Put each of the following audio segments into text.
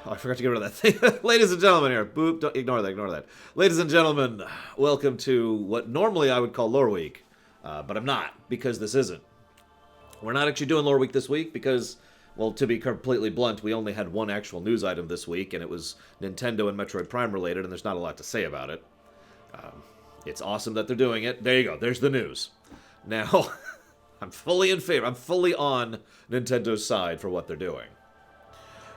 Oh, I forgot to get rid of that thing. Ladies and gentlemen here. Boop. Don't ignore that. Ignore that. Ladies and gentlemen, welcome to what normally I would call Lore Week. But I'm not, because this isn't. We're not actually doing Lore Week this week because, well, to be completely blunt, we only had one actual news item this week, and it was Nintendo and Metroid Prime related, and there's not a lot to say about it. It's awesome that they're doing it. There you go. There's the news. Now, I'm fully in favor. I'm fully on Nintendo's side for what they're doing.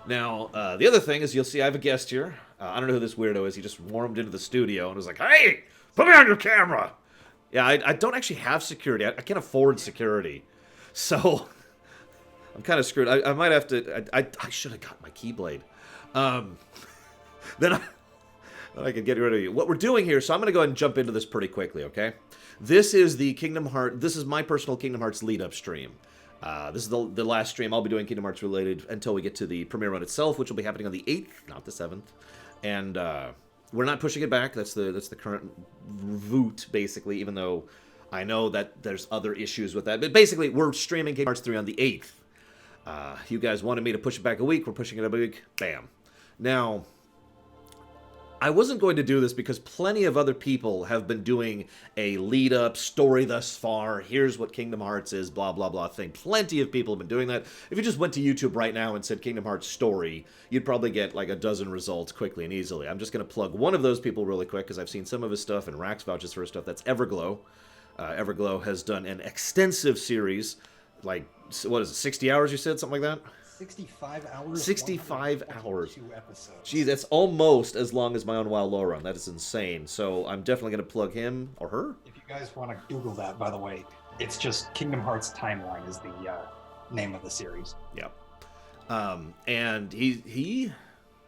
Now, the other thing is you'll see I have a guest here. I don't know who this weirdo is. He just warmed into the studio and was like, "Hey, put me on your camera." Yeah, I don't actually have security. I can't afford security. So, I'm kind of screwed. I might have to... I should have got my Keyblade. Then I could get rid of you. What we're doing here, so I'm going to go ahead and jump into this pretty quickly, okay? This is the Kingdom Hearts... This is my personal Kingdom Hearts lead-up stream. This is the last stream I'll be doing Kingdom Hearts related until we get to the premiere run itself, which will be happening on the 8th, not the 7th. And we're not pushing it back. That's the current route, basically, even though I know that there's other issues with that. But basically, we're streaming Kingdom Hearts 3 on the 8th. You guys wanted me to push it back a week. We're pushing it up a week. Bam. Now, I wasn't going to do this because plenty of other people have been doing a lead-up story thus far. Here's what Kingdom Hearts is, blah, blah, blah thing. Plenty of people have been doing that. If you just went to YouTube right now and said Kingdom Hearts story, you'd probably get like a dozen results quickly and easily. I'm just going to plug one of those people really quick because I've seen some of his stuff and Rax vouches for his stuff. That's Everglow. Everglow has done an extensive series, like, what is it, 60 hours you said, something like that? 65 hours. 65 hours. 2 episodes. Gee, that's almost as long as my own WoW lore run. That is insane. So I'm definitely going to plug him or her. If you guys want to Google that, by the way, it's just Kingdom Hearts Timeline is the name of the series. Yeah. And he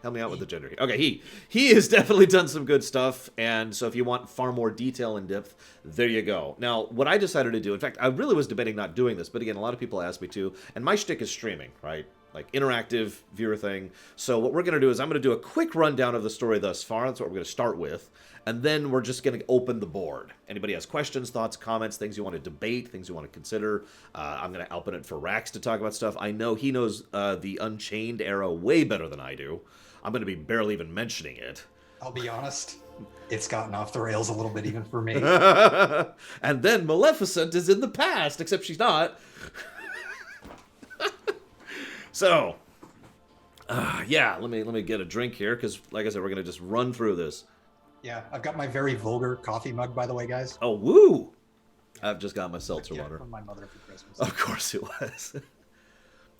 help me out with the gender here. Okay, he has definitely done some good stuff, and so if you want far more detail and depth, there you go. Now, what I decided to do, in fact, I really was debating not doing this, but again, a lot of people asked me to, and my shtick is streaming, right? Like interactive viewer thing. So what we're going to do is I'm going to do a quick rundown of the story thus far. That's what we're going to start with. And then we're just going to open the board. Anybody has questions, thoughts, comments, things you want to debate, things you want to consider. I'm going to open it for Rax to talk about stuff. I know he knows the Unchained era way better than I do. I'm going to be barely even mentioning it. I'll be honest, it's gotten off the rails a little bit even for me. And then Maleficent is in the past, except she's not. So, yeah, let me get a drink here, because, like I said, we're going to just run through this. Yeah, I've got my very vulgar coffee mug, by the way, guys. Oh, woo! I've just got my seltzer water. From my mother for Christmas. Of course it was.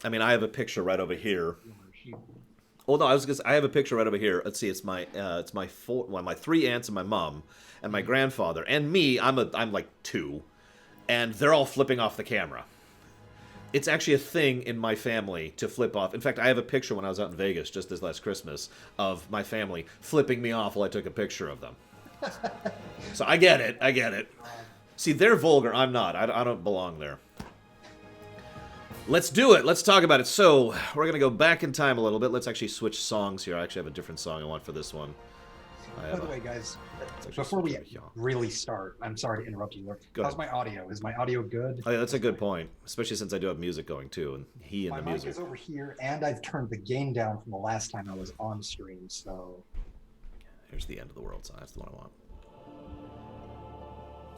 I mean, I have a picture right over here. Oh, no, I have a picture right over here. Let's see, it's my 3 aunts and my mom, and my grandfather, and me, I'm like 2, and they're all flipping off the camera. It's actually a thing in my family to flip off. In fact, I have a picture when I was out in Vegas just this last Christmas of my family flipping me off while I took a picture of them. So I get it. See, they're vulgar. I'm not. I don't belong there. Let's do it. Let's talk about it. So we're going to go back in time a little bit. Let's actually switch songs here. I actually have a different song I want for this one. By the way, guys, before we really start, I'm sorry to interrupt you. How's my audio? Is my audio good? Oh, yeah, that's a good point, especially since I do have music going too, and the music. My mic is over here, and I've turned the gain down from the last time I was on stream, so... Here's the end of the world sign. That's the one I want.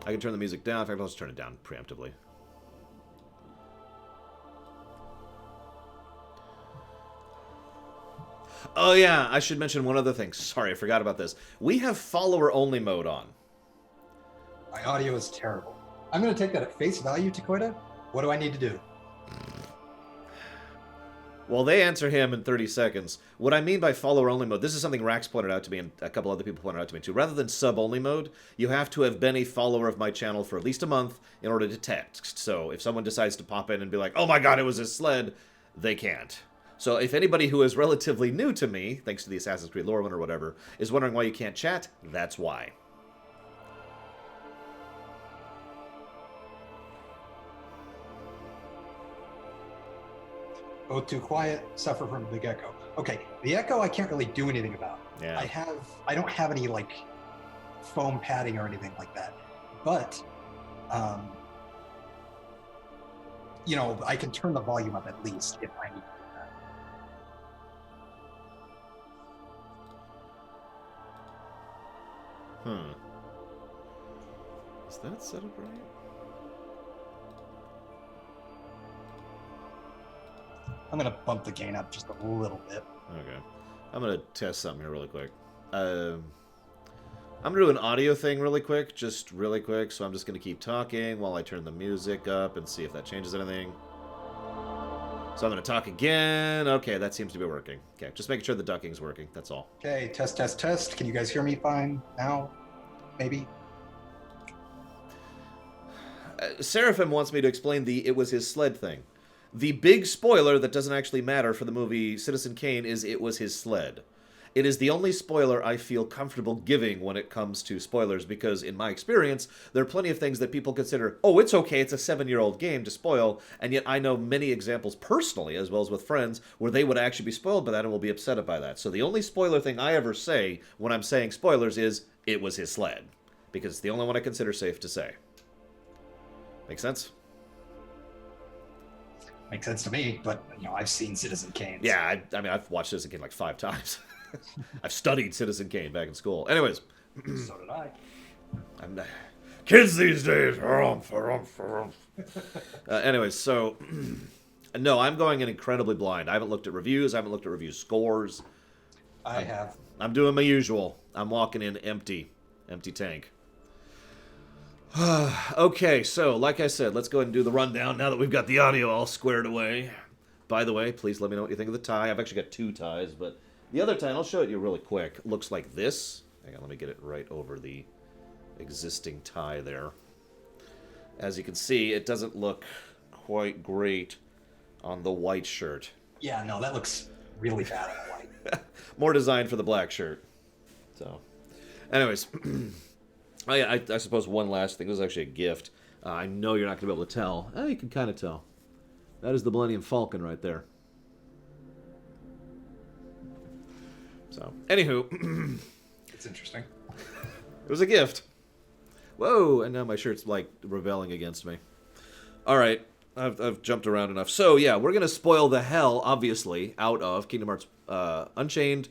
I can turn the music down. In fact, I'll just turn it down preemptively. Oh yeah, I should mention one other thing. Sorry, I forgot about this. We have follower-only mode on. My audio is terrible. I'm going to take that at face value, Takoida. What do I need to do? Well, they answer him in 30 seconds. What I mean by follower-only mode, this is something Rax pointed out to me and a couple other people pointed out to me too. Rather than sub-only mode, you have to have been a follower of my channel for at least a month in order to text. So if someone decides to pop in and be like, oh my god, it was a sled, they can't. So if anybody who is relatively new to me, thanks to the Assassin's Creed lore one or whatever, is wondering why you can't chat, that's why. Both too quiet, suffer from a big echo. Okay, the echo I can't really do anything about. Yeah. I don't have any like foam padding or anything like that. But you know, I can turn the volume up at least if I need to do that. Huh. Is that set up right? I'm going to bump the gain up just a little bit. Okay. I'm going to test something here really quick. I'm going to do an audio thing really quick, just really quick. So I'm just going to keep talking while I turn the music up and see if that changes anything. So I'm going to talk again. Okay, that seems to be working. Okay, just making sure the ducking's working. That's all. Okay, test, test, test. Can you guys hear me fine now? Maybe? Seraphim wants me to explain the "it was his sled" thing. The big spoiler that doesn't actually matter for the movie Citizen Kane is "it was his sled." It is the only spoiler I feel comfortable giving when it comes to spoilers, because in my experience, there are plenty of things that people consider, oh, it's okay, it's a 7-year-old game to spoil, and yet I know many examples personally, as well as with friends, where they would actually be spoiled by that and will be upset by that. So the only spoiler thing I ever say when I'm saying spoilers is, it was his sled, because it's the only one I consider safe to say. Make sense? Makes sense to me, but, I've seen Citizen Kane. Yeah, I mean, I've watched Citizen Kane like 5 times. I've studied Citizen Kane back in school. Anyways. So did I. Kids these days. Anyways, so... no, I'm going in incredibly blind. I haven't looked at reviews. I haven't looked at review scores. I have. I'm doing my usual. I'm walking in empty. Empty tank. Okay, so, like I said, let's go ahead and do the rundown now that we've got the audio all squared away. By the way, please let me know what you think of the tie. I've actually got 2 ties, but... the other tie, and I'll show it you really quick, looks like this. Hang on, let me get it right over the existing tie there. As you can see, it doesn't look quite great on the white shirt. Yeah, no, that looks really bad on white. More designed for the black shirt. So, anyways, I suppose one last thing. This is actually a gift. I know you're not going to be able to tell. You can kind of tell. That is the Millennium Falcon right there. So, anywho. It's interesting. It was a gift. Whoa, and now my shirt's, like, rebelling against me. Alright, I've jumped around enough. So, yeah, we're going to spoil the hell, obviously, out of Kingdom Hearts Unchained,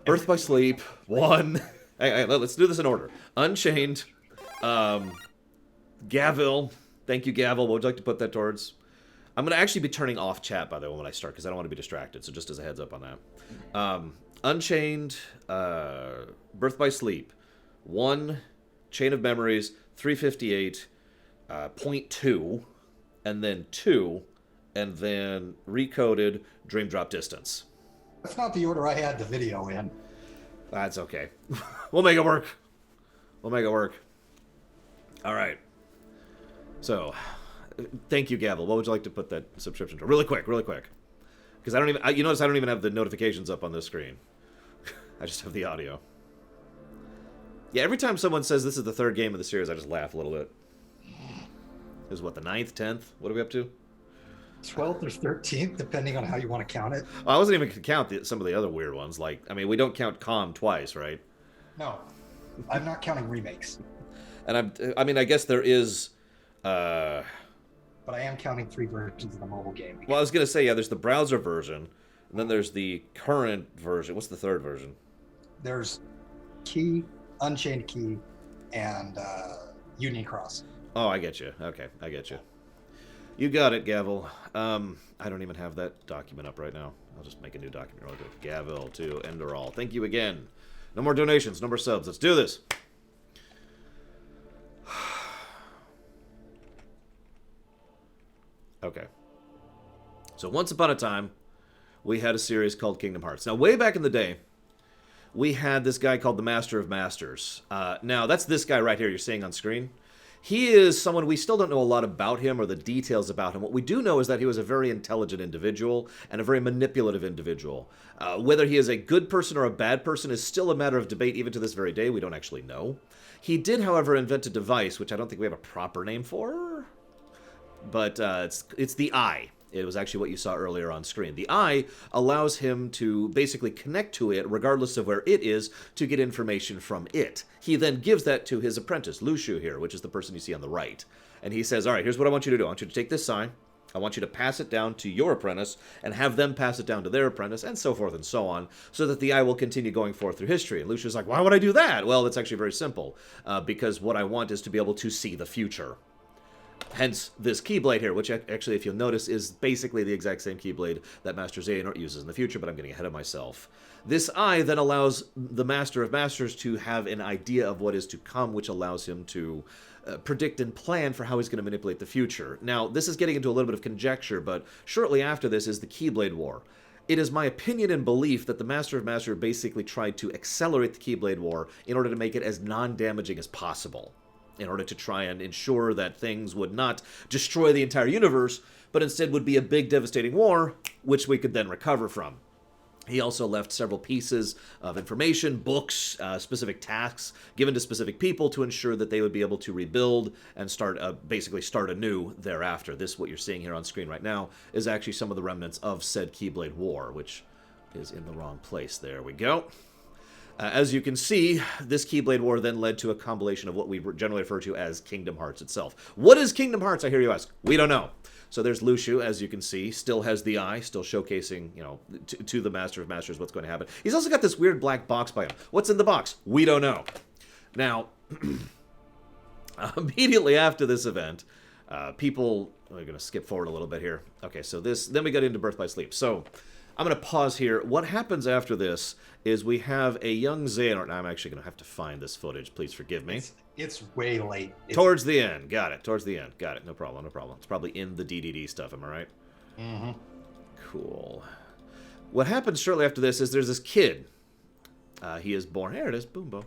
Birth by Sleep, 1... Hey, let's do this in order. Unchained, Gavil. Thank you, Gavil. What would you like to put that towards? I'm going to actually be turning off chat, by the way, when I start, because I don't want to be distracted, so just as a heads up on that. Unchained, Birth by Sleep, 1, Chain of Memories, 358, point 2, and then 2, and then Recoded, Dream Drop Distance. That's not the order I had the video in. That's okay. We'll make it work. We'll make it work. All right. So, thank you, Gavel. What would you like to put that subscription to? Really quick, really quick. Because I don't even... you notice I don't even have the notifications up on this screen. I just have the audio. Yeah, every time someone says this is the 3rd game of the series, I just laugh a little bit. This is what, the 9th, 10th? What are we up to? 12th or 13th, depending on how you want to count it. Well, I wasn't even going to count some of the other weird ones. Like, I mean, we don't count Calm twice, right? No. I'm not counting remakes. And I mean, I guess there is... But I am counting 3 versions of the mobile game. Well, I was going to say, yeah, there's the browser version, and then there's the current version. What's the 3rd version? There's Key, Unchained Key, and Union Cross. Oh, I get you. Okay, I get you. You got it, Gavel. I don't even have that document up right now. I'll just make a new document real quick. Gavel to Enderall. Thank you again. No more donations, no more subs. Let's do this. Okay. So once upon a time, we had a series called Kingdom Hearts. Now, way back in the day, we had this guy called the Master of Masters. Now, that's this guy right here you're seeing on screen. He is someone, we still don't know a lot about him or the details about him. What we do know is that he was a very intelligent individual and a very manipulative individual. Whether he is a good person or a bad person is still a matter of debate even to this very day. We don't actually know. He did, however, invent a device, which I don't think we have a proper name for. But it's the Eye. It was actually what you saw earlier on screen. The Eye allows him to basically connect to it, regardless of where it is, to get information from it. He then gives that to his apprentice, Lushu here, which is the person you see on the right. And he says, all right, here's what I want you to do. I want you to take this Eye, I want you to pass it down to your apprentice and have them pass it down to their apprentice and so forth and so on, so that the eye will continue going forth through history. And Lucia's like, why would I do that? Well, it's actually very simple, because what I want is to be able to see the future. Hence this Keyblade here, which actually, if you'll notice, is basically the exact same Keyblade that Master Xehanort uses in the future, but I'm getting ahead of myself. This eye then allows the Master of Masters to have an idea of what is to come, which allows him to predict and plan for how he's going to manipulate the future. Now, this is getting into a little bit of conjecture, but shortly after this is the Keyblade War. It is my opinion and belief that the Master of Masters basically tried to accelerate the Keyblade War in order to make it as non-damaging as possible, in order to try and ensure that things would not destroy the entire universe, but instead would be a big devastating war, which we could then recover from. He also left several pieces of information, books, specific tasks given to specific people to ensure that they would be able to rebuild and basically start anew thereafter. This, what you're seeing here on screen right now, is actually some of the remnants of said Keyblade War, which is in the wrong place. There we go. As you can see, this Keyblade War then led to a compilation of what we generally refer to as Kingdom Hearts itself. What is Kingdom Hearts, I hear you ask? We don't know. So there's Lucio, as you can see, still has the eye, still showcasing, you know, to the Master of Masters what's going to happen. He's also got this weird black box by him. What's in the box? We don't know. Now, immediately after this event, we're going to skip forward a little bit here. Okay, so then we got into Birth by Sleep. So I'm going to pause here. What happens after this is we have a young Xehanort. Now, I'm actually going to have to find this footage. Please forgive me. It's way late. Towards the end. Got it. Towards the end. Got it. No problem. No problem. It's probably in the DDD stuff. Am I right? Mm-hmm. Cool. What happens shortly after this is there's this kid. He is born. Here it is. Boom, boom.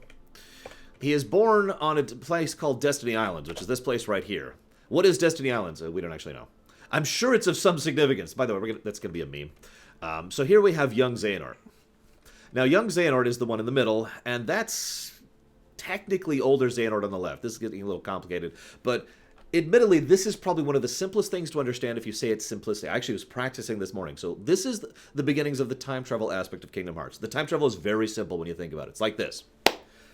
He is born on a place called Destiny Islands, which is this place right here. What is Destiny Islands? We don't actually know. I'm sure it's of some significance. By the way, that's going to be a meme. So here we have young Xehanort. Now, young Xehanort is the one in the middle, and that's technically older Xehanort on the left. This is getting a little complicated, but admittedly, this is probably one of the simplest things to understand if you say it's simplicity. I actually was practicing this morning. So this is the beginnings of the time travel aspect of Kingdom Hearts. The time travel is very simple when you think about it. It's like this.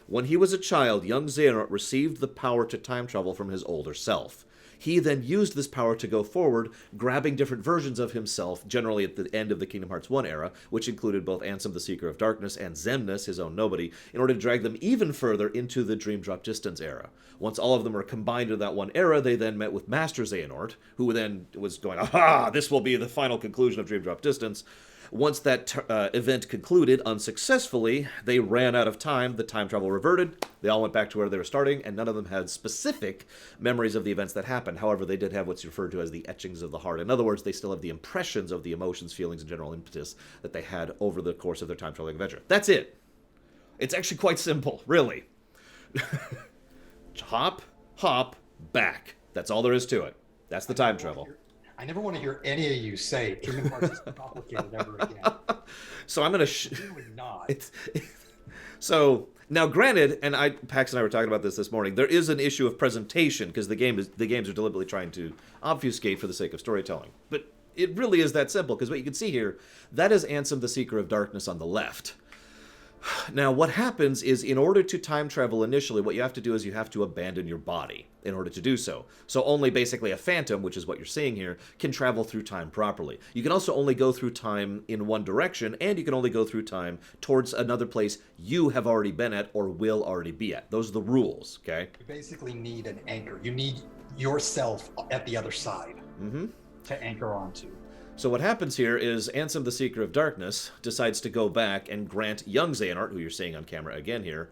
When he was a child, young Xehanort received the power to time travel from his older self. He then used this power to go forward, grabbing different versions of himself, generally at the end of the Kingdom Hearts 1 era, which included both Ansem the Seeker of Darkness and Xemnas, his own nobody, in order to drag them even further into the Dream Drop Distance era. Once all of them were combined into that one era, they then met with Master Xehanort, who then was going, aha, this will be the final conclusion of Dream Drop Distance. Once that event concluded unsuccessfully, they ran out of time, the time travel reverted, they all went back to where they were starting, and none of them had specific memories of the events that happened. However, they did have what's referred to as the etchings of the heart. In other words, they still have the impressions of the emotions, feelings, and general impetus that they had over the course of their time traveling adventure. That's it. It's actually quite simple, really. Hop, hop, back. That's all there is to it. That's the time travel. I never want to hear any of you say Kingdom Hearts is complicated ever again. So I'm going to... Really not. So, now granted, and Pax and I were talking about this morning, there is an issue of presentation, because the games are deliberately trying to obfuscate for the sake of storytelling. But it really is that simple, because what you can see here, that is Ansem the Seeker of Darkness on the left. Now, what happens is, in order to time travel initially, what you have to do is you have to abandon your body in order to do so. So only basically a phantom, which is what you're seeing here, can travel through time properly. You can also only go through time in one direction, and you can only go through time towards another place you have already been at or will already be at. Those are the rules, okay? You basically need an anchor. You need yourself at the other side to anchor onto. So what happens here is Ansem the Seeker of Darkness decides to go back and grant young Xehanort, who you're seeing on camera again here,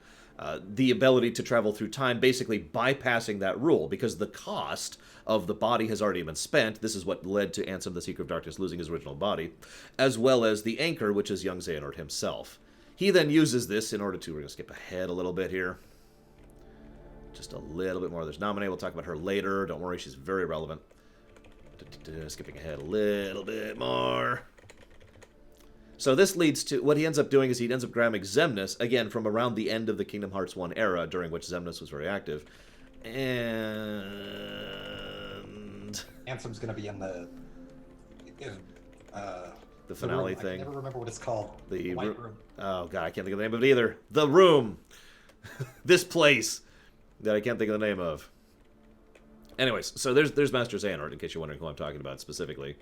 the ability to travel through time, basically bypassing that rule, because the cost of the body has already been spent. This is what led to Ansem the Seeker of Darkness losing his original body, as well as the anchor, which is young Xehanort himself. He then uses this in order to... We're going to skip ahead a little bit here. Just a little bit more. There's Naminé. We'll talk about her later. Don't worry, she's very relevant. Skipping ahead a little bit more. So this leads to... What he ends up doing is he ends up grabbing Xemnas, again, from around the end of the Kingdom Hearts 1 era, during which Xemnas was very active. And... Anthem's going to be in the finale thing. I never remember what it's called. The White Room. Oh, God, I can't think of the name of it either. The Room. This place that I can't think of the name of. Anyways, so there's Master Xehanort, in case you're wondering who I'm talking about specifically.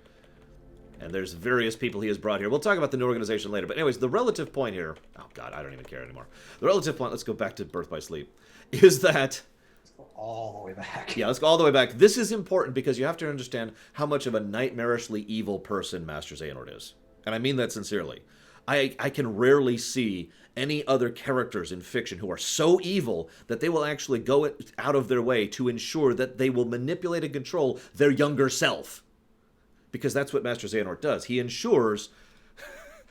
And there's various people he has brought here. We'll talk about the new organization later. But anyways, the relative point here... Oh, God, I don't even care anymore. The relative point... Let's go back to Birth by Sleep. Is that... Let's go all the way back. Yeah, let's go all the way back. This is important because you have to understand how much of a nightmarishly evil person Master Xehanort is. And I mean that sincerely. I can rarely see any other characters in fiction who are so evil that they will actually go out of their way to ensure that they will manipulate and control their younger self. Because that's what Master Xehanort does. He ensures...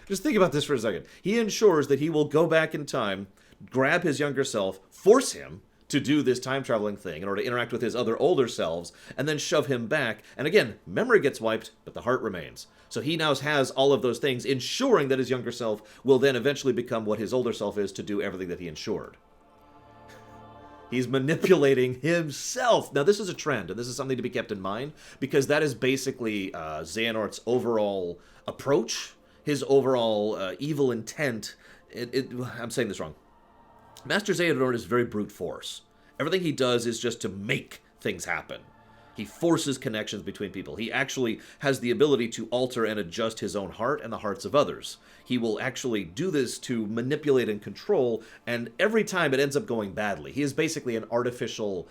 Just think about this for a second. He ensures that he will go back in time, grab his younger self, force him to do this time-traveling thing in order to interact with his other older selves, and then shove him back. And again, memory gets wiped, but the heart remains. So he now has all of those things, ensuring that his younger self will then eventually become what his older self is to do everything that he ensured. He's manipulating himself. Now, this is a trend, and this is something to be kept in mind, because that is basically Xehanort's overall approach, his overall evil intent. I'm saying this wrong. Master Xehanort is very brute force. Everything he does is just to make things happen. He forces connections between people. He actually has the ability to alter and adjust his own heart and the hearts of others. He will actually do this to manipulate and control, and every time it ends up going badly. He is basically an artificial...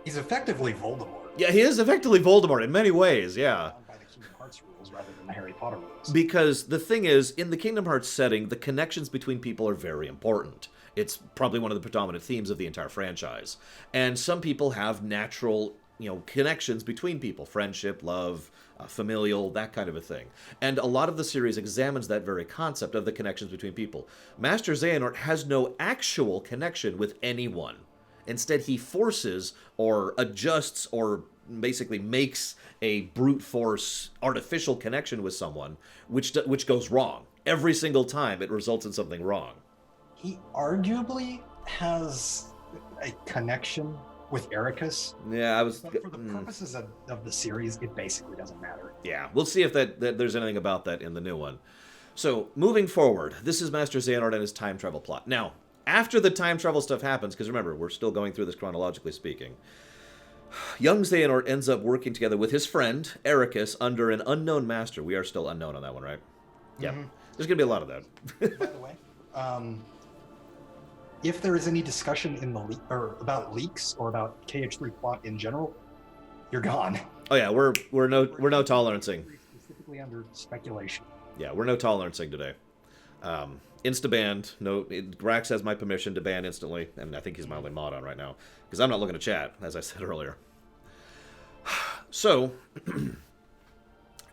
He's effectively Voldemort. Yeah, he is effectively Voldemort in many ways, yeah. By the Kingdom Hearts rules rather than the Harry Potter rules. Because the thing is, in the Kingdom Hearts setting, the connections between people are very important. It's probably one of the predominant themes of the entire franchise. And some people have natural, connections between people. Friendship, love, familial, that kind of a thing. And a lot of the series examines that very concept of the connections between people. Master Xehanort has no actual connection with anyone. Instead, he forces or adjusts or basically makes a brute force artificial connection with someone, which goes wrong. Every single time it results in something wrong. He arguably has a connection with Ericus. Yeah, But for the purposes of the series, it basically doesn't matter. Yeah, we'll see if that there's anything about that in the new one. So, moving forward, this is Master Xehanort and his time travel plot. Now, after the time travel stuff happens, because remember, we're still going through this chronologically speaking, young Xehanort ends up working together with his friend, Ericus, under an unknown master. We are still unknown on that one, right? Yeah. Mm-hmm. There's going to be a lot of that. By the way, if there is any discussion in the about leaks or about KH3 plot in general, you're gone. Oh yeah, we're no tolerancing. Specifically under speculation. Yeah, we're no tolerancing today. Insta-banned. No, Grax has my permission to ban instantly, and I think he's my only mod on right now, because I'm not looking to chat, as I said earlier. So,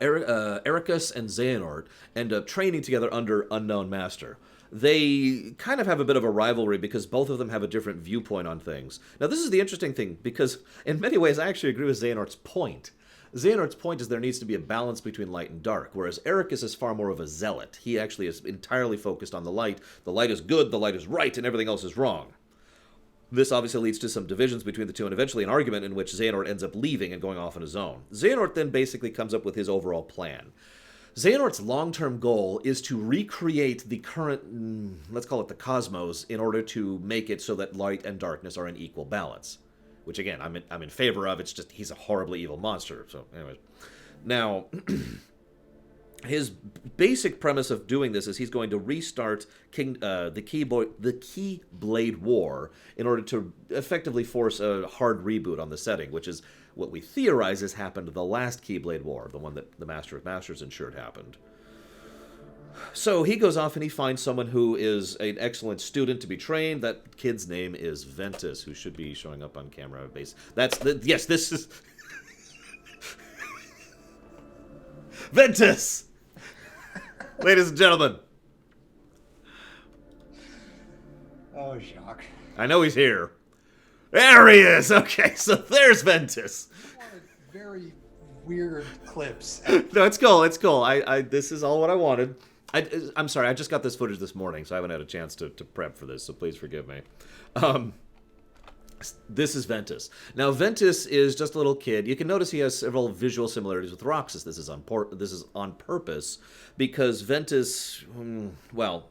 Ericus and Xehanort end up training together under Unknown Master. They kind of have a bit of a rivalry because both of them have a different viewpoint on things. Now, this is the interesting thing, because in many ways I actually agree with Xehanort's point. Xehanort's point is there needs to be a balance between light and dark, whereas Ericus is far more of a zealot. He actually is entirely focused on the light. The light is good, the light is right, and everything else is wrong. This obviously leads to some divisions between the two, and eventually an argument in which Xehanort ends up leaving and going off on his own. Xehanort then basically comes up with his overall plan. Xehanort's long-term goal is to recreate the current, let's call it the cosmos, in order to make it so that light and darkness are in equal balance. Which, again, I'm in favor of. It's just he's a horribly evil monster. So, anyways. Now, his basic premise of doing this is he's going to restart the Keyblade War in order to effectively force a hard reboot on the setting, which is what we theorize has happened to the last Keyblade War, the one that the Master of Masters ensured happened. So he goes off and he finds someone who is an excellent student to be trained. That kid's name is Ventus, who should be showing up on camera base. Yes, this is Ventus. Ladies and gentlemen. Oh, Jacques. I know he's here. There he is. Okay, so there's Ventus. I wanted very weird clips. No, it's cool. It's cool. This is all what I wanted. I'm sorry, I just got this footage this morning, so I haven't had a chance to prep for this, so please forgive me. This is Ventus. Now, Ventus is just a little kid. You can notice he has several visual similarities with Roxas. This is on purpose because Ventus, well,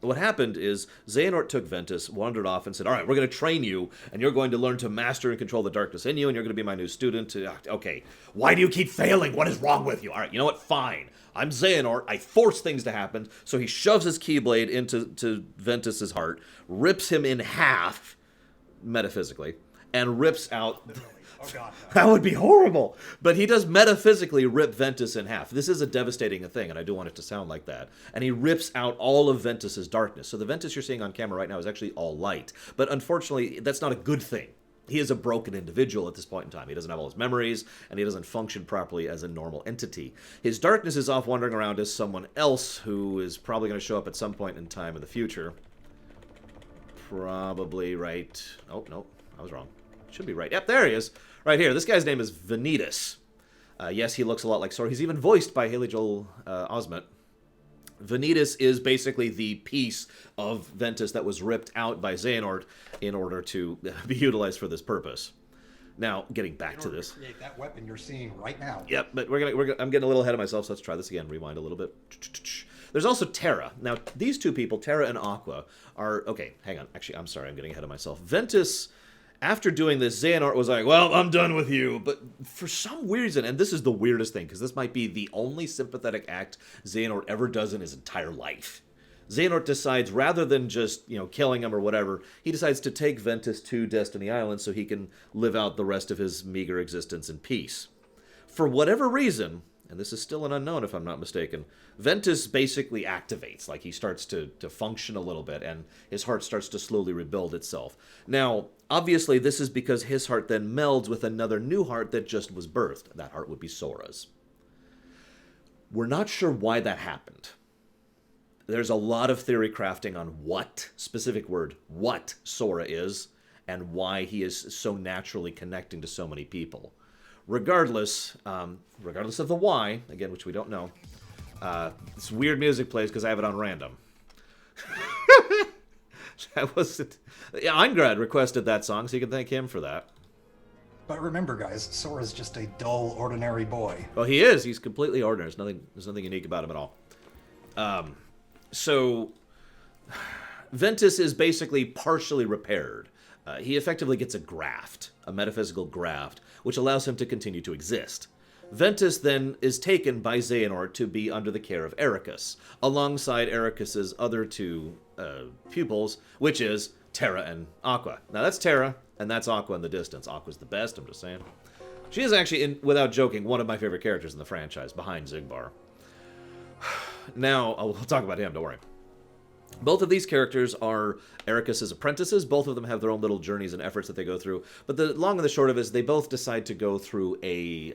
what happened is Xehanort took Ventus, wandered off, and said, all right, we're going to train you, and you're going to learn to master and control the darkness in you, and you're going to be my new student. Okay, why do you keep failing? What is wrong with you? All right, you know what? Fine. I'm Xehanort. I force things to happen. So he shoves his Keyblade into Ventus's heart, rips him in half, metaphysically, and rips out... Oh, God, no. That would be horrible. But he does metaphysically rip Ventus in half. This is a devastating thing, and I do want it to sound like that. And he rips out all of Ventus's darkness. So the Ventus you're seeing on camera right now is actually all light. But unfortunately, that's not a good thing. He is a broken individual at this point in time. He doesn't have all his memories, and he doesn't function properly as a normal entity. His darkness is off wandering around as someone else who is probably going to show up at some point in time in the future. Probably right... Oh, no. I was wrong. Should be right. Yep, there he is. Right here. This guy's name is Vanitas. Yes, he looks a lot like Sora. He's even voiced by Haley Joel Osment. Vanitas is basically the piece of Ventus that was ripped out by Xehanort in order to be utilized for this purpose. Now, getting back to this. Create that weapon you're seeing right now. Yep, but I'm getting a little ahead of myself, so let's try this again. Rewind a little bit. There's also Terra. Now, these two people, Terra and Aqua, are... Okay, hang on. Actually, I'm sorry. I'm getting ahead of myself. Ventus... After doing this, Xehanort was like, well, I'm done with you. But for some reason, and this is the weirdest thing, because this might be the only sympathetic act Xehanort ever does in his entire life. Xehanort decides, rather than just, killing him or whatever, he decides to take Ventus to Destiny Island so he can live out the rest of his meager existence in peace. For whatever reason, and this is still an unknown if I'm not mistaken, Ventus basically activates, like he starts to function a little bit, and his heart starts to slowly rebuild itself. Now, obviously, this is because his heart then melds with another new heart that just was birthed. That heart would be Sora's. We're not sure why that happened. There's a lot of theory crafting on what, specific word, what Sora is, and why he is so naturally connecting to so many people. Regardless of the why, again, which we don't know, this weird music plays because I have it on random. That wasn't... Yeah, Eingrad requested that song, so you can thank him for that. But remember, guys, Sora's just a dull, ordinary boy. Well, he is. He's completely ordinary. There's nothing unique about him at all. So, Ventus is basically partially repaired. He effectively gets a graft, a metaphysical graft, which allows him to continue to exist. Ventus then is taken by Xehanort to be under the care of Ericus, alongside Ericus's other two pupils, which is Terra and Aqua. Now that's Terra, and that's Aqua in the distance. Aqua's the best, I'm just saying. She is actually, without joking, one of my favorite characters in the franchise, behind Xigbar. Now, we'll talk about him, don't worry. Both of these characters are Ericus's apprentices. Both of them have their own little journeys and efforts that they go through. But the long and the short of it is they both decide to go through a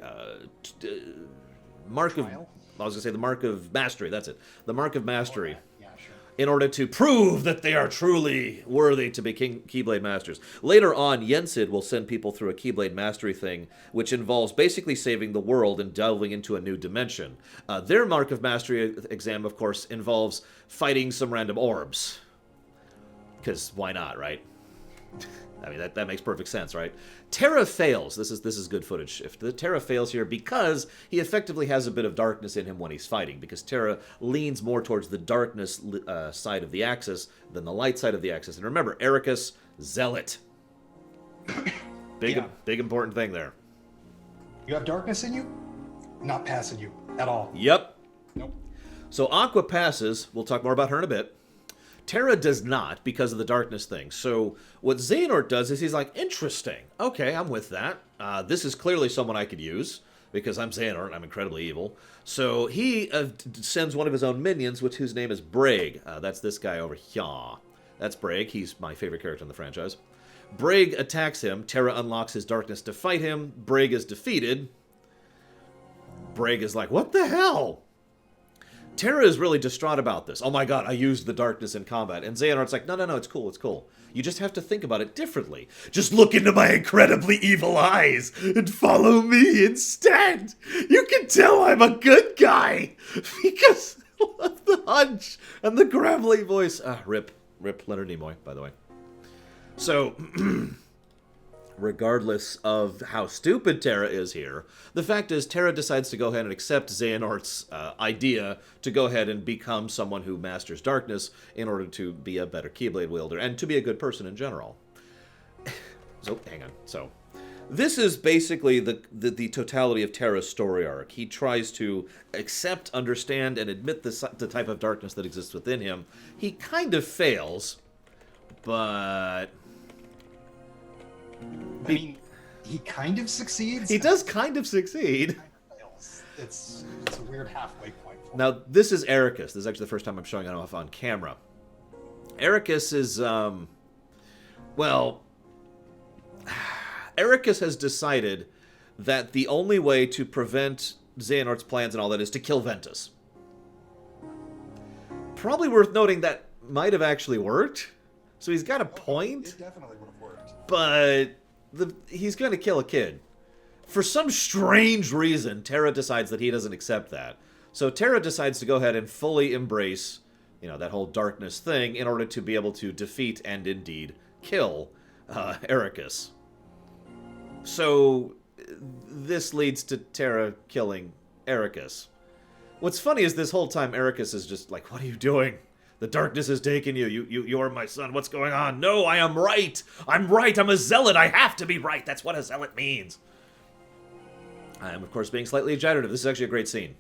mark of... I was going to say the Mark of Mastery, that's it. The Mark of Mastery. Yeah, sure. In order to prove that they are truly worthy to be Keyblade Masters. Later on, Yensid will send people through a Keyblade Mastery thing, which involves basically saving the world and delving into a new dimension. Their Mark of Mastery exam, of course, involves fighting some random orbs. Because why not, right? I mean, that makes perfect sense, right? Terra fails. This is good footage. If the Terra fails here because he effectively has a bit of darkness in him when he's fighting, because Terra leans more towards the darkness side of the axis than the light side of the axis. And remember, Ericus, Zealot. Big important thing there. You have darkness in you? Not passing you at all. Yep. Nope. So Aqua passes. We'll talk more about her in a bit. Terra does not, because of the darkness thing. So what Xehanort does is he's like, interesting. Okay, I'm with that. This is clearly someone I could use, because I'm Xehanort and I'm incredibly evil. So he sends one of his own minions, whose name is Braig. That's this guy over here. That's Braig. He's my favorite character in the franchise. Braig attacks him. Terra unlocks his darkness to fight him. Braig is defeated. Braig is like, what the hell? Terra is really distraught about this. Oh my god, I used the darkness in combat. And Xehanort's like, no, it's cool, it's cool. You just have to think about it differently. Just look into my incredibly evil eyes and follow me instead. You can tell I'm a good guy because of the hunch and the gravelly voice. Rip Leonard Nimoy, by the way. So, regardless of how stupid Terra is here, the fact is Terra decides to go ahead and accept Xehanort's idea to go ahead and become someone who masters darkness in order to be a better Keyblade wielder and to be a good person in general. So, hang on. So, this is basically the totality of Terra's story arc. He tries to accept, understand, and admit the type of darkness that exists within him. He kind of fails, but... I mean, he kind of succeeds. He does kind of succeed. Kind of fails. It's a weird halfway point. Now, this is Ericus. This is actually the first time I'm showing it off on camera. Ericus is, well... Ericus has decided that the only way to prevent Xehanort's plans and all that is to kill Ventus. Probably worth noting that might have actually worked. So he's got a point. It definitely would have worked. But he's going to kill a kid. For some strange reason, Terra decides that he doesn't accept that. So Terra decides to go ahead and fully embrace, you know, that whole darkness thing in order to be able to defeat and indeed kill Ericus. So this leads to Terra killing Ericus. What's funny is this whole time Ericus is just like, what are you doing? The darkness has taken you. You are my son. What's going on? No, I am right. I'm right. I'm a zealot. I have to be right. That's what a zealot means. I am, of course, being slightly exaggerative. This is actually a great scene.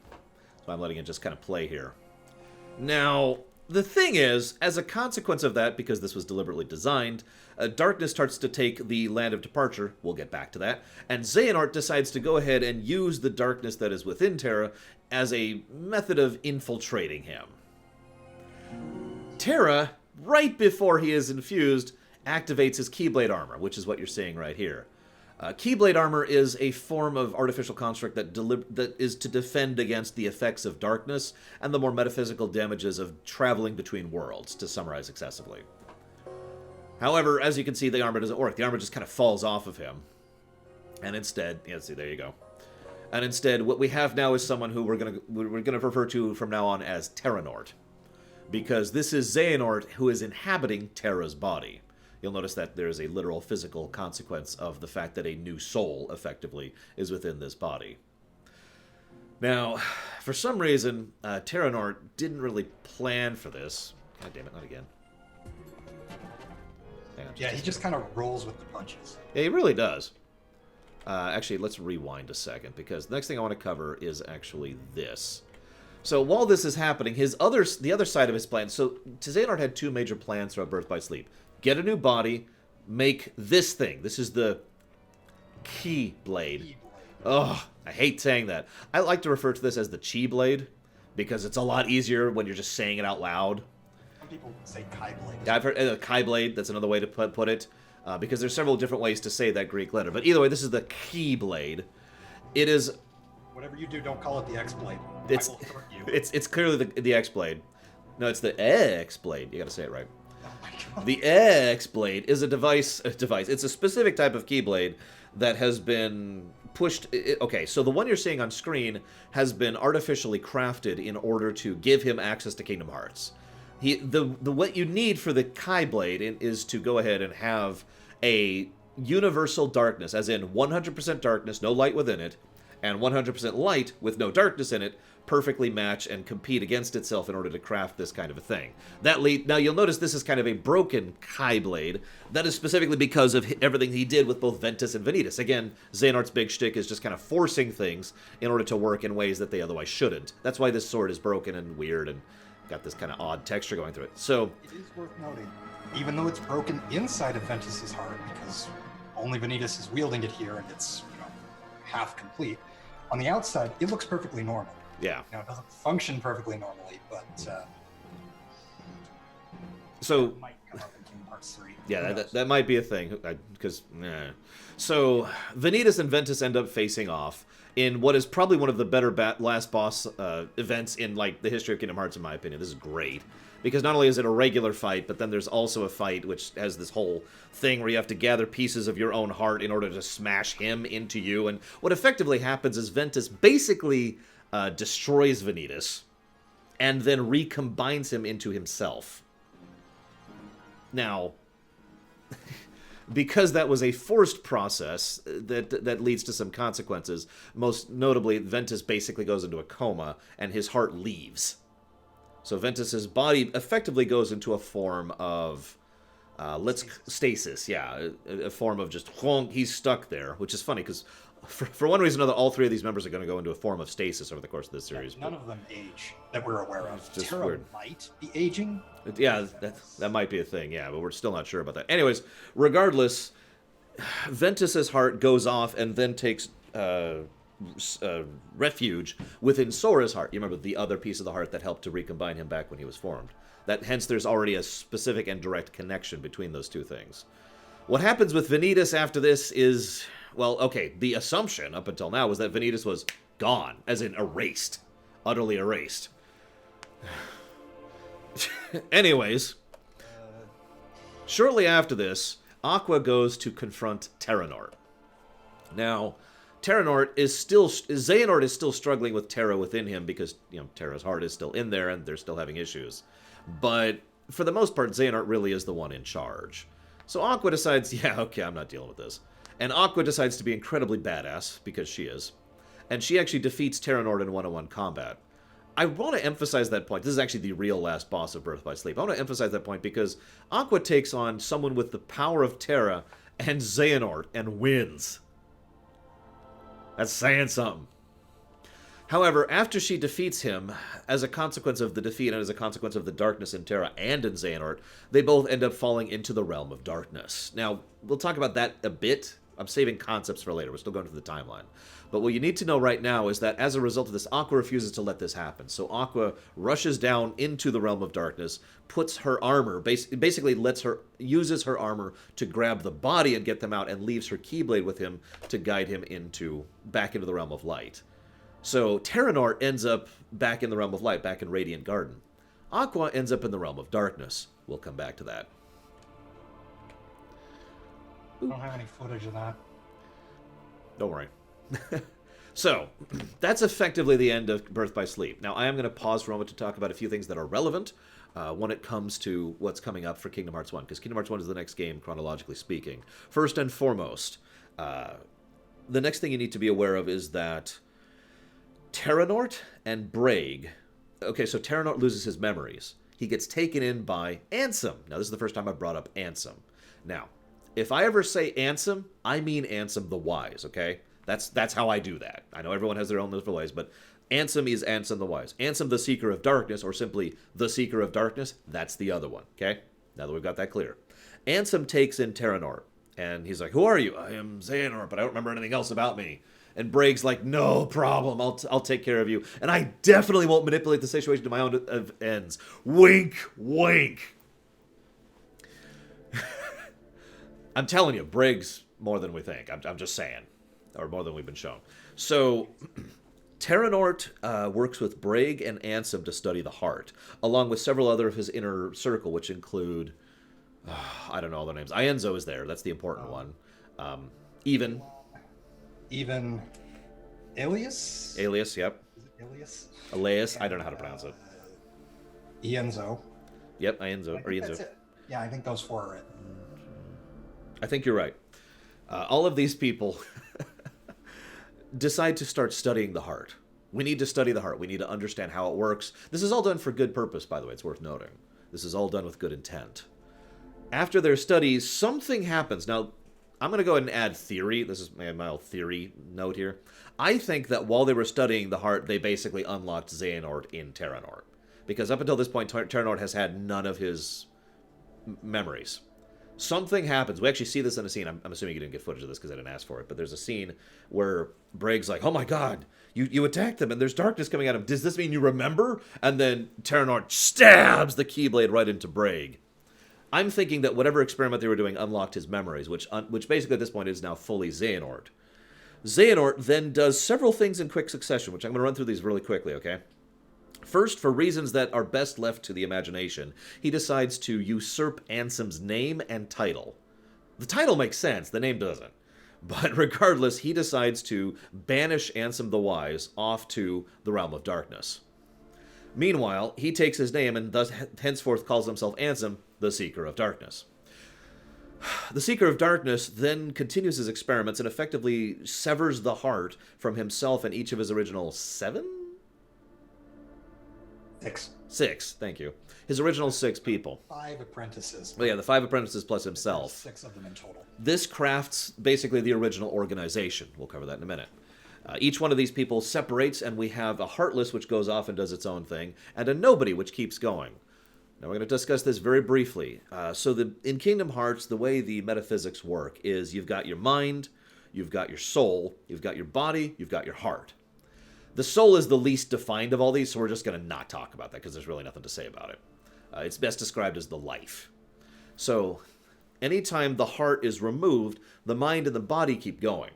So I'm letting it just kind of play here. Now, the thing is, as a consequence of that, because this was deliberately designed, darkness starts to take the land of departure. We'll get back to that. And Xehanort decides to go ahead and use the darkness that is within Terra as a method of infiltrating him. Terra, right before he is infused, activates his Keyblade armor, which is what you're seeing right here. Keyblade armor is a form of artificial construct that is to defend against the effects of darkness and the more metaphysical damages of traveling between worlds, to summarize excessively. However, as you can see, the armor doesn't work. The armor just kind of falls off of him. And instead, yeah, see, there you go. And instead, what we have now is someone who we're gonna refer to from now on as Terranort, because this is Xehanort who is inhabiting Terra's body. You'll notice that there is a literal physical consequence of the fact that a new soul, effectively, is within this body. Now, for some reason, Terranort didn't really plan for this. God damn it, not again. Hang on, yeah, he just kind of rolls with the punches. Yeah, he really does. Actually, let's rewind a second, because the next thing I want to cover is actually this. So while this is happening, the other side of his plan... So Xehanort had two major plans throughout Birth by Sleep. Get a new body, make this thing. This is the Keyblade. Oh, I hate saying that. I like to refer to this as the Chi-Blade, because it's a lot easier when you're just saying it out loud. Some people say Kai-Blade. Yeah, I've heard Kai-Blade, that's another way to put it, because there's several different ways to say that Greek letter. But either way, this is the Keyblade. It is... Whatever you do, don't call it the X-Blade. It's, I will hurt you. it's clearly the X-Blade. No, it's the X-Blade. You gotta say it right. Oh my God. The X-Blade is a device. It's a specific type of Keyblade that has been pushed... Okay, so the one you're seeing on screen has been artificially crafted in order to give him access to Kingdom Hearts. What you need for the Kai-Blade is to go ahead and have a universal darkness, as in 100% darkness, no light within it, and 100% light with no darkness in it, perfectly match and compete against itself in order to craft this kind of a thing. Now you'll notice this is kind of a broken Kai-Blade. That is specifically because of everything he did with both Ventus and Vanitas. Again, Xehanort's big shtick is just kind of forcing things in order to work in ways that they otherwise shouldn't. That's why this sword is broken and weird and got this kind of odd texture going through it. So it is worth noting, even though it's broken inside of Ventus's heart, because only Vanitas is wielding it here and it's, you know, half complete, on the outside, it looks perfectly normal. Yeah. You know, it doesn't function perfectly normally, but so it might come up in Kingdom Hearts 3. Yeah, that might be a thing, because So Vanitas and Ventus end up facing off in what is probably one of the better last boss events in like the history of Kingdom Hearts, in my opinion. This is great, because not only is it a regular fight, but then there's also a fight which has this whole thing where you have to gather pieces of your own heart in order to smash him into you. And what effectively happens is Ventus basically destroys Vanitas and then recombines him into himself. Now, because that was a forced process that leads to some consequences. Most notably, Ventus basically goes into a coma, and his heart leaves. So Ventus's body effectively goes into a form of stasis. Yeah, a form of just he's stuck there, which is funny because for one reason or another, all three of these members are going to go into a form of stasis over the course of this series. None of them age that we're aware of. It's just Terra weird. might be aging. Yeah, that might be a thing, yeah, but we're still not sure about that. Anyways, regardless, Ventus's heart goes off and then takes refuge within Sora's heart. You remember the other piece of the heart that helped to recombine him back when he was formed. Hence, there's already a specific and direct connection between those two things. What happens with Vanitas after this is, well, okay, the assumption up until now was that Vanitas was gone, as in erased. Utterly erased. Anyways, shortly after this, Aqua goes to confront Terranort. Now, Xehanort is still struggling with Terra within him because, Terra's heart is still in there and they're still having issues. But for the most part, Xehanort really is the one in charge. So Aqua decides, yeah, okay, I'm not dealing with this. And Aqua decides to be incredibly badass, because she is. And she actually defeats Terranort in one-on-one combat. I want to emphasize that point. This is actually the real last boss of Birth by Sleep. I want to emphasize that point because Aqua takes on someone with the power of Terra and Xehanort and wins. That's saying something. However, after she defeats him, as a consequence of the defeat and as a consequence of the darkness in Terra and in Xehanort, they both end up falling into the realm of darkness. Now, we'll talk about that a bit. I'm saving concepts for later. We're still going through the timeline. But what you need to know right now is that as a result of this, Aqua refuses to let this happen. So Aqua rushes down into the realm of darkness, puts her armor, basically uses her armor to grab the body and get them out, and leaves her Keyblade with him to guide him back into the realm of light. So Terranort ends up back in the realm of light, back in Radiant Garden. Aqua ends up in the realm of darkness. We'll come back to that. I don't have any footage of that. Don't worry. So, that's effectively the end of Birth by Sleep. Now, I am going to pause for a moment to talk about a few things that are relevant when it comes to what's coming up for Kingdom Hearts 1, because Kingdom Hearts 1 is the next game, chronologically speaking. First and foremost, the next thing you need to be aware of is that Terranort and Braig... Okay, so Terranort loses his memories. He gets taken in by Ansem. Now, this is the first time I've brought up Ansem. Now, if I ever say Ansem, I mean Ansem the Wise, okay? That's how I do that. I know everyone has their own different ways, but Ansem is Ansem the Wise. Ansem the Seeker of Darkness, or simply the Seeker of Darkness, that's the other one, okay? Now that we've got that clear. Ansem takes in Terranort, and he's like, "Who are you?" "I am Xehanort, but I don't remember anything else about me." And Braig's like, "No problem, I'll take care of you. And I definitely won't manipulate the situation to my own ends." Wink, wink. I'm telling you, Braig's more than we think. I'm just saying. Or more than we've been shown. So, Terranort works with Braig and Ansem to study the heart, along with several other of his inner circle, which include... I don't know all their names. Ienzo is there. That's the important one. Even... Alias? Alias, yep. Is it Alias? Elias, I don't know how to pronounce it. Ienzo. Yep, Ienzo. Or Ienzo. That's it. Yeah, I think those four are it. I think you're right. All of these people decide to start studying the heart. We need to study the heart. We need to understand how it works. This is all done for good purpose, by the way. It's worth noting. This is all done with good intent. After their studies, something happens. Now, I'm going to go ahead and add theory. This is my mild theory note here. I think that while they were studying the heart, they basically unlocked Xehanort in Terranort. Because up until this point, Terranort has had none of his memories. Something happens. We actually see this in a scene. I'm assuming you didn't get footage of this because I didn't ask for it. But there's a scene where Braig's like, "Oh my god, you attacked them and there's darkness coming at him. Does this mean you remember?" And then Terranort stabs the Keyblade right into Braig. I'm thinking that whatever experiment they were doing unlocked his memories, which basically at this point is now fully Xehanort. Xehanort then does several things in quick succession, which I'm going to run through these really quickly, okay? First, for reasons that are best left to the imagination, he decides to usurp Ansem's name and title. The title makes sense, the name doesn't. But regardless, he decides to banish Ansem the Wise off to the realm of darkness. Meanwhile, he takes his name and thus henceforth calls himself Ansem, the Seeker of Darkness. The Seeker of Darkness then continues his experiments and effectively severs the heart from himself and each of his original 7? 6. 6, thank you. His original 6 people. 5 apprentices. Well, yeah, the 5 apprentices plus himself. 6 of them in total. This crafts basically the original organization. We'll cover that in a minute. Each one of these people separates, and we have a Heartless, which goes off and does its own thing, and a Nobody, which keeps going. Now, we're going to discuss this very briefly. In Kingdom Hearts, the way the metaphysics work is you've got your mind, you've got your soul, you've got your body, you've got your heart. The soul is the least defined of all these, so we're just going to not talk about that because there's really nothing to say about it. It's best described as the life. So, anytime the heart is removed, the mind and the body keep going.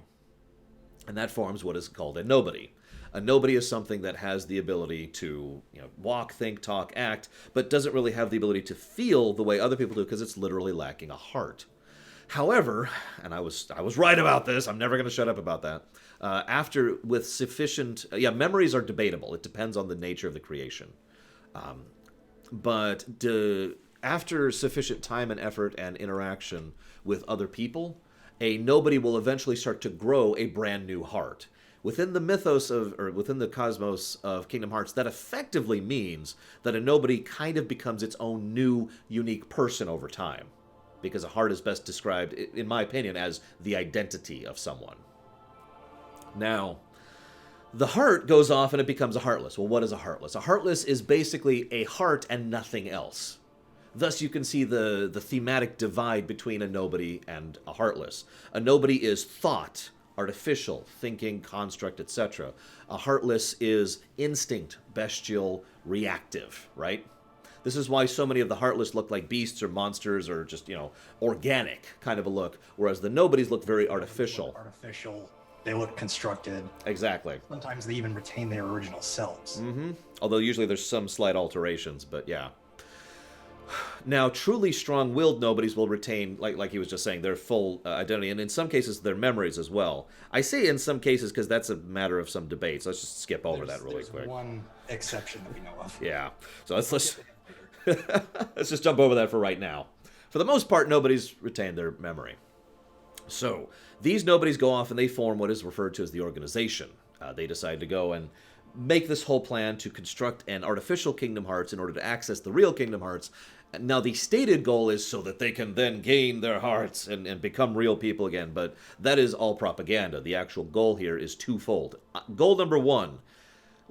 And that forms what is called a Nobody. A Nobody is something that has the ability to walk, think, talk, act, but doesn't really have the ability to feel the way other people do because it's literally lacking a heart. However, and I was right about this, I'm never going to shut up about that, with sufficient... memories are debatable. It depends on the nature of the creation. But after sufficient time and effort and interaction with other people, a Nobody will eventually start to grow a brand new heart. Within the within the cosmos of Kingdom Hearts, that effectively means that a Nobody kind of becomes its own new, unique person over time. Because a heart is best described, in my opinion, as the identity of someone. Now, the heart goes off and it becomes a Heartless. Well, what is a Heartless? A Heartless is basically a heart and nothing else. Thus, you can see the thematic divide between a Nobody and a Heartless. A Nobody is thought, artificial, thinking, construct, etc. A Heartless is instinct, bestial, reactive, right? This is why so many of the Heartless look like beasts or monsters or just, organic kind of a look, whereas the Nobodies look very artificial. They look constructed. Exactly. Sometimes they even retain their original selves. Mm-hmm. Although usually there's some slight alterations, but yeah. Now, truly strong-willed Nobodies will retain, like he was just saying, their full identity, and in some cases, their memories as well. I say in some cases because that's a matter of some debate, so let's just skip over that really quick. There's one exception that we know of. Yeah. So let's let's just jump over that for right now. For the most part, Nobodies retain their memory. So, these Nobodies go off and they form what is referred to as the organization. They decide to go and make this whole plan to construct an artificial Kingdom Hearts in order to access the real Kingdom Hearts. Now, the stated goal is so that they can then gain their hearts and become real people again, but that is all propaganda. The actual goal here is twofold. Goal number 1,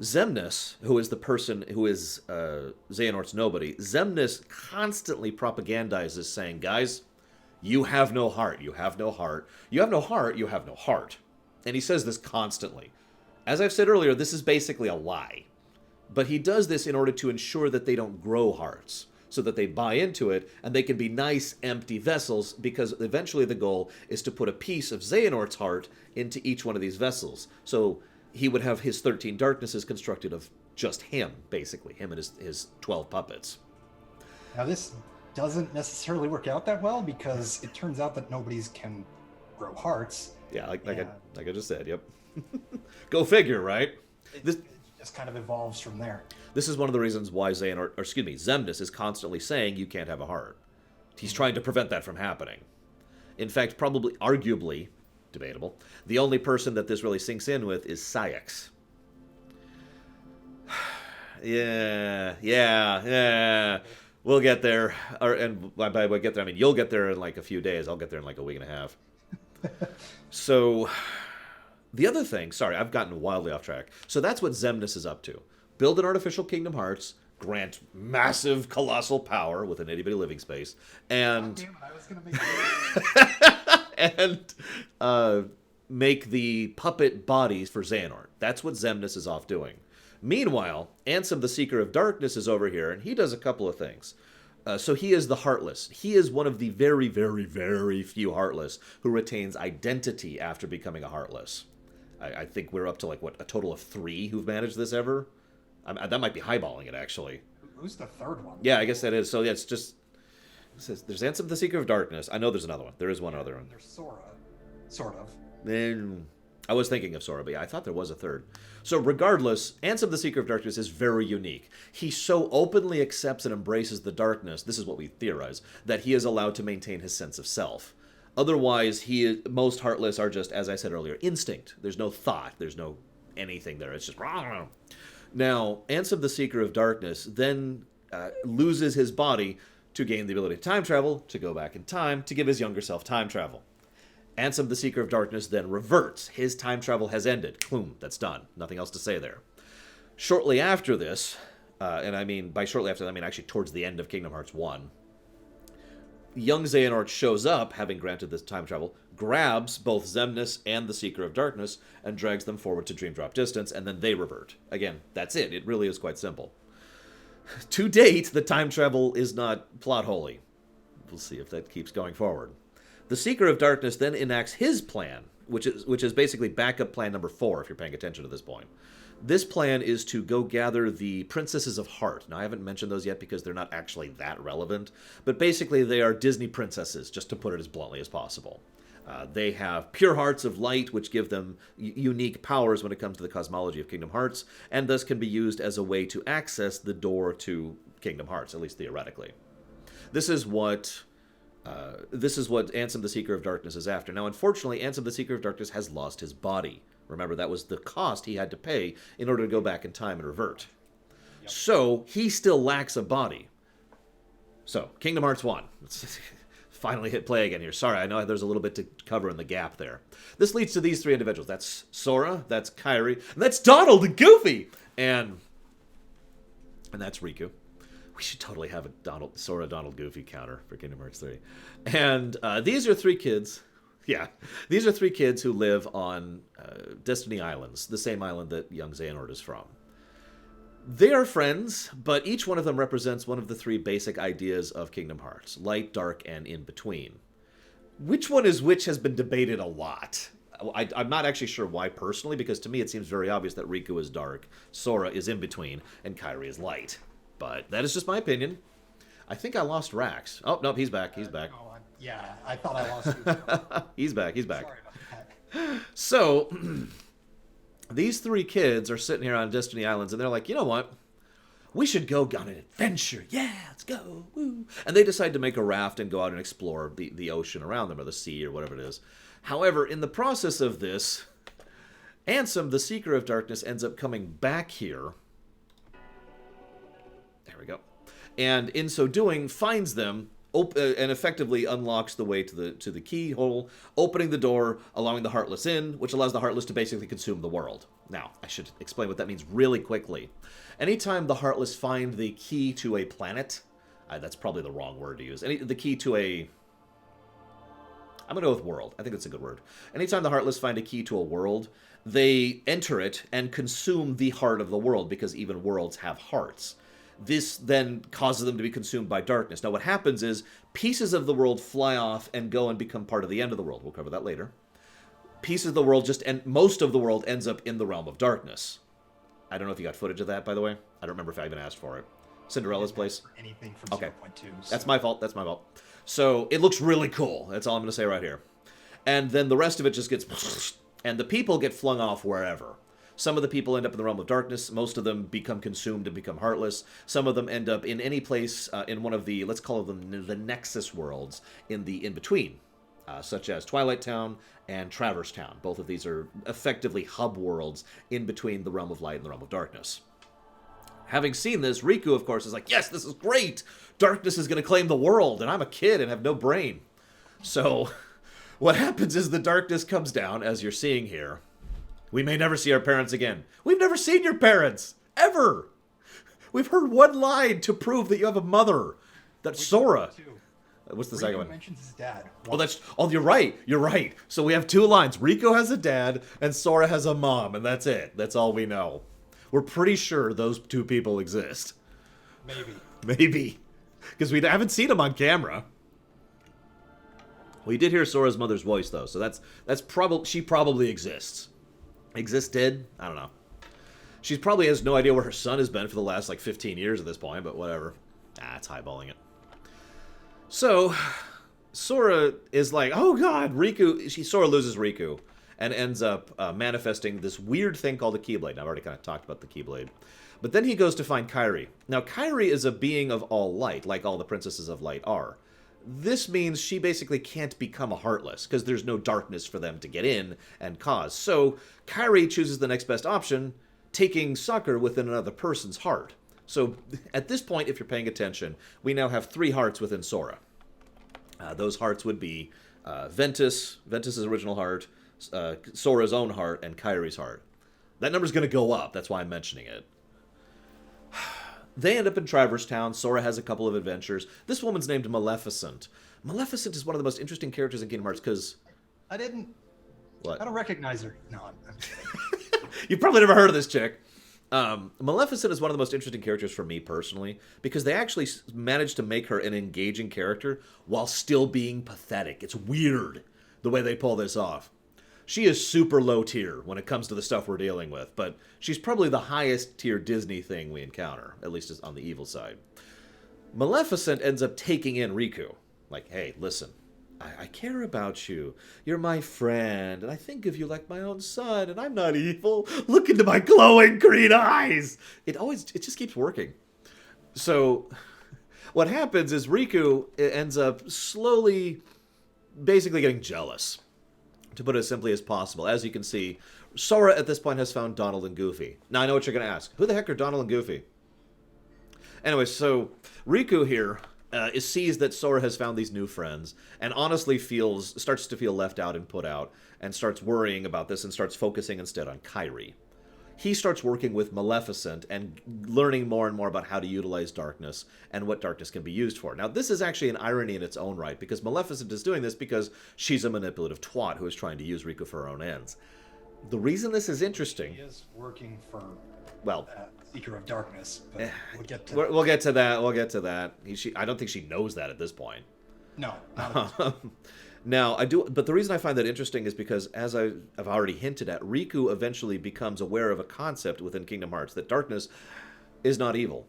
Xemnas, who is the person who is Xehanort's Nobody, Xemnas constantly propagandizes saying, guys, you have no heart, you have no heart, you have no heart, you have no heart. And he says this constantly. As I've said earlier, this is basically a lie. But he does this in order to ensure that they don't grow hearts, so that they buy into it, and they can be nice, empty vessels, because eventually the goal is to put a piece of Xehanort's heart into each one of these vessels. So he would have his 13 darknesses constructed of just him, basically, him and his 12 puppets. Now this doesn't necessarily work out that well, because it turns out that Nobodies can grow hearts. Yeah, like I just said, yep. Go figure, right? It just kind of evolves from there. This is one of the reasons why Xemnas is constantly saying you can't have a heart. He's trying to prevent that from happening. In fact, probably, arguably, debatable, the only person that this really sinks in with is Saïx. Yeah. We'll get there. And by get there, I mean you'll get there in like a few days. I'll get there in like a week and a half. So, the other thing, sorry, I've gotten wildly off track. So that's what Xemnas is up to. Build an artificial Kingdom Hearts, grant massive, colossal power with an itty-bitty living space, and... God damn it, I was gonna make and make the puppet bodies for Xehanort. That's what Xemnas is off doing. Meanwhile, Ansem, the Seeker of Darkness, is over here, and he does a couple of things. So he is the Heartless. He is one of the very, very, very few Heartless who retains identity after becoming a Heartless. I think we're up to, like, what, a total of 3 who've managed this ever? That might be highballing it, actually. Who's the third one? Yeah, I guess that is. So, yeah, it's just... It says, there's Ansem, the Seeker of Darkness. I know there's another one. There is one other one. There's Sora. Sort of. Then I was thinking of Sora, but yeah, I thought there was a third. So regardless, Ansem the Seeker of Darkness is very unique. He so openly accepts and embraces the darkness, this is what we theorize, that he is allowed to maintain his sense of self. Otherwise, most Heartless are just, as I said earlier, instinct. There's no thought. There's no anything there. It's just... Now, Ansem the Seeker of Darkness then loses his body to gain the ability to time travel, to go back in time, to give his younger self time travel. Ansem the Seeker of Darkness then reverts. His time travel has ended. Boom, that's done. Nothing else to say there. Shortly after this, and I mean, by shortly after that, I mean actually towards the end of Kingdom Hearts 1, young Xehanort shows up, having granted this time travel, grabs both Xemnas and the Seeker of Darkness, and drags them forward to Dream Drop distance, and then they revert. Again, that's it. It really is quite simple. To date, the time travel is not plot holy. We'll see if that keeps going forward. The Seeker of Darkness then enacts his plan, which is basically backup plan number 4, if you're paying attention to this point. This plan is to go gather the Princesses of Heart. Now, I haven't mentioned those yet because they're not actually that relevant, but basically they are Disney princesses, just to put it as bluntly as possible. They have pure hearts of light, which give them unique powers when it comes to the cosmology of Kingdom Hearts, and thus can be used as a way to access the door to Kingdom Hearts, at least theoretically. This is what Ansem the Seeker of Darkness is after. Now, unfortunately, Ansem the Seeker of Darkness has lost his body. Remember, that was the cost he had to pay in order to go back in time and revert. Yep. So, he still lacks a body. So, Kingdom Hearts 1. Let's finally hit play again here. Sorry, I know there's a little bit to cover in the gap there. This leads to these 3 individuals. That's Sora, that's Kairi, and that's Donald and Goofy! And that's Riku. We should totally have a Sora, Donald, Goofy counter for Kingdom Hearts 3. And these are 3 kids. Yeah, these are 3 kids who live on Destiny Islands, the same island that young Xehanort is from. They are friends, but each one of them represents one of the 3 basic ideas of Kingdom Hearts: light, dark, and in between. Which one is which has been debated a lot. I'm not actually sure why personally, because to me it seems very obvious that Riku is dark, Sora is in between, and Kairi is light. But that is just my opinion. I think I lost Rax. Oh, nope, he's back. He's back. Yeah, I thought I lost you. He's back. He's back. Sorry about that. So, these 3 kids are sitting here on Destiny Islands, and they're like, you know what? We should go on an adventure. Yeah, let's go. Woo. And they decide to make a raft and go out and explore the ocean around them, or the sea, or whatever it is. However, in the process of this, Ansem, the Seeker of Darkness, ends up coming back here. There we go. And in so doing, finds them and effectively unlocks the way to the keyhole, opening the door, allowing the Heartless in, which allows the Heartless to basically consume the world. Now, I should explain what that means really quickly. Anytime the Heartless find the key to a planet, that's probably the wrong word to use. The key to a... I'm going to go with world. I think that's a good word. Anytime the Heartless find a key to a world, they enter it and consume the heart of the world, because even worlds have hearts. This then causes them to be consumed by darkness. Now, what happens is pieces of the world fly off and go and become part of the end of the world. We'll cover that later. Pieces of the world most of the world ends up in the realm of darkness. I don't know if you got footage of that, by the way. I don't remember if I even asked for it. Cinderella's place? Anything from 0.2. So. That's my fault. That's my fault. So, it looks really cool. That's all I'm going to say right here. And then the rest of it just gets... And the people get flung off wherever. Some of the people end up in the realm of darkness. Most of them become consumed and become heartless. Some of them end up in any place in one of the, let's call them the Nexus worlds, in the in-between, such as Twilight Town and Traverse Town. Both of these are effectively hub worlds in between the realm of light and the realm of darkness. Having seen this, Riku, of course, is like, yes, this is great! Darkness is going to claim the world, and I'm a kid and have no brain. So, what happens is the darkness comes down, as you're seeing here. We may never see our parents again. We've never seen your parents! Ever! We've heard one line to prove that you have a mother. That's Sora. What's the Riku second one? Mentions his dad. Oh, you're right. You're right. So we have 2 lines. Riku has a dad, and Sora has a mom, and that's it. That's all we know. We're pretty sure those 2 people exist. Maybe. Because we haven't seen them on camera. We did hear Sora's mother's voice, though, so that's probably... She probably exists. Existed? I don't know. She probably has no idea where her son has been for the last, 15 years at this point, but whatever. It's highballing it. So, Sora is like, oh god, Sora loses Riku. and ends up manifesting this weird thing called a Keyblade. Now, I've already kind of talked about the Keyblade. But then he goes to find Kairi. Now, Kairi is a being of all light, like all the princesses of light are. This means she basically can't become a Heartless, because there's no darkness for them to get in and cause. So, Kairi chooses the next best option, taking Sakura within another person's heart. So, at this point, if you're paying attention, we now have 3 hearts within Sora. Those hearts would be Ventus's original heart, Sora's own heart, and Kairi's heart. That number's going to go up, that's why I'm mentioning it. They end up in Traverse Town. Sora has a couple of adventures. This woman's named Maleficent. Maleficent is one of the most interesting characters in Kingdom Hearts because... I don't recognize her. No, I'm You've probably never heard of this chick. Maleficent is one of the most interesting characters for me personally because they actually managed to make her an engaging character while still being pathetic. It's weird the way they pull this off. She is super low tier when it comes to the stuff we're dealing with, but she's probably the highest tier Disney thing we encounter, at least on the evil side. Maleficent ends up taking in Riku. Like, hey, listen, I care about you. You're my friend, and I think of you like my own son, and I'm not evil. Look into my glowing green eyes! It just keeps working. So, what happens is Riku ends up slowly, basically getting jealous. To put it as simply as possible. As you can see, Sora at this point has found Donald and Goofy. Now, I know what you're going to ask. Who the heck are Donald and Goofy? Anyway, so Riku here sees that Sora has found these new friends and honestly starts to feel left out and put out and starts worrying about this and starts focusing instead on Kairi. He starts working with Maleficent and learning more and more about how to utilize darkness and what darkness can be used for. Now, this is actually an irony in its own right, because Maleficent is doing this because she's a manipulative twat who is trying to use Riku for her own ends. The reason this is interesting... He is working for well, Seeker of Darkness, but we'll get to we'll get to that. We'll get to that. I don't think she knows that at this point. No, not at this point. Now, but the reason I find that interesting is because, as I've already hinted at, Riku eventually becomes aware of a concept within Kingdom Hearts, that darkness is not evil.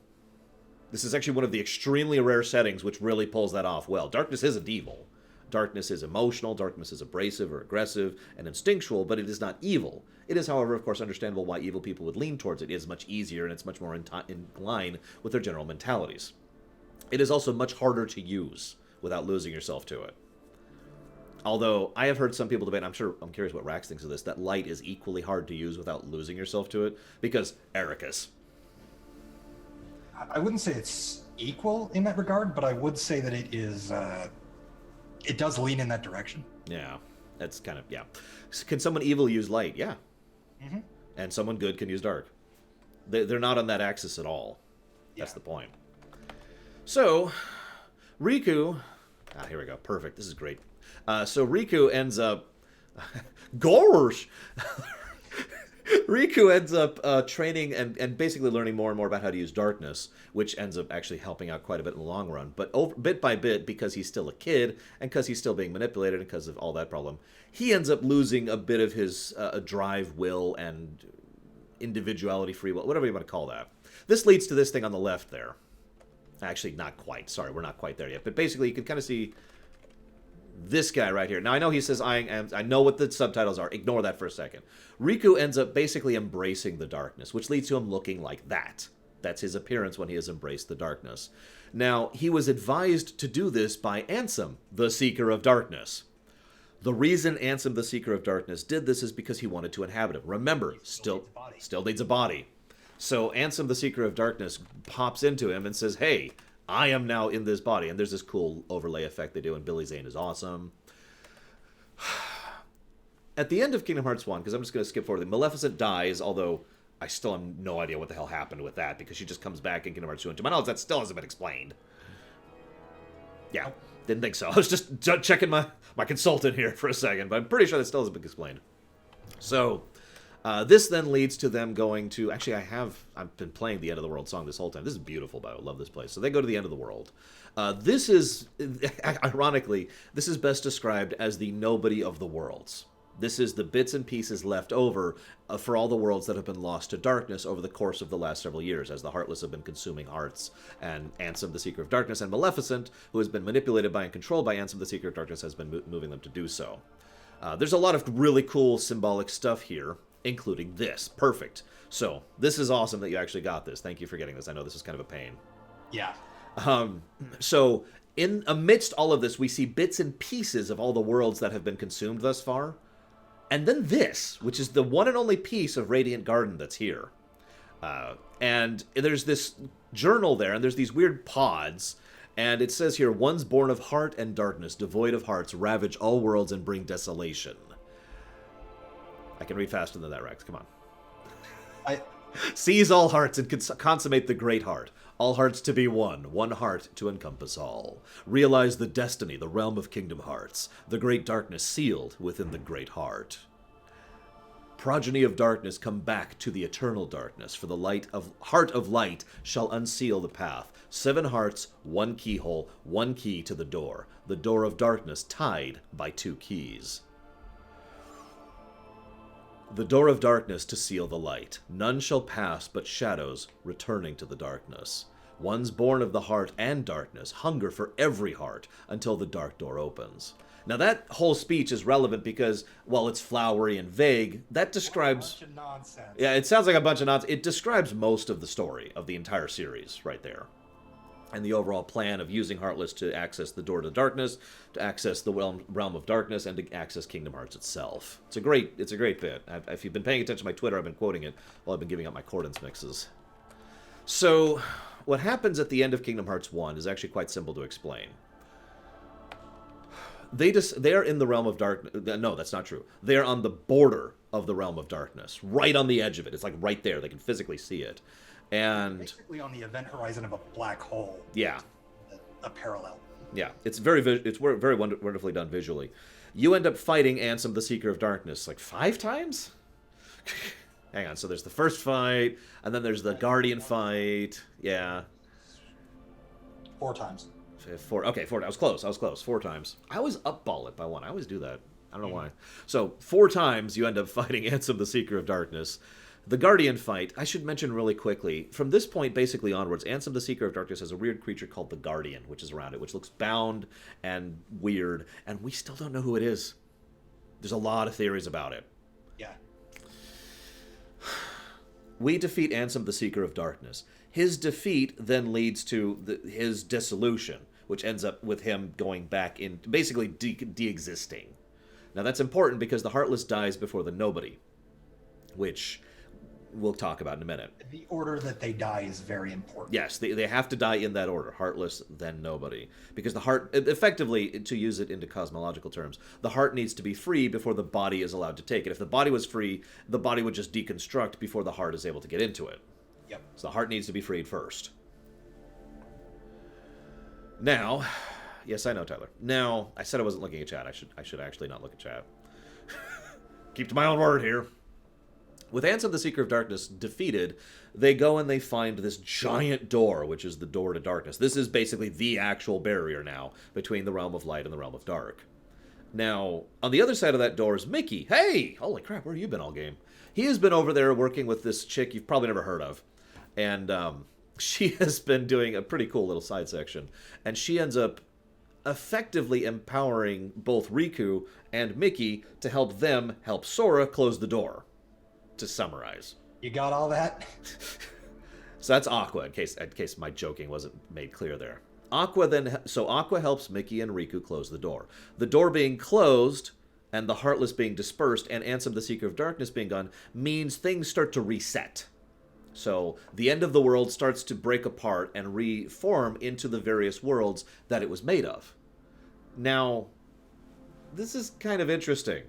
This is actually one of the extremely rare settings which really pulls that off well. Darkness isn't evil. Darkness is emotional, darkness is abrasive or aggressive and instinctual, but it is not evil. It is, however, of course, understandable why evil people would lean towards it. It is much easier and it's much more in line with their general mentalities. It is also much harder to use without losing yourself to it. Although, I have heard some people debate, I'm curious what Rax thinks of this, that light is equally hard to use without losing yourself to it, because Ericus. I wouldn't say it's equal in that regard, but I would say that it is, it does lean in that direction. Yeah, that's kind of, yeah. Can someone evil use light? Yeah. Mm-hmm. And someone good can use dark. They're not on that axis at all. That's the point. So, Riku... here we go. Perfect. This is great. So Riku ends up... Gorsh! Riku ends up training and basically learning more and more about how to use darkness, which ends up actually helping out quite a bit in the long run. But bit by bit, because he's still a kid, and because he's still being manipulated, and because of all that problem, he ends up losing a bit of his drive, will, and individuality, free will, whatever you want to call that. This leads to this thing on the left there. Actually, not quite. Sorry, we're not quite there yet. But basically, you can kind of see this guy right here. Now, I know he says, I know what the subtitles are. Ignore that for a second. Riku ends up basically embracing the darkness, which leads to him looking like that. That's his appearance when he has embraced the darkness. Now, he was advised to do this by Ansem, the Seeker of Darkness. The reason Ansem, the Seeker of Darkness, did this is because he wanted to inhabit him. Remember, still needs a body. So Ansem, the Seeker of Darkness, pops into him and says, hey, I am now in this body. And there's this cool overlay effect they do, and Billy Zane is awesome. At the end of Kingdom Hearts 1, because I'm just going to skip forward, Maleficent dies, although I still have no idea what the hell happened with that, because she just comes back in Kingdom Hearts 2. And to my knowledge, that still hasn't been explained. Yeah, didn't think so. I was just checking my consultant here for a second, but I'm pretty sure that still hasn't been explained. So... this then leads to them going to... Actually, I've been playing the End of the World song this whole time. This is beautiful, but I love this place. So they go to the End of the World. This is, ironically, this is best described as the nobody of the worlds. This is the bits and pieces left over for all the worlds that have been lost to darkness over the course of the last several years, as the Heartless have been consuming hearts, and Ansem, the Seeker of Darkness, and Maleficent, who has been manipulated by and controlled by Ansem, the Seeker of Darkness, has been moving them to do so. There's a lot of really cool symbolic stuff here, including this. Perfect. So, this is awesome that you actually got this. Thank you for getting this. I know this is kind of a pain. Yeah. So, in amidst all of this, we see bits and pieces of all the worlds that have been consumed thus far. And then this, which is the one and only piece of Radiant Garden that's here. And there's this journal there, and there's these weird pods. And it says here, one's born of heart and darkness, devoid of hearts, ravage all worlds and bring desolation. I can read faster than that, Rex. Come on. Seize all hearts and consummate the great heart. All hearts to be one heart to encompass all. Realize the destiny, the realm of Kingdom Hearts, the great darkness sealed within the great heart. Progeny of darkness, come back to the eternal darkness, for the heart of light shall unseal the path. 7 hearts, 1 keyhole, 1 key to the door of darkness tied by 2 keys. The door of darkness to seal the light. None shall pass but shadows returning to the darkness. One's born of the heart and darkness, hunger for every heart until the dark door opens. Now that whole speech is relevant because, while it's flowery and vague, that describes... A bunch of nonsense. Yeah, it sounds like a bunch of nonsense. It describes most of the story of the entire series right there. And the overall plan of using Heartless to access the door to darkness, to access the realm of darkness, and to access Kingdom Hearts itself. It's a great bit. If you've been paying attention to my Twitter, I've been quoting it while I've been giving out my Cordons mixes. So, what happens at the end of Kingdom Hearts 1 is actually quite simple to explain. They are in the realm of darkness. No, that's not true. They are on the border of the realm of darkness, right on the edge of it. It's like right there. They can physically see it. And basically on the event horizon of a black hole. Yeah. A parallel. Yeah, it's very wonderfully done visually. You end up fighting Ansem the Seeker of Darkness like 5 times? Hang on, so there's the first fight, and then there's the Guardian fight. Yeah. 4 times. 4. Okay, 4. I was close. 4 times. I always upball it by 1. I always do that. I don't know why. So 4 times you end up fighting Ansem the Seeker of Darkness. The Guardian fight, I should mention really quickly, from this point basically onwards, Ansem the Seeker of Darkness has a weird creature called the Guardian, which is around it, which looks bound and weird, and we still don't know who it is. There's a lot of theories about it. Yeah. We defeat Ansem the Seeker of Darkness. His defeat then leads to his dissolution, which ends up with him going back in, basically de-existing. Now that's important because the Heartless dies before the Nobody, which we'll talk about in a minute. The order that they die is very important. Yes, they have to die in that order. Heartless, then Nobody. Because the heart, effectively, to use it into cosmological terms, the heart needs to be free before the body is allowed to take it. If the body was free, the body would just deconstruct before the heart is able to get into it. Yep. So the heart needs to be freed first. Now, yes, I know, Tyler. Now, I said I wasn't looking at chat. I should actually not look at chat. Keep to my own word here. With Ansem the Seeker of Darkness defeated, they go and they find this giant door, which is the door to darkness. This is basically the actual barrier now between the realm of light and the realm of dark. Now, on the other side of that door is Mickey. Hey! Holy crap, where have you been all game? He has been over there working with this chick you've probably never heard of. And she has been doing a pretty cool little side section. And she ends up effectively empowering both Riku and Mickey to help them help Sora close the door. To summarize. You got all that? So that's Aqua, in case my joking wasn't made clear there. Aqua helps Mickey and Riku close the door. The door being closed, and the Heartless being dispersed, and Ansem the Seeker of Darkness being gone, means things start to reset. So the end of the world starts to break apart and reform into the various worlds that it was made of. Now, this is kind of interesting.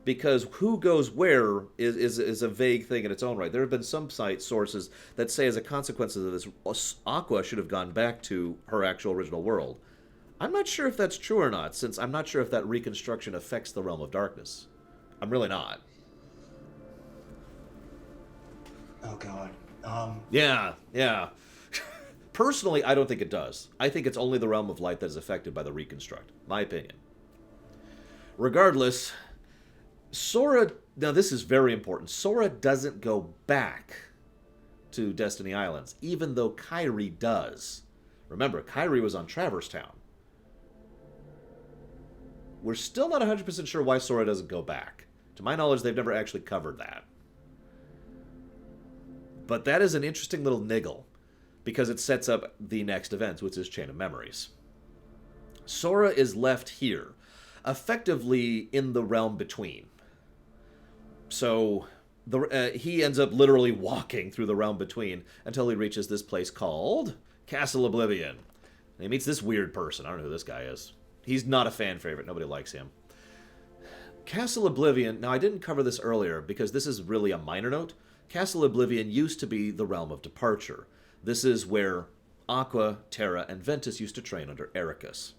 Because who goes where is a vague thing in its own right. There have been some site sources that say as a consequence of this, Aqua should have gone back to her actual original world. I'm not sure if that's true or not, since I'm not sure if that reconstruction affects the Realm of Darkness. I'm really not. Oh, God. Yeah. Personally, I don't think it does. I think it's only the Realm of Light that is affected by the reconstruct. My opinion. Regardless... Sora, now this is very important, Sora doesn't go back to Destiny Islands, even though Kairi does. Remember, Kairi was on Traverse Town. we're still not 100% sure why Sora doesn't go back. To my knowledge, they've never actually covered that. But that is an interesting little niggle, because it sets up the next event, which is Chain of Memories. Sora is left here, effectively in the realm between. So he ends up literally walking through the realm between until he reaches this place called Castle Oblivion. And he meets this weird person. I don't know who this guy is. He's not a fan favorite. Nobody likes him. Castle Oblivion, now I didn't cover this earlier because this is really a minor note. Castle Oblivion used to be the realm of departure. This is where Aqua, Terra, and Ventus used to train under Ericus.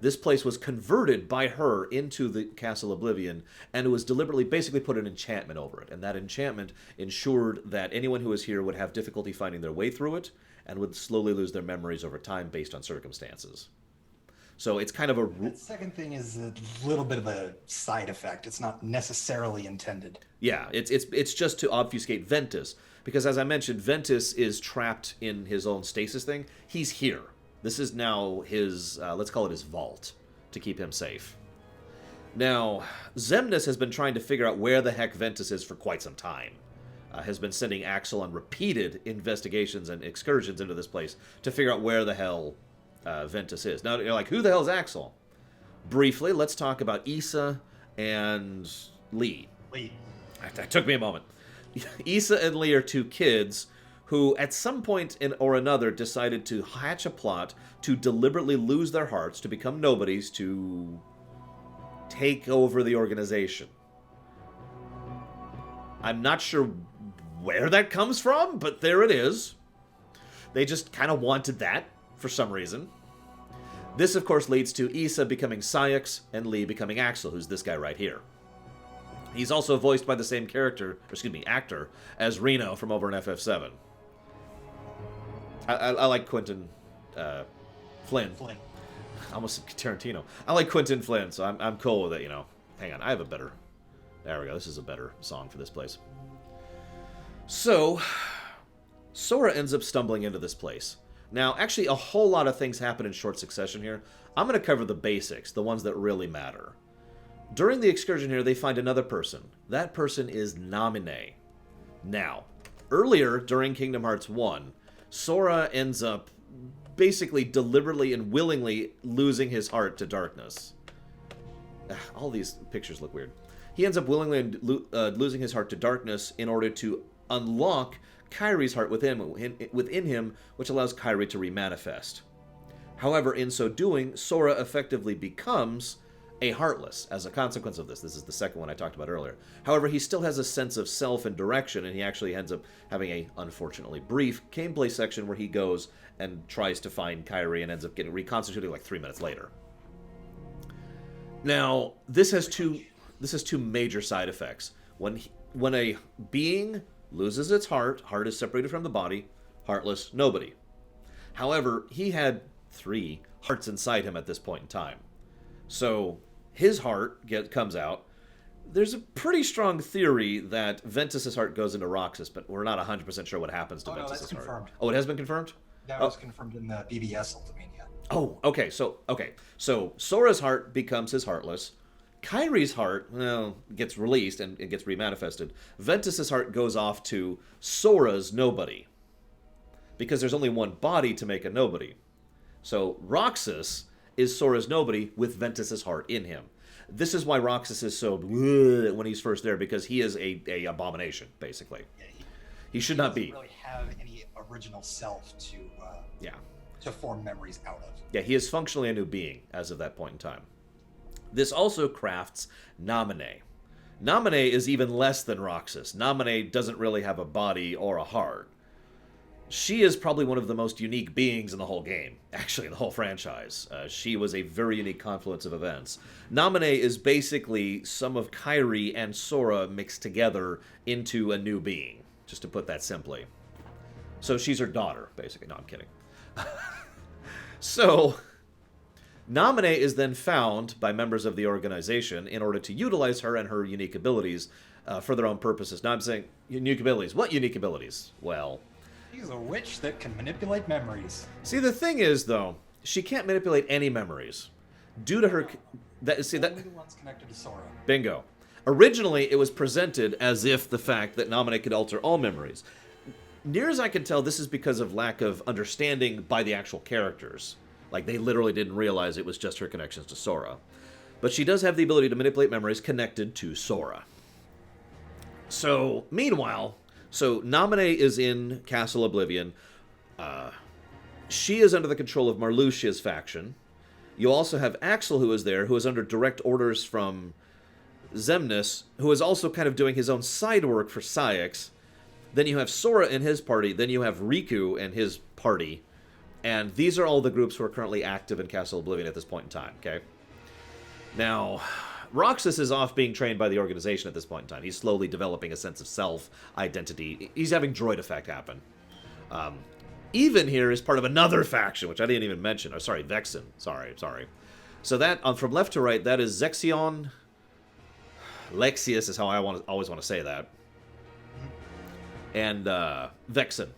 This place was converted by her into the Castle Oblivion, and it was deliberately basically put an enchantment over it. And that enchantment ensured that anyone who was here would have difficulty finding their way through it, and would slowly lose their memories over time based on circumstances. So it's kind of a... The second thing is a little bit of a side effect. It's not necessarily intended. Yeah, it's just to obfuscate Ventus. Because as I mentioned, Ventus is trapped in his own stasis thing. He's here. This is now his, let's call it his vault, to keep him safe. Now, Xemnas has been trying to figure out where the heck Ventus is for quite some time. Has been sending Axel on repeated investigations and excursions into this place to figure out where the hell Ventus is. Now, you're like, who the hell is Axel? Briefly, let's talk about Issa and Lee. That took me a moment. Issa and Lee are two kids who, at some point or another, decided to hatch a plot to deliberately lose their hearts, to become nobodies, to take over the organization. I'm not sure where that comes from, but there it is. They just kind of wanted that for some reason. This, of course, leads to Issa becoming Saïx and Lee becoming Axel, who's this guy right here. He's also voiced by the same actor, as Reno from over in FF7. I like Quentin Flynn. Almost Tarantino. I like Quentin Flynn, so I'm cool with it, you know. Hang on, I have a better... There we go, this is a better song for this place. So, Sora ends up stumbling into this place. Now, actually, a whole lot of things happen in short succession here. I'm going to cover the basics, the ones that really matter. During the excursion here, they find another person. That person is Naminé. Now, earlier, during Kingdom Hearts 1, Sora ends up basically deliberately and willingly losing his heart to darkness. All these pictures look weird. He ends up willingly losing his heart to darkness in order to unlock Kairi's heart within him, which allows Kairi to remanifest. However, in so doing, Sora effectively becomes a Heartless as a consequence of this. This is the second one I talked about earlier. However, he still has a sense of self and direction, and he actually ends up having a, unfortunately, brief gameplay section where he goes and tries to find Kairi and ends up getting reconstituted like 3 minutes later. Now, this has two major side effects. When a being loses its heart is separated from the body, heartless, nobody. However, he had 3 hearts inside him at this point in time. So his heart comes out. There's a pretty strong theory that Ventus's heart goes into Roxas, but we're not 100% sure what happens to Ventus's heart. Confirmed. Oh, it has been confirmed? That was confirmed in the BBS Ultimania. Oh, okay. So Sora's heart becomes his heartless. Kairi's heart, well, gets released and it gets remanifested. Ventus's heart goes off to Sora's nobody. Because there's only one body to make a nobody. So Roxas is Sora's nobody with Ventus's heart in him. This is why Roxas is so bleh when he's first there, because he is a abomination, basically. Yeah, he should not be. He doesn't really have any original self to form memories out of. Yeah, he is functionally a new being as of that point in time. This also crafts Naminé. Naminé is even less than Roxas. Naminé doesn't really have a body or a heart. She is probably one of the most unique beings in the whole game, actually in the whole franchise. She was a very unique confluence of events. Naminé is basically some of Kairi and Sora mixed together into a new being, just to put that simply. So she's her daughter, basically. No, I'm kidding. So, Naminé is then found by members of the organization in order to utilize her and her unique abilities for their own purposes. Now I'm saying, unique abilities. What unique abilities? Well, she's a witch that can manipulate memories. See, the thing is, though, she can't manipulate any memories. Due to her... Only the ones connected to Sora. Bingo. Originally, it was presented as if the fact that Namine could alter all memories. Near as I can tell, this is because of lack of understanding by the actual characters. Like, they literally didn't realize it was just her connections to Sora. But she does have the ability to manipulate memories connected to Sora. So, meanwhile, Namine is in Castle Oblivion. She is under the control of Marluxia's faction. You also have Axel, who is there, who is under direct orders from Xemnas, who is also kind of doing his own side work for Saïx. Then you have Sora and his party. Then you have Riku and his party. And these are all the groups who are currently active in Castle Oblivion at this point in time, okay? Now, Roxas is off being trained by the organization at this point in time. He's slowly developing a sense of self-identity. He's having droid effect happen. Even here is part of another faction, which I didn't even mention. Oh, sorry, Vexen. Sorry. So that, from left to right, that is Zexion. Lexius is how I always want to say that. And Vexen.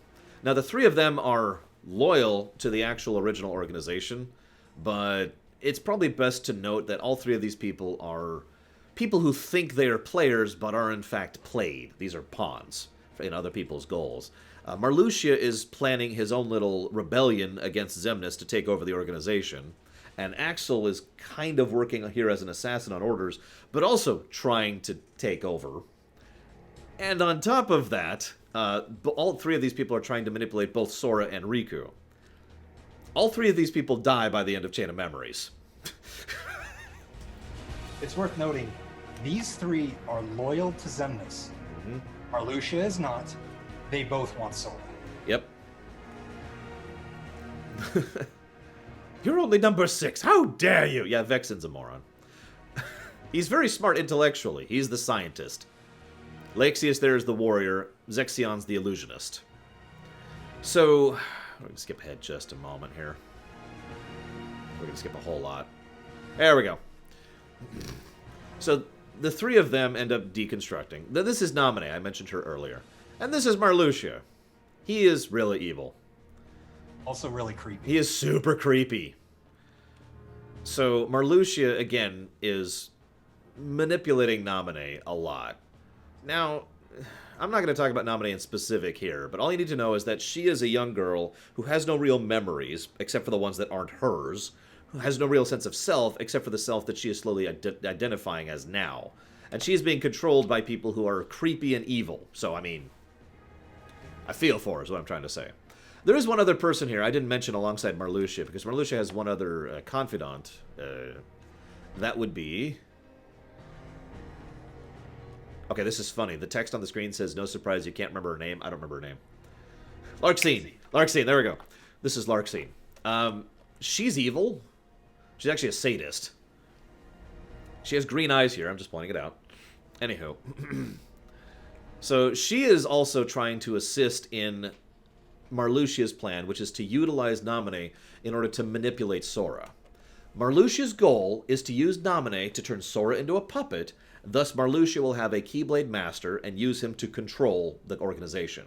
Now, the three of them are loyal to the actual original organization, but it's probably best to note that all three of these people are people who think they are players, but are in fact played. These are pawns in other people's goals. Marluxia is planning his own little rebellion against Xemnas to take over the organization. And Axel is kind of working here as an assassin on orders, but also trying to take over. And on top of that, all three of these people are trying to manipulate both Sora and Riku. All three of these people die by the end of Chain of Memories. It's worth noting, these three are loyal to Xemnas. Mm-hmm. Marluxia is not. They both want Sora. Yep. You're only number 6. How dare you? Yeah, Vexen's a moron. He's very smart intellectually. He's the scientist. Lexius there is the warrior. Zexion's the illusionist. So, we're going to skip ahead just a moment here. We're going to skip a whole lot. There we go. So, the three of them end up deconstructing. This is Namine. I mentioned her earlier. And this is Marluxia. He is really evil. Also really creepy. He is super creepy. So, Marluxia, again, is manipulating Namine a lot. Now, I'm not going to talk about Namine in specific here, but all you need to know is that she is a young girl who has no real memories, except for the ones that aren't hers, who has no real sense of self, except for the self that she is slowly identifying as now. And she is being controlled by people who are creepy and evil. So, I mean, I feel for her is what I'm trying to say. There is one other person here I didn't mention alongside Marluxia, because Marluxia has one other confidant. That would be... Okay, this is funny. The text on the screen says, no surprise, you can't remember her name. I don't remember her name. Larxene. Larxene, there we go. This is Larxene. She's evil. She's actually a sadist. She has green eyes here. I'm just pointing it out. Anywho. So she is also trying to assist in Marluxia's plan, which is to utilize Namine in order to manipulate Sora. Marluxia's goal is to use Namine to turn Sora into a puppet. Thus, Marluxia will have a Keyblade Master and use him to control the organization.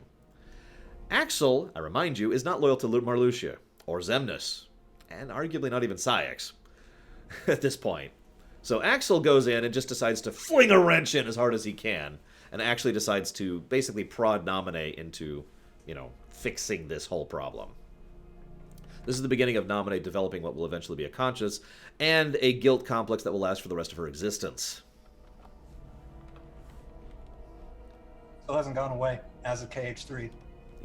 Axel, I remind you, is not loyal to Marluxia, or Xemnas, and arguably not even Saïx at this point. So Axel goes in and just decides to fling a wrench in as hard as he can, and actually decides to basically prod Namine into, fixing this whole problem. This is the beginning of Namine developing what will eventually be a conscience, and a guilt complex that will last for the rest of her existence. Still hasn't gone away as of KH3.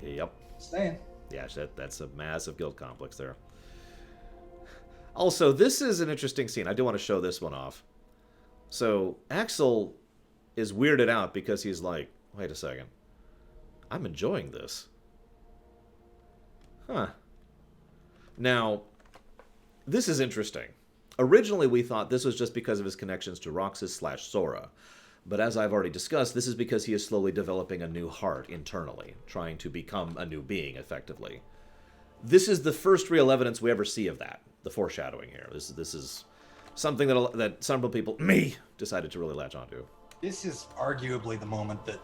Yep. Staying. Yeah, that's a massive guilt complex there. Also, this is an interesting scene. I do want to show this one off. So, Axel is weirded out because he's like, wait a second. I'm enjoying this. Huh. Now, this is interesting. Originally, we thought this was just because of his connections to Roxas/Sora. But as I've already discussed, this is because he is slowly developing a new heart internally, trying to become a new being, effectively. This is the first real evidence we ever see of that, the foreshadowing here. This is something that several people, me, decided to really latch onto. This is arguably the moment that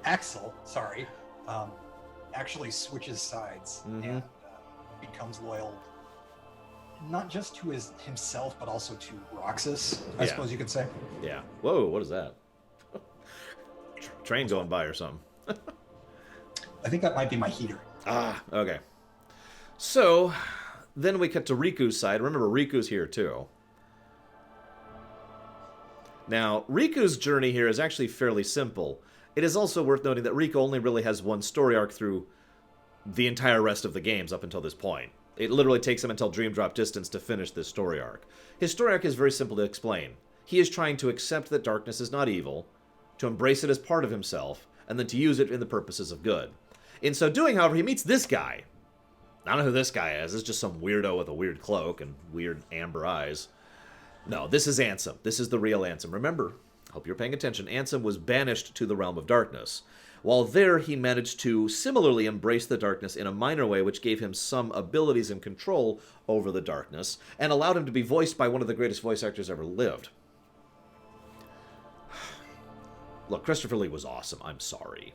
Axel, actually switches sides and becomes loyal not just to himself, but also to Roxas, I Yeah. suppose you could say. Yeah. Whoa, what is that? Train going by or something. I think that might be my heater. Ah, okay. So, then we cut to Riku's side. Remember, Riku's here too. Now, Riku's journey here is actually fairly simple. It is also worth noting that Riku only really has one story arc through the entire rest of the games up until this point. It literally takes him until Dream Drop Distance to finish this story arc. His story arc is very simple to explain. He is trying to accept that darkness is not evil, to embrace it as part of himself, and then to use it in the purposes of good. In so doing, however, he meets this guy. I don't know who this guy is. It's just some weirdo with a weird cloak and weird amber eyes. No, this is Ansem. This is the real Ansem. Remember, hope you're paying attention, Ansem was banished to the realm of darkness. While there, he managed to similarly embrace the darkness in a minor way, which gave him some abilities and control over the darkness, and allowed him to be voiced by one of the greatest voice actors ever lived. Look, Christopher Lee was awesome. I'm sorry.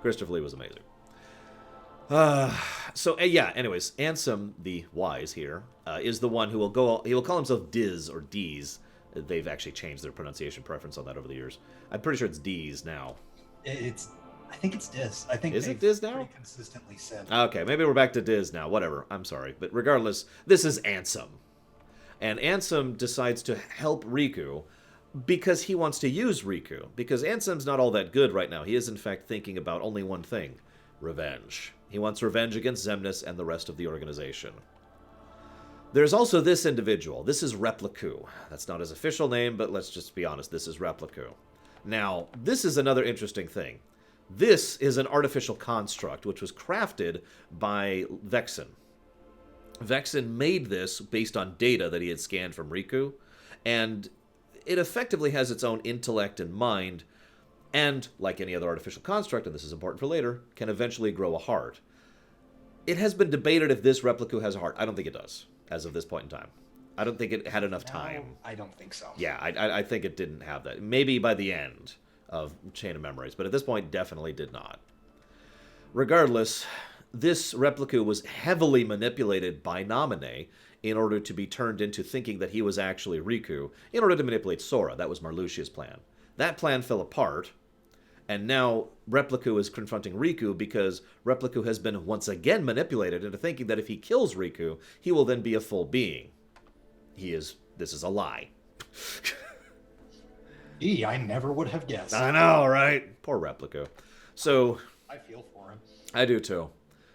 Christopher Lee was amazing. Anyways, Ansem, the wise here, is the one who will go. He will call himself Diz or Deez. They've actually changed their pronunciation preference on that over the years. I'm pretty sure it's Deez now. I think it's Diz. I think is it Diz now? Pretty consistently said. Okay, maybe we're back to Diz now. Whatever. I'm sorry, but regardless, this is Ansem, and Ansem decides to help Riku because he wants to use Riku. Because Ansem's not all that good right now. He is in fact thinking about only one thing: revenge. He wants revenge against Xemnas and the rest of the organization. There's also this individual. This is Repliku. That's not his official name, but let's just be honest, this is Repliku. Now, this is another interesting thing. This is an artificial construct which was crafted by Vexen. Vexen made this based on data that he had scanned from Riku, and it effectively has its own intellect and mind, and, like any other artificial construct, and this is important for later, can eventually grow a heart. It has been debated if this Repliku has a heart. I don't think it does, as of this point in time. I don't think it had enough time. I don't think so. Yeah, I think it didn't have that. Maybe by the end of Chain of Memories, but at this point, definitely did not. Regardless, this Repliku was heavily manipulated by Naminé in order to be turned into thinking that he was actually Riku, in order to manipulate Sora. That was Marluxia's plan. That plan fell apart, and now Repliku is confronting Riku because Repliku has been once again manipulated into thinking that if he kills Riku, he will then be a full being. This is a lie. I never would have guessed. I know, right? Poor Repliku. So, I feel for him. I do too.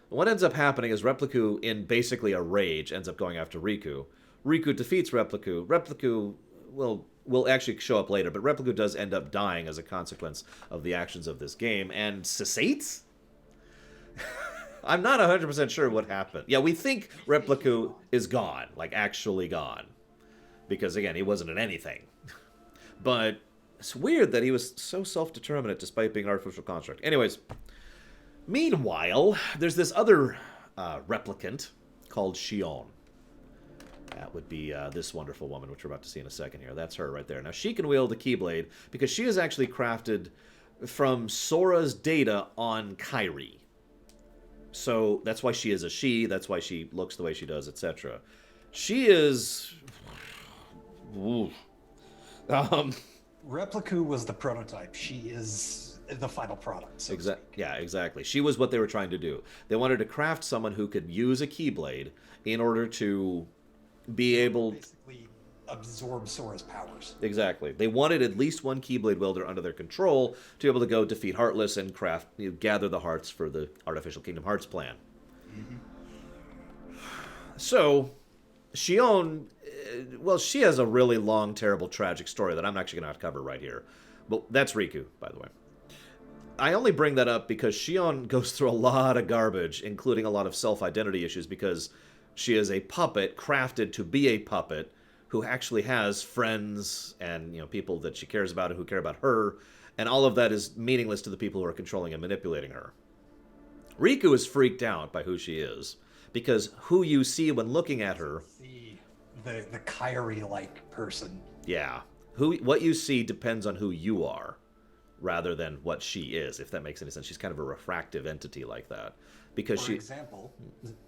What ends up happening is Repliku, in basically a rage, ends up going after Riku. Riku defeats Repliku. Repliku will actually show up later, but Repliku does end up dying as a consequence of the actions of this game, and cessates? I'm not 100% sure what happened. Yeah, we think Repliku is gone, like actually gone. Because, again, he wasn't in anything. But it's weird that he was so self-determinate despite being an artificial construct. Anyways, meanwhile, there's this other replicant called Xion. That would be this wonderful woman, which we're about to see in a second here. That's her right there. Now, she can wield a Keyblade because she is actually crafted from Sora's data on Kairi. So that's why she is a she, that's why she looks the way she does, etc. She is... Repliku was the prototype. She is the final product. So yeah, exactly. She was what they were trying to do. They wanted to craft someone who could use a Keyblade in order to be able... basically absorb Sora's powers. Exactly. They wanted at least one Keyblade wielder under their control to be able to go defeat Heartless and gather the hearts for the Artificial Kingdom Hearts plan. Mm-hmm. So, Xion, she has a really long, terrible, tragic story that I'm actually going to cover right here. But that's Riku, by the way. I only bring that up because Xion goes through a lot of garbage, including a lot of self-identity issues, because she is a puppet crafted to be a puppet who actually has friends and people that she cares about and who care about her, and all of that is meaningless to the people who are controlling and manipulating her. Riku is freaked out by who she is, because who you see when looking at her... The Kairi-like person. Yeah. What you see depends on who you are, rather than what she is, if that makes any sense. She's kind of a refractive entity like that. because For she... example,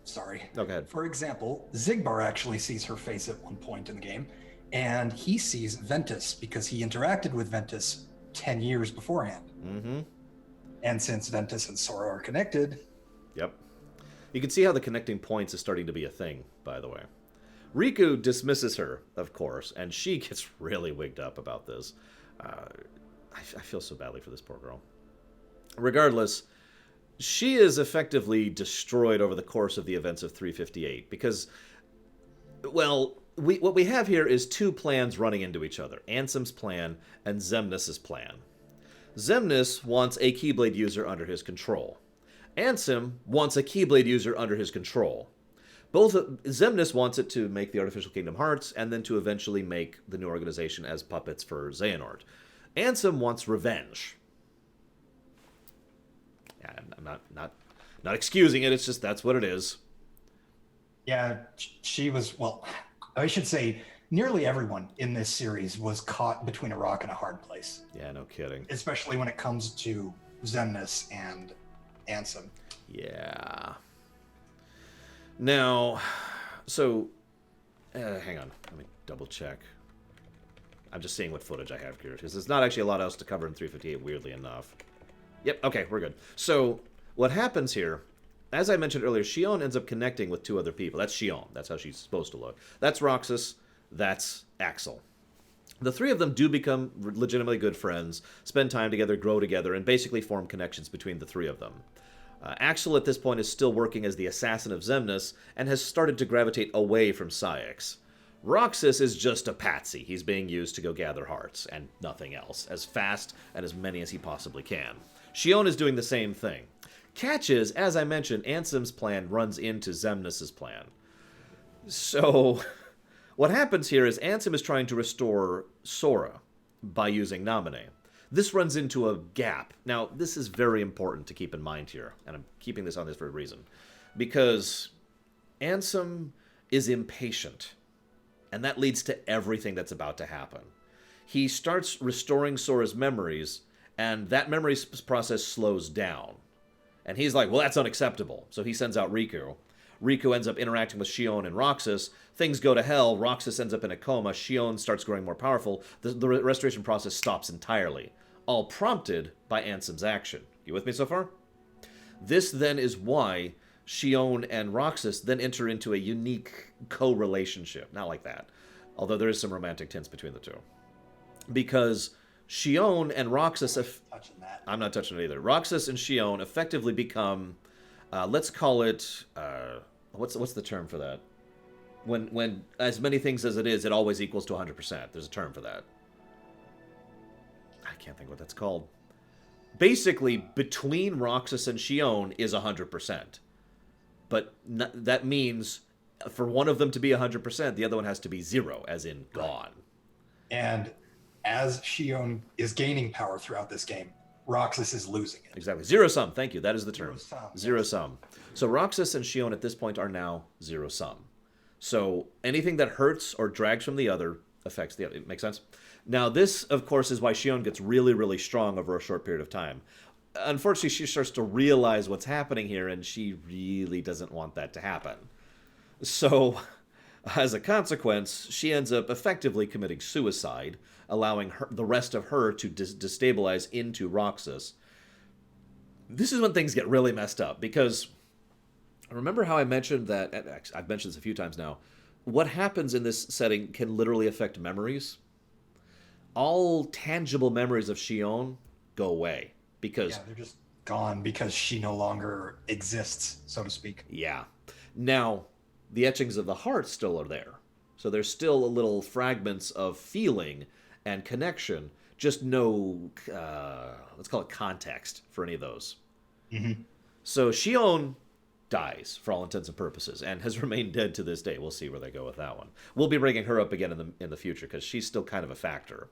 sorry. Oh, go ahead. For example, Zigbar actually sees her face at one point in the game, and he sees Ventus because he interacted with Ventus 10 years beforehand. Mm-hmm. And since Ventus and Sora are connected... Yep. You can see how the connecting points is starting to be a thing, by the way. Riku dismisses her, of course, and she gets really wigged up about this. I feel so badly for this poor girl. Regardless, she is effectively destroyed over the course of the events of 358 because, well, what we have here is two plans running into each other. Ansem's plan and Xemnas' plan. Xemnas wants a Keyblade user under his control. Ansem wants a Keyblade user under his control. Xemnas wants it to make the Artificial Kingdom Hearts, and then to eventually make the new organization as puppets for Xehanort. Ansem wants revenge. Yeah, I'm not excusing it, it's just that's what it is. Yeah, she was, well, I should say, nearly everyone in this series was caught between a rock and a hard place. Yeah, no kidding. Especially when it comes to Xemnas and Ansem. Yeah. Now, so, hang on, let me double check. I'm just seeing what footage I have here, because there's not actually a lot else to cover in 358, weirdly enough. Yep, okay, we're good. So, what happens here, as I mentioned earlier, Xion ends up connecting with two other people. That's Xion, that's how she's supposed to look. That's Roxas, that's Axel. The three of them do become legitimately good friends, spend time together, grow together, and basically form connections between the three of them. Axel at this point is still working as the assassin of Xemnas and has started to gravitate away from Cyax. Roxas is just a patsy. He's being used to go gather hearts and nothing else, as fast and as many as he possibly can. Xion is doing the same thing. Catch is, as I mentioned, Ansem's plan runs into Xemnas' plan. So, what happens here is Ansem is trying to restore Sora by using Naminé. This runs into a gap. Now, this is very important to keep in mind here, and I'm keeping this on this for a reason. Because Ansem is impatient, and that leads to everything that's about to happen. He starts restoring Sora's memories, and that memory process slows down. And he's like, well, that's unacceptable. So he sends out Riku. Riku ends up interacting with Xion and Roxas. Things go to hell. Roxas ends up in a coma. Xion starts growing more powerful. The restoration process stops entirely. All prompted by Ansem's action. You with me so far? This then is why Xion and Roxas then enter into a unique co-relationship. Not like that. Although there is some romantic tints between the two. Because Xion and Roxas... I'm not touching it either. Roxas and Xion effectively become... let's call it... what's the term for that? When as many things as it is, it always equals to 100%. There's a term for that. I can't think what that's called. Basically, between Roxas and Xion is 100%. But that means for one of them to be 100%, the other one has to be 0, as in gone. And as Xion is gaining power throughout this game, Roxas is losing it. Exactly. Zero sum. Thank you. That is the term. Zero yes. sum. So Roxas and Xion at this point are now 0 sum. So anything that hurts or drags from the other affects the other. It makes sense? Now this, of course, is why Xion gets really, really strong over a short period of time. Unfortunately, she starts to realize what's happening here, and she really doesn't want that to happen. So, as a consequence, she ends up effectively committing suicide, allowing the rest of her to destabilize into Roxas. This is when things get really messed up, because remember how I mentioned that, I've mentioned this a few times now, what happens in this setting can literally affect memories? All tangible memories of Xion go away, because... Yeah, they're just gone because she no longer exists, so to speak. Yeah. Now, the etchings of the heart still are there. So there's still a little fragments of feeling and connection, just no, let's call it context for any of those. Mm-hmm. So Xion dies, for all intents and purposes, and has remained dead to this day. We'll see where they go with that one. We'll be bringing her up again in the future, because she's still kind of a factor.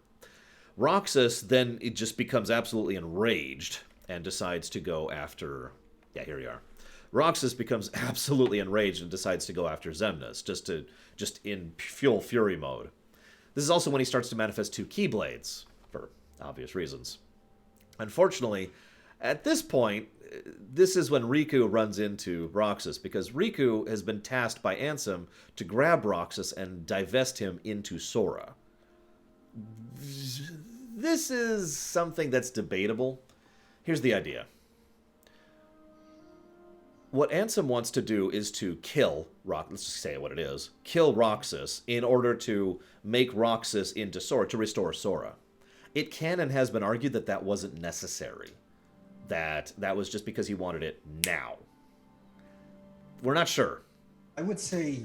Roxas then it just becomes absolutely enraged and decides to go after... Yeah, here we are. Roxas becomes absolutely enraged and decides to go after Xemnas, just in full fury mode. This is also when he starts to manifest 2 Keyblades, for obvious reasons. Unfortunately, At this point, this is when Riku runs into Roxas, because Riku has been tasked by Ansem to grab Roxas and divest him into Sora. This is something that's debatable. Here's the idea. What Ansem wants to do is to kill let's just say what it is, kill Roxas in order to make Roxas into Sora, to restore Sora. It can and has been argued that that wasn't necessary. That was just because he wanted it now. We're not sure. I would say...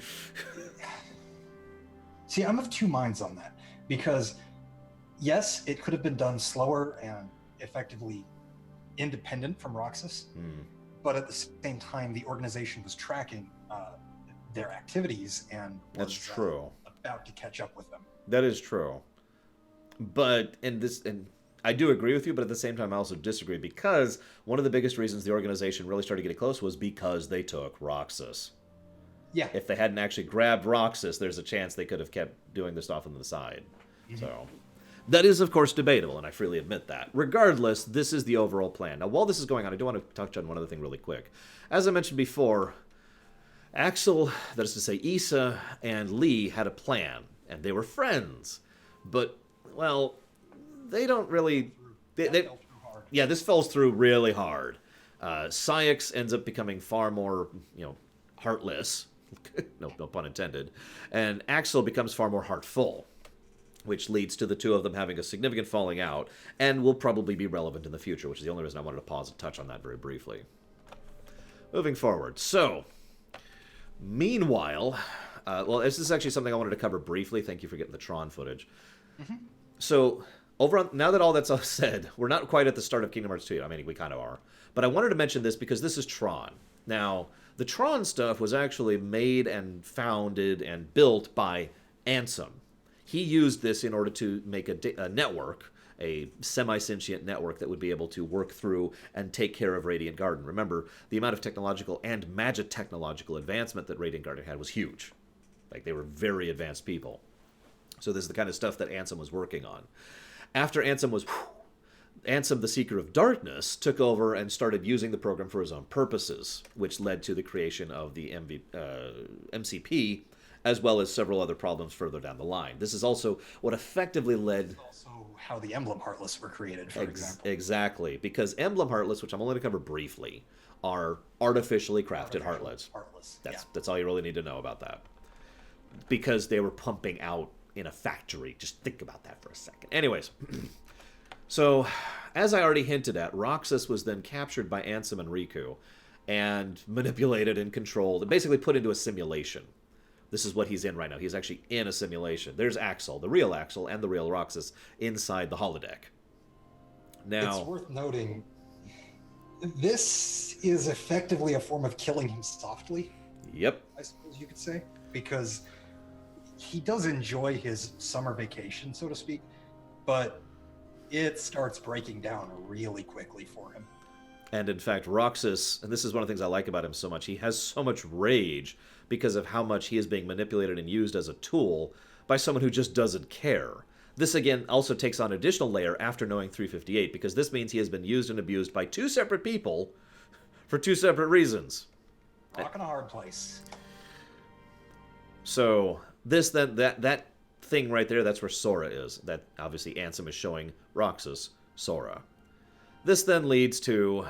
See, I'm of two minds on that. Because, yes, it could have been done slower and effectively independent from Roxas. But at the same time, the organization was tracking their activities and was true. About to catch up with them. That is true. But, and I do agree with you, but at the same time, I also disagree, because one of the biggest reasons the organization really started getting close was because they took Roxas. Yeah. If they hadn't actually grabbed Roxas, there's a chance they could have kept doing this off on the side. So, that is, of course, debatable, and I freely admit that. Regardless, this is the overall plan. Now, while this is going on, I do want to touch on one other thing really quick. As I mentioned before, Axel, that is to say Issa, and Lee had a plan, and they were friends. But, well, they don't really... Yeah, this falls through really hard. Syx ends up becoming far more, heartless. No pun intended. And Axel becomes far more heartful, which leads to the two of them having a significant falling out, and will probably be relevant in the future, which is the only reason I wanted to pause and touch on that very briefly. Moving forward. So, meanwhile, well, this is actually something I wanted to cover briefly. Thank you for getting the Tron footage. So, now that all that's all said, we're not quite at the start of Kingdom Hearts 2. I mean, we kind of are. But I wanted to mention this because this is Tron. Now, the Tron stuff was actually made and founded and built by Ansem. He used this in order to make a network, a semi-sentient network that would be able to work through and take care of Radiant Garden. Remember, the amount of technological and magic-technological advancement that Radiant Garden had was huge. Like, they were very advanced people. So this is the kind of stuff that Ansem was working on. After Ansem, the Seeker of Darkness, took over and started using the program for his own purposes, which led to the creation of the MCP, as well as several other problems further down the line. This is also what effectively led... Also how the Emblem Heartless were created, for example. Exactly, because Emblem Heartless, which I'm only going to cover briefly, are artificially crafted Heartlets. That's all you really need to know about that. Because they were pumping out in a factory. Just think about that for a second. Anyways, so, as I already hinted at, Roxas was then captured by Ansem and Riku, and manipulated and controlled, and basically put into a simulation. This is what he's in right now. He's actually in a simulation. There's Axel, the real Axel, and the real Roxas inside the holodeck. Now, it's worth noting, this is effectively a form of killing him softly. Yep. I suppose you could say. Because he does enjoy his summer vacation, so to speak, but it starts breaking down really quickly for him. And in fact, Roxas, and this is one of the things I like about him so much, he has so much rage because of how much he is being manipulated and used as a tool by someone who just doesn't care. This, again, also takes on an additional layer after knowing 358, because this means he has been used and abused by two separate people for two separate reasons. Rock in a hard place. So, this, then, that thing right there, that's where Sora is. That, obviously, Ansem is showing Roxas Sora. This then leads to...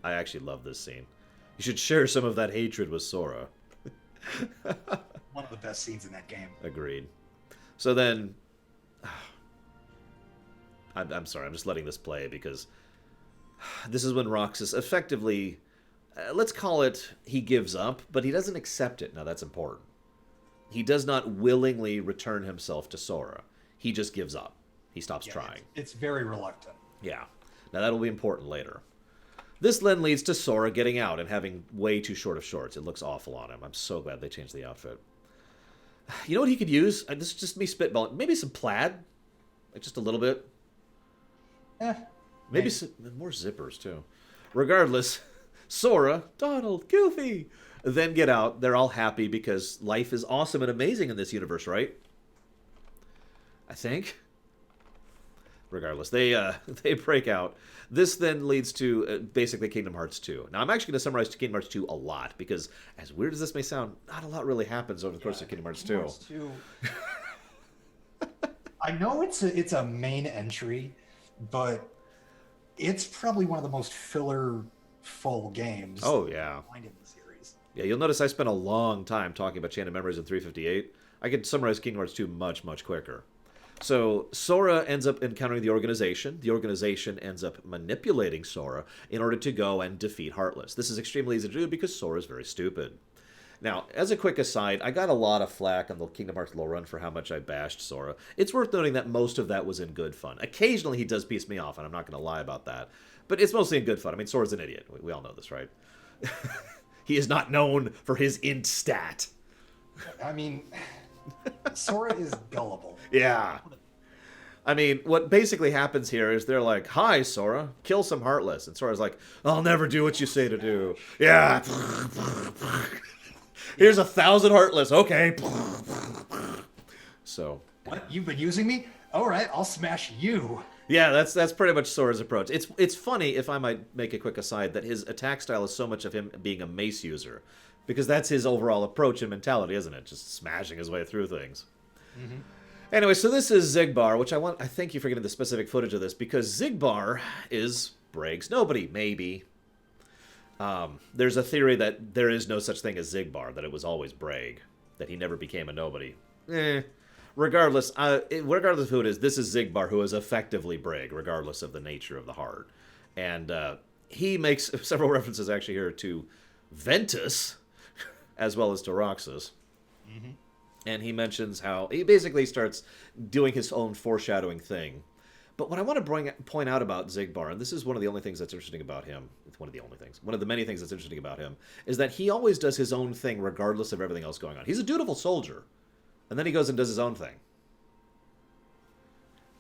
I actually love this scene. You should share some of that hatred with Sora. One of the best scenes in that game. Agreed. So then... I'm sorry, I'm just letting this play because... This is when Roxas effectively... let's call it he gives up, but he doesn't accept it. Now, that's important. He does not willingly return himself to Sora. He just gives up. He stops trying. It's very reluctant. Yeah. Now, that'll be important later. This then leads to Sora getting out and having way too short of shorts. It looks awful on him. I'm so glad they changed the outfit. You know what he could use? This is just me spitballing. Maybe some plaid? Like, just a little bit? Maybe some more zippers, too. Regardless, Sora, Donald, Goofy, then get out. They're all happy because life is awesome and amazing in this universe, right? I think. regardless, they they break out. This then leads to basically Kingdom Hearts 2. Now, I'm actually going to summarize Kingdom Hearts 2 a lot, because as weird as this may sound, not a lot really happens over the course of Kingdom Hearts 2. Kingdom Hearts 2. I know it's a main entry, but it's probably one of the most filler-full games. Oh, yeah. In the series. Yeah, you'll notice I spent a long time talking about Chain of Memories in 358. I could summarize Kingdom Hearts 2 much, much quicker. So Sora ends up encountering the organization. The organization ends up manipulating Sora in order to go and defeat Heartless. This is extremely easy to do because Sora is very stupid. Now, as a quick aside, I got a lot of flack on the Kingdom Hearts lore run for how much I bashed Sora. It's worth noting that most of that was in good fun. Occasionally he does piece me off, and I'm not going to lie about that. But it's mostly in good fun. I mean, Sora's an idiot. We all know this, right? He is not known for his int stat. I mean, Sora is gullible. Yeah. I mean, what basically happens here is they're like, "Hi, Sora, kill some Heartless." And Sora's like, "I'll never do what you say to do." Yeah. Here's 1,000 Heartless. Okay. So. What? You've been using me? All right, I'll smash you. Yeah, that's pretty much Sora's approach. It's funny, if I might make a quick aside, that his attack style is so much of him being a mace user. Because that's his overall approach and mentality, isn't it? Just smashing his way through things. Mm-hmm. Anyway, so this is Zigbar, which I thank you for getting the specific footage of this, because Zigbar is Braig's nobody, maybe. There's a theory that there is no such thing as Zigbar, that it was always Braig, that he never became a nobody. Regardless of who it is, this is Zigbar, who is effectively Braig, regardless of the nature of the heart. And he makes several references actually here to Ventus, as well as to Roxas. Mm-hmm. And he mentions how he basically starts doing his own foreshadowing thing. But what I want to point out about Zigbar, and this is one of the only things that's interesting about him, it's one of the only things, one of the many things that's interesting about him, is that he always does his own thing regardless of everything else going on. He's a dutiful soldier. And then he goes and does his own thing.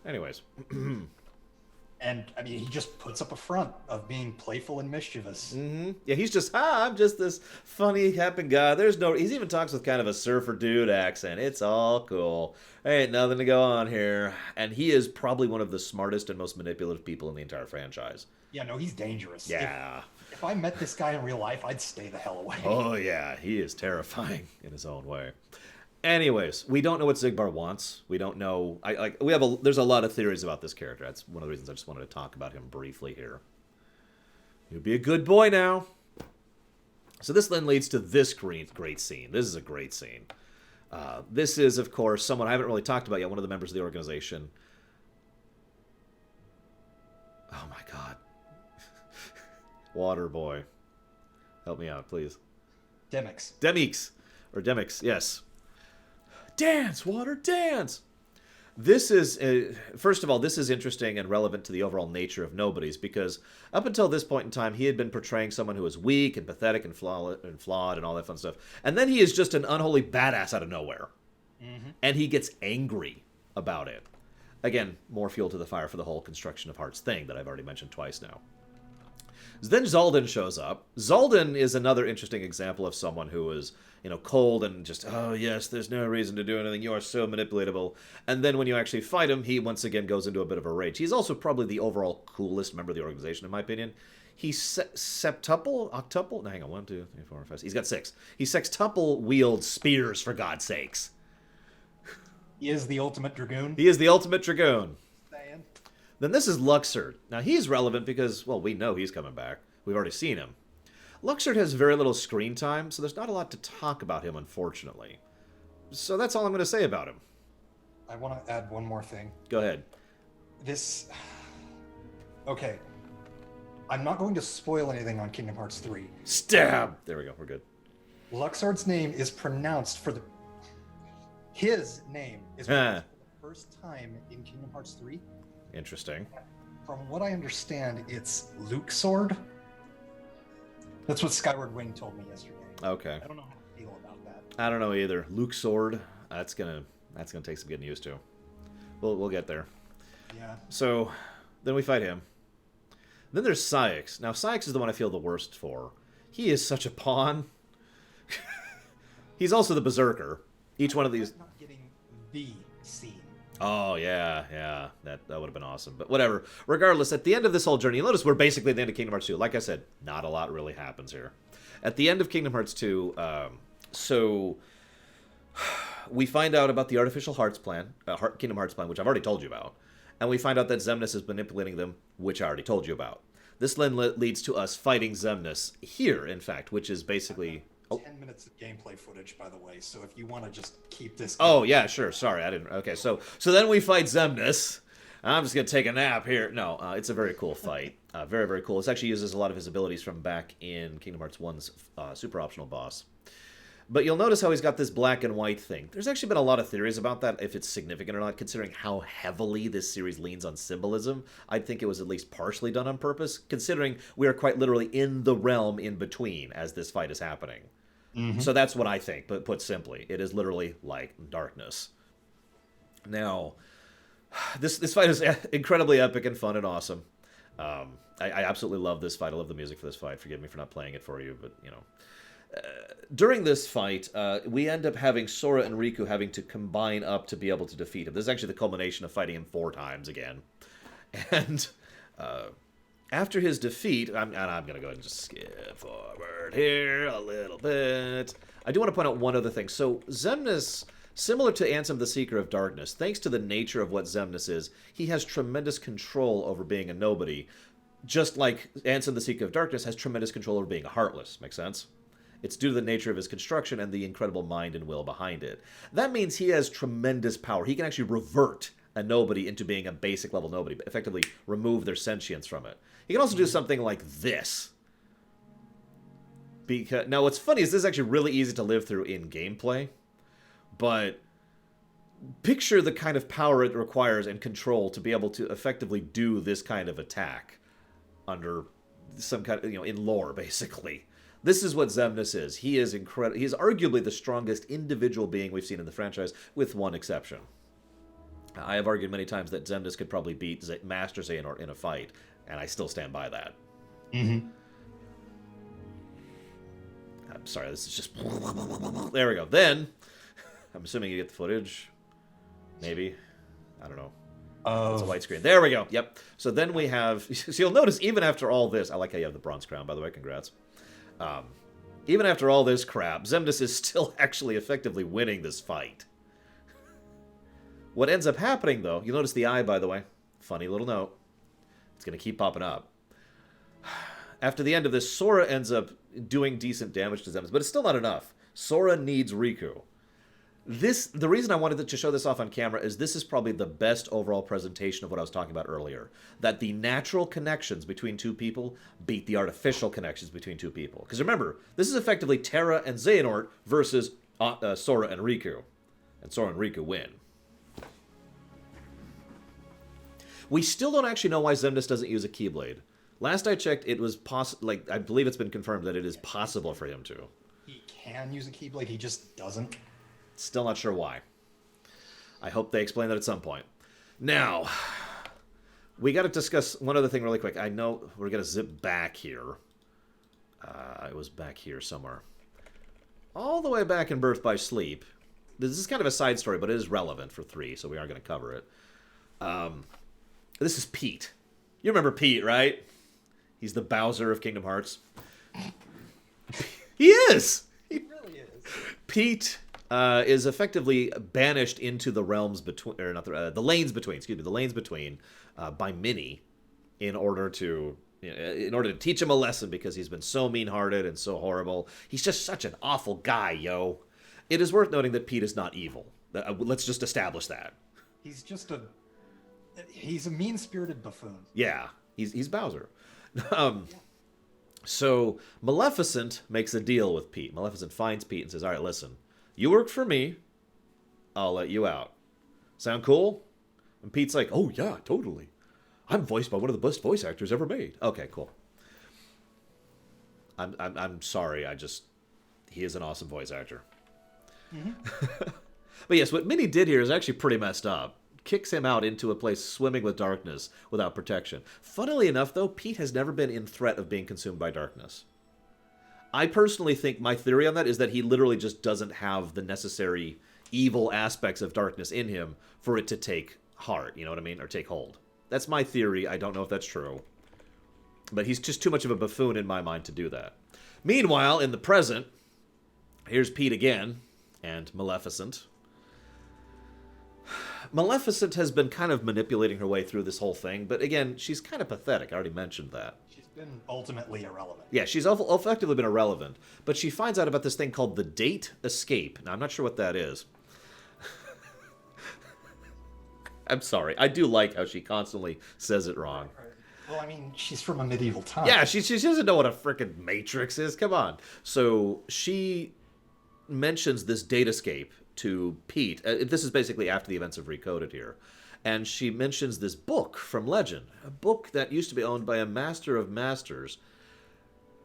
Anyways. And, I mean, he just puts up a front of being playful and mischievous. Mm-hmm. Yeah, he's just, I'm just this funny, happy guy. He even talks with kind of a surfer dude accent. It's all cool. Ain't nothing to go on here. And he is probably one of the smartest and most manipulative people in the entire franchise. Yeah, no, he's dangerous. Yeah. If I met this guy in real life, I'd stay the hell away. Oh, yeah, he is terrifying in his own way. Anyways, we don't know what Zigbar wants. We don't know. There's a lot of theories about this character. That's one of the reasons I just wanted to talk about him briefly here. You'll be a good boy now. So this then leads to this great scene. This is a great scene. This is, of course, someone I haven't really talked about yet. One of the members of the organization. Oh my God. Water boy, help me out, please. Demix, yes. Dance, water, dance! This is, first of all, this is interesting and relevant to the overall nature of Nobodies, because up until this point in time, he had been portraying someone who was weak and pathetic and flawed and all that fun stuff. And then he is just an unholy badass out of nowhere. Mm-hmm. And he gets angry about it. Again, more fuel to the fire for the whole construction of hearts thing that I've already mentioned twice now. Then Zaldin shows up. Zaldin is another interesting example of someone who is, cold and just, oh yes, there's no reason to do anything. You are so manipulatable. And then when you actually fight him, he once again goes into a bit of a rage. He's also probably the overall coolest member of the organization, in my opinion. He's octuple? No, hang on, 1, 2, 3, 4, 5. He's got 6. He sextuple wields spears, for God's sakes. He is the ultimate dragoon. Then this is Luxord. Now, he's relevant because, well, we know he's coming back. We've already seen him. Luxord has very little screen time, so there's not a lot to talk about him, unfortunately. So that's all I'm going to say about him. I want to add one more thing. Go ahead. Okay. I'm not going to spoil anything on Kingdom Hearts 3. Stab! There we go, we're good. Luxord's name is pronounced His name is pronounced for the first time in Kingdom Hearts 3. Interesting. From what I understand, it's Luke Sword. That's what Skyward Wing told me yesterday. Okay. I don't know how to feel about that. I don't know either. Luke Sword. That's gonna take some getting used to. We'll get there. Yeah. So then we fight him. Then there's Syx. Now Syx is the one I feel the worst for. He is such a pawn. He's also the berserker. Each one of these. Not getting the scene. Oh, yeah, yeah. That would have been awesome. But whatever. Regardless, at the end of this whole journey, you'll notice we're basically at the end of Kingdom Hearts 2. Like I said, not a lot really happens here. At the end of Kingdom Hearts 2, so we find out about the Artificial Hearts plan, Kingdom Hearts plan, which I've already told you about. And we find out that Xemnas is manipulating them, which I already told you about. This then leads to us fighting Xemnas here, in fact, which is basically... 10 minutes of gameplay footage, by the way, so if you want to just keep this... Oh, yeah, sure. Sorry, I didn't... Okay, so then we fight Xemnas. I'm just going to take a nap here. No, it's a very cool fight. Very, very cool. This actually uses a lot of his abilities from back in Kingdom Hearts 1's super optional boss. But you'll notice how he's got this black and white thing. There's actually been a lot of theories about that, if it's significant or not, considering how heavily this series leans on symbolism. I'd think it was at least partially done on purpose, considering we are quite literally in the realm in between as this fight is happening. Mm-hmm. So that's what I think, but put simply, it is literally like darkness. Now, this fight is incredibly epic and fun and awesome. I absolutely love this fight. I love the music for this fight. Forgive me for not playing it for you, but, you know. During this fight, we end up having Sora and Riku having to combine up to be able to defeat him. This is actually the culmination of fighting him 4 times again. And after his defeat, I'm going to go ahead and just skip forward here a little bit. I do want to point out one other thing. So Xemnas, similar to Ansem the Seeker of Darkness, thanks to the nature of what Xemnas is, he has tremendous control over being a nobody, just like Ansem the Seeker of Darkness has tremendous control over being a Heartless. Make sense? It's due to the nature of his construction and the incredible mind and will behind it. That means he has tremendous power. He can actually revert a nobody into being a basic level nobody, but effectively remove their sentience from it. He can also do something like this. Now, what's funny is this is actually really easy to live through in gameplay, but picture the kind of power it requires and control to be able to effectively do this kind of attack under some kind of, in lore, basically. This is what Xemnas is. He is incredible. He is arguably the strongest individual being we've seen in the franchise, with one exception. I have argued many times that Xemnas could probably beat Master Xehanort in a fight, and I still stand by that. Mm-hmm. I'm sorry, this is just... There we go. Then, I'm assuming you get the footage. Maybe. I don't know. It's a white screen. There we go. Yep. So then we have... So you'll notice, even after all this... I like how you have the bronze crown, by the way. Congrats. Even after all this crap, Xemnas is still actually effectively winning this fight. What ends up happening, though, you'll notice the eye, by the way. Funny little note. It's going to keep popping up. After the end of this, Sora ends up doing decent damage to Xemnas, but it's still not enough. Sora needs Riku. The reason I wanted to show this off on camera is this is probably the best overall presentation of what I was talking about earlier. That the natural connections between two people beat the artificial connections between two people. Because remember, this is effectively Terra and Xehanort versus Sora and Riku. And Sora and Riku win. We still don't actually know why Xemnas doesn't use a Keyblade. Last I checked, it was I believe it's been confirmed that it is possible for him to. He can use a Keyblade, he just doesn't. Still not sure why. I hope they explain that at some point. Now, we got to discuss one other thing really quick. I know we're going to zip back here. It was back here somewhere. All the way back in Birth by Sleep. This is kind of a side story, but it is relevant for 3, so we are going to cover it. This is Pete. You remember Pete, right? He's the Bowser of Kingdom Hearts. He is! He really is. Pete... is effectively banished into the realms between, or not the lanes between. Excuse me, the lanes between, by Minnie, in order to teach him a lesson because he's been so mean-hearted and so horrible. He's just such an awful guy, yo. It is worth noting that Pete is not evil. Let's just establish that. He's a mean-spirited buffoon. Yeah, he's Bowser. So Maleficent makes a deal with Pete. Maleficent finds Pete and says, "All right, listen. You work for me, I'll let you out. Sound cool?" And Pete's like, "Oh, yeah, totally. I'm voiced by one of the best voice actors ever made." Okay, cool. I'm sorry, he is an awesome voice actor. Mm-hmm. But yes, what Minnie did here is actually pretty messed up. Kicks him out into a place swimming with darkness without protection. Funnily enough, though, Pete has never been in threat of being consumed by darkness. I personally think my theory on that is that he literally just doesn't have the necessary evil aspects of darkness in him for it to take heart, you know what I mean? Or take hold. That's my theory. I don't know if that's true. But he's just too much of a buffoon in my mind to do that. Meanwhile, in the present, here's Pete again, and Maleficent. Maleficent has been kind of manipulating her way through this whole thing, but again, she's kind of pathetic. I already mentioned that. She's been ultimately irrelevant. Yeah, she's effectively been irrelevant, but she finds out about this thing called the date escape. Now, I'm not sure what that is. I'm sorry. I do like how she constantly says it wrong. Well, I mean, she's from a medieval time. Yeah, she doesn't know what a frickin' matrix is. Come on. So she mentions this date escape to Pete. This is basically after the events of Recoded here. And she mentions this book from legend. A book that used to be owned by a master of masters.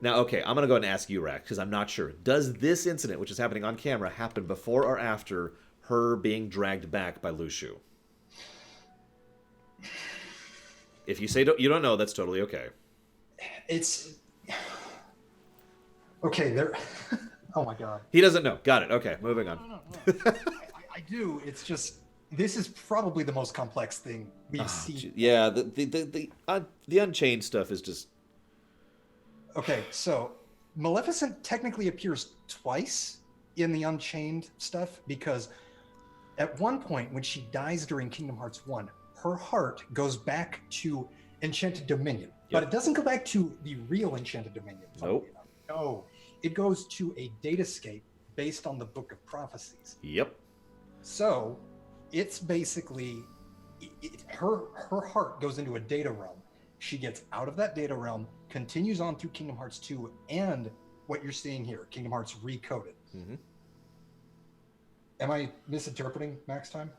Now, okay, I'm going to go ahead and ask you, Rack, because I'm not sure. Does this incident, which is happening on camera, happen before or after her being dragged back by Lushu? If you say you don't know, that's totally okay. It's... Okay, there... Oh my god. He doesn't know. Got it. Okay, moving on. No. I do. It's just... This is probably the most complex thing we've seen. Yeah, the Unchained stuff is just... Okay, so Maleficent technically appears twice in the Unchained stuff because at one point when she dies during Kingdom Hearts 1, her heart goes back to Enchanted Dominion, but it doesn't go back to the real Enchanted Dominion. Nope. No, it goes to a datascape based on the Book of Prophecies. Yep. So it's basically her heart goes into a data realm. She gets out of that data realm, continues on through Kingdom Hearts 2, and what you're seeing here, Kingdom Hearts Recoded. Mm-hmm. Am I misinterpreting Max Time?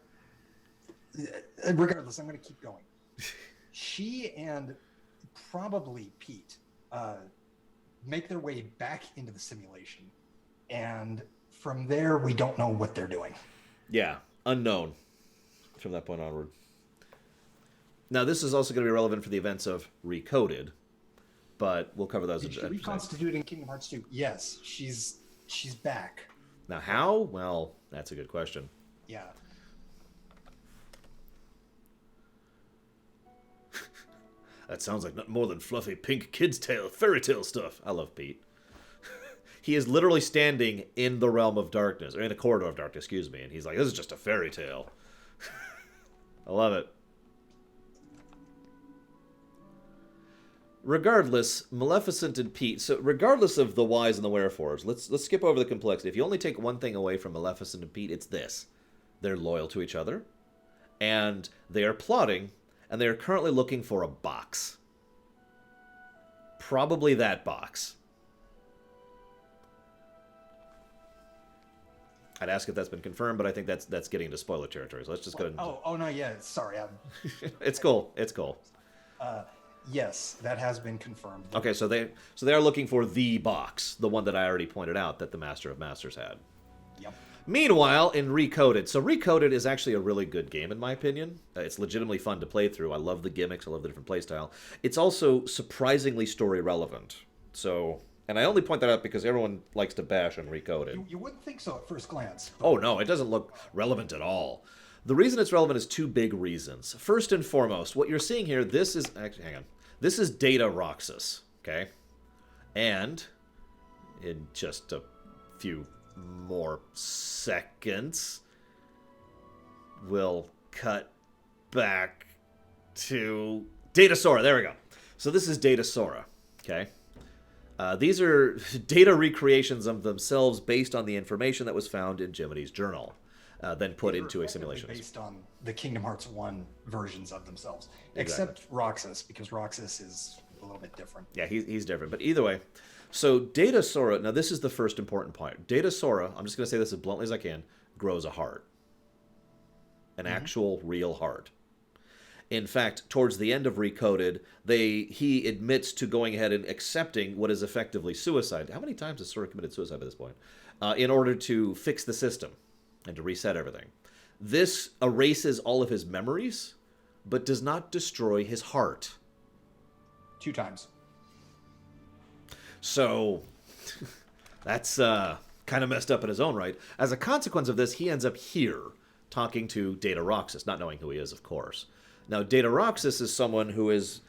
Regardless, I'm going to keep going. She and probably Pete make their way back into the simulation, and from there we don't know what they're doing. Yeah, unknown from that point onward. Now, this is also going to be relevant for the events of Recoded, but we'll cover those. Did she reconstitute in Kingdom Hearts 2? Yes, she's back. Now, how? Well, that's a good question. Yeah. That sounds like nothing more than fluffy pink kid's tale, fairy tale stuff. I love Pete. He is literally standing in the realm of darkness, or in the corridor of darkness, excuse me, and he's like, this is just a fairy tale. I love it. Regardless, Maleficent and Pete, so regardless of the whys and the wherefores, let's skip over the complexity. If you only take one thing away from Maleficent and Pete, it's this. They're loyal to each other, and they are plotting, and they are currently looking for a box. Probably that box. I'd ask if that's been confirmed, but I think that's getting into spoiler territory. So let's just go ahead and... Oh no, yeah. Sorry. It's cool. It's cool. Yes, that has been confirmed. Okay, so they are looking for the box, the one that I already pointed out that the Master of Masters had. Yep. Meanwhile, in Recoded, so Recoded is actually a really good game in my opinion. It's legitimately fun to play through. I love the gimmicks. I love the different playstyle. It's also surprisingly story relevant. So, and I only point that out because everyone likes to bash on Recoded. You wouldn't think so at first glance. Oh no, it doesn't look relevant at all. The reason it's relevant is two big reasons. First and foremost, what you're seeing here, this is... Actually, hang on. This is Data Roxas, okay? And in just a few more seconds, we'll cut back to Data Sora. There we go. So this is Data Sora, okay? These are data recreations of themselves based on the information that was found in Jiminy's journal. Then put into a simulation. Based on the Kingdom Hearts 1 versions of themselves. Except Roxas, because Roxas is a little bit different. Yeah, he's different. But either way, so Data Sora, now this is the first important part. Data Sora, I'm just going to say this as bluntly as I can, grows a heart. An actual, real heart. In fact, towards the end of Recoded, he admits to going ahead and accepting what is effectively suicide. How many times has Sora committed suicide by this point? In order to fix the system. And to reset everything. This erases all of his memories, but does not destroy his heart. 2 times. So, that's kind kind of messed up in his own right. As a consequence of this, he ends up here talking to Data Roxas, not knowing who he is, of course. Now, Data Roxas is someone who is...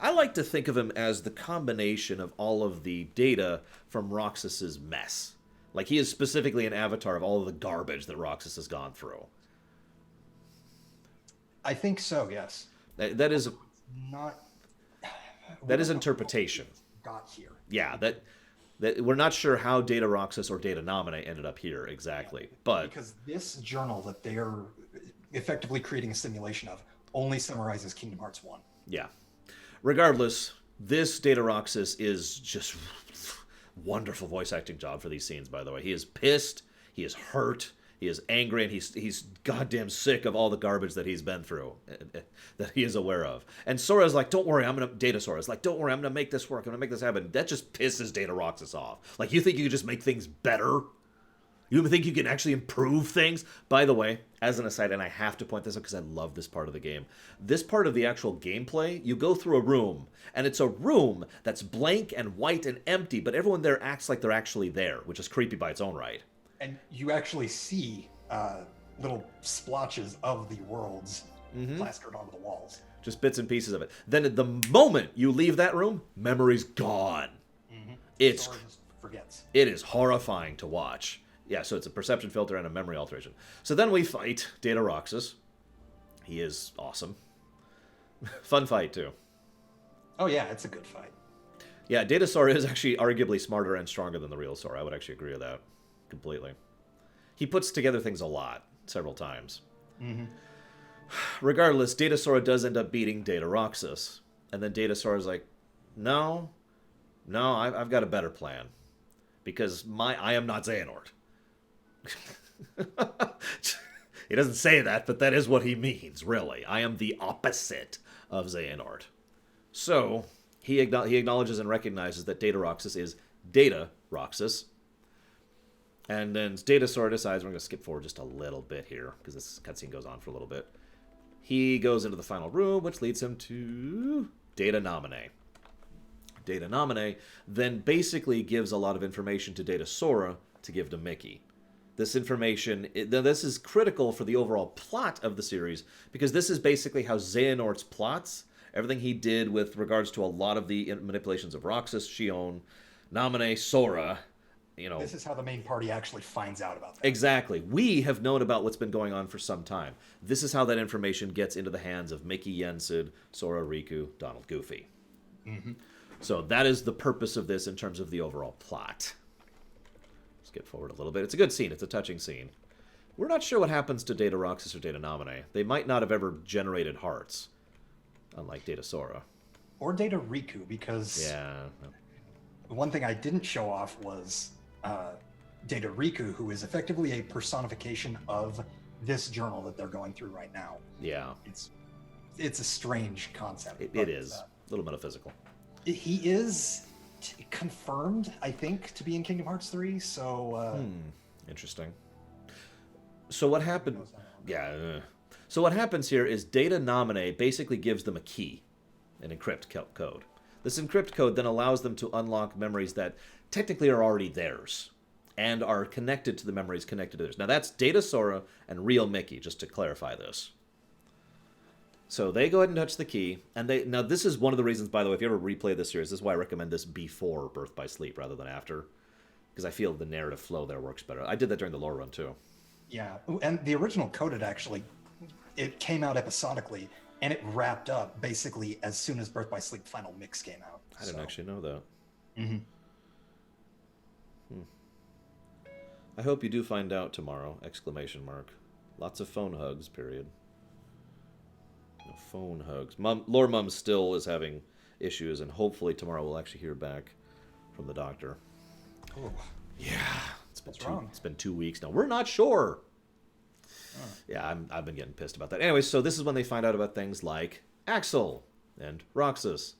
I like to think of him as the combination of all of the data from Roxas's mess. Like, he is specifically an avatar of all of the garbage that Roxas has gone through. I think so, yes. That is... Not... That is interpretation. Got here. Yeah, that we're not sure how Data Roxas or Data Nominate ended up here exactly, but... Because this journal that they are effectively creating a simulation of only summarizes Kingdom Hearts 1. Yeah. Regardless, this Data Roxas is just wonderful voice acting job for these scenes, by the way. He is pissed, he is hurt, he is angry, and he's goddamn sick of all the garbage that he's been through, that he is aware of. And Sora's like, don't worry, Data Sora's like, don't worry, I'm gonna make this work, I'm gonna make this happen. That just pisses Data Roxas off. Like, you think you could just make things better? You think you can actually improve things? By the way, as an aside, and I have to point this out because I love this part of the game. This part of the actual gameplay, you go through a room, and it's a room that's blank and white and empty, but everyone there acts like they're actually there, which is creepy by its own right. And you actually see little splotches of the worlds plastered onto the walls. Just bits and pieces of it. Then at the moment you leave that room, memory's gone. Sora just forgets. It is horrifying to watch. Yeah, so it's a perception filter and a memory alteration. So then we fight Data Roxas. He is awesome. Fun fight, too. Oh, yeah, it's a good fight. Yeah, Data Sora is actually arguably smarter and stronger than the real Sora. I would actually agree with that completely. He puts together things a lot, several times. Regardless, Data Sora does end up beating Data Roxas. And then Data Sora's like, no, I've got a better plan. Because I am not Xehanort. He doesn't say that, but that is what he means, really. I am the opposite of Xehanort. So, he acknowledges and recognizes that Data Roxas is Data Roxas. And then Data Sora decides, we're going to skip forward just a little bit here, because this cutscene goes on for a little bit. He goes into the final room, which leads him to Data Nominate. Data Nominate then basically gives a lot of information to Data Sora to give to Mickey. This information, this is critical for the overall plot of the series, because this is basically how Xehanort's plots, everything he did with regards to a lot of the manipulations of Roxas, Xion, Naminé, Sora, This is how the main party actually finds out about that. Exactly. We have known about what's been going on for some time. This is how that information gets into the hands of Mickey, Yen, Sid, Sora, Riku, Donald, Goofy. So that is the purpose of this in terms of the overall plot. Skip forward a little bit. It's a good scene. It's a touching scene. We're not sure what happens to Data Roxas or Data Nominate. They might not have ever generated hearts, unlike Data Sora. Or Data Riku, because one thing I didn't show off was Data Riku, who is effectively a personification of this journal that they're going through right now. Yeah. It's a strange concept. It is. A little metaphysical. He is confirmed, I think, to be in Kingdom Hearts 3, so... Interesting. So what happened... So what happens here is Data Nominate basically gives them a key, an encrypt code. This encrypt code then allows them to unlock memories that technically are already theirs and are connected to the memories connected to theirs. Now that's Data Sora and real Mickey, just to clarify this. So they go ahead and touch the key, and now this is one of the reasons, by the way, if you ever replay this series, this is why I recommend this before Birth by Sleep rather than after, because I feel the narrative flow there works better. I did that during the lore run too. Yeah, and the original coded actually, it came out episodically, and it wrapped up basically as soon as Birth by Sleep Final Mix came out. I didn't actually know that. I hope you do find out tomorrow! ! Lots of phone hugs, period. No phone hugs. Lore Mum still is having issues, and hopefully tomorrow we'll actually hear back from the doctor. Oh. Yeah. It's been 2 weeks now. We're not sure. Oh. Yeah, I've been getting pissed about that. Anyway, so this is when they find out about things like Axel and Roxas.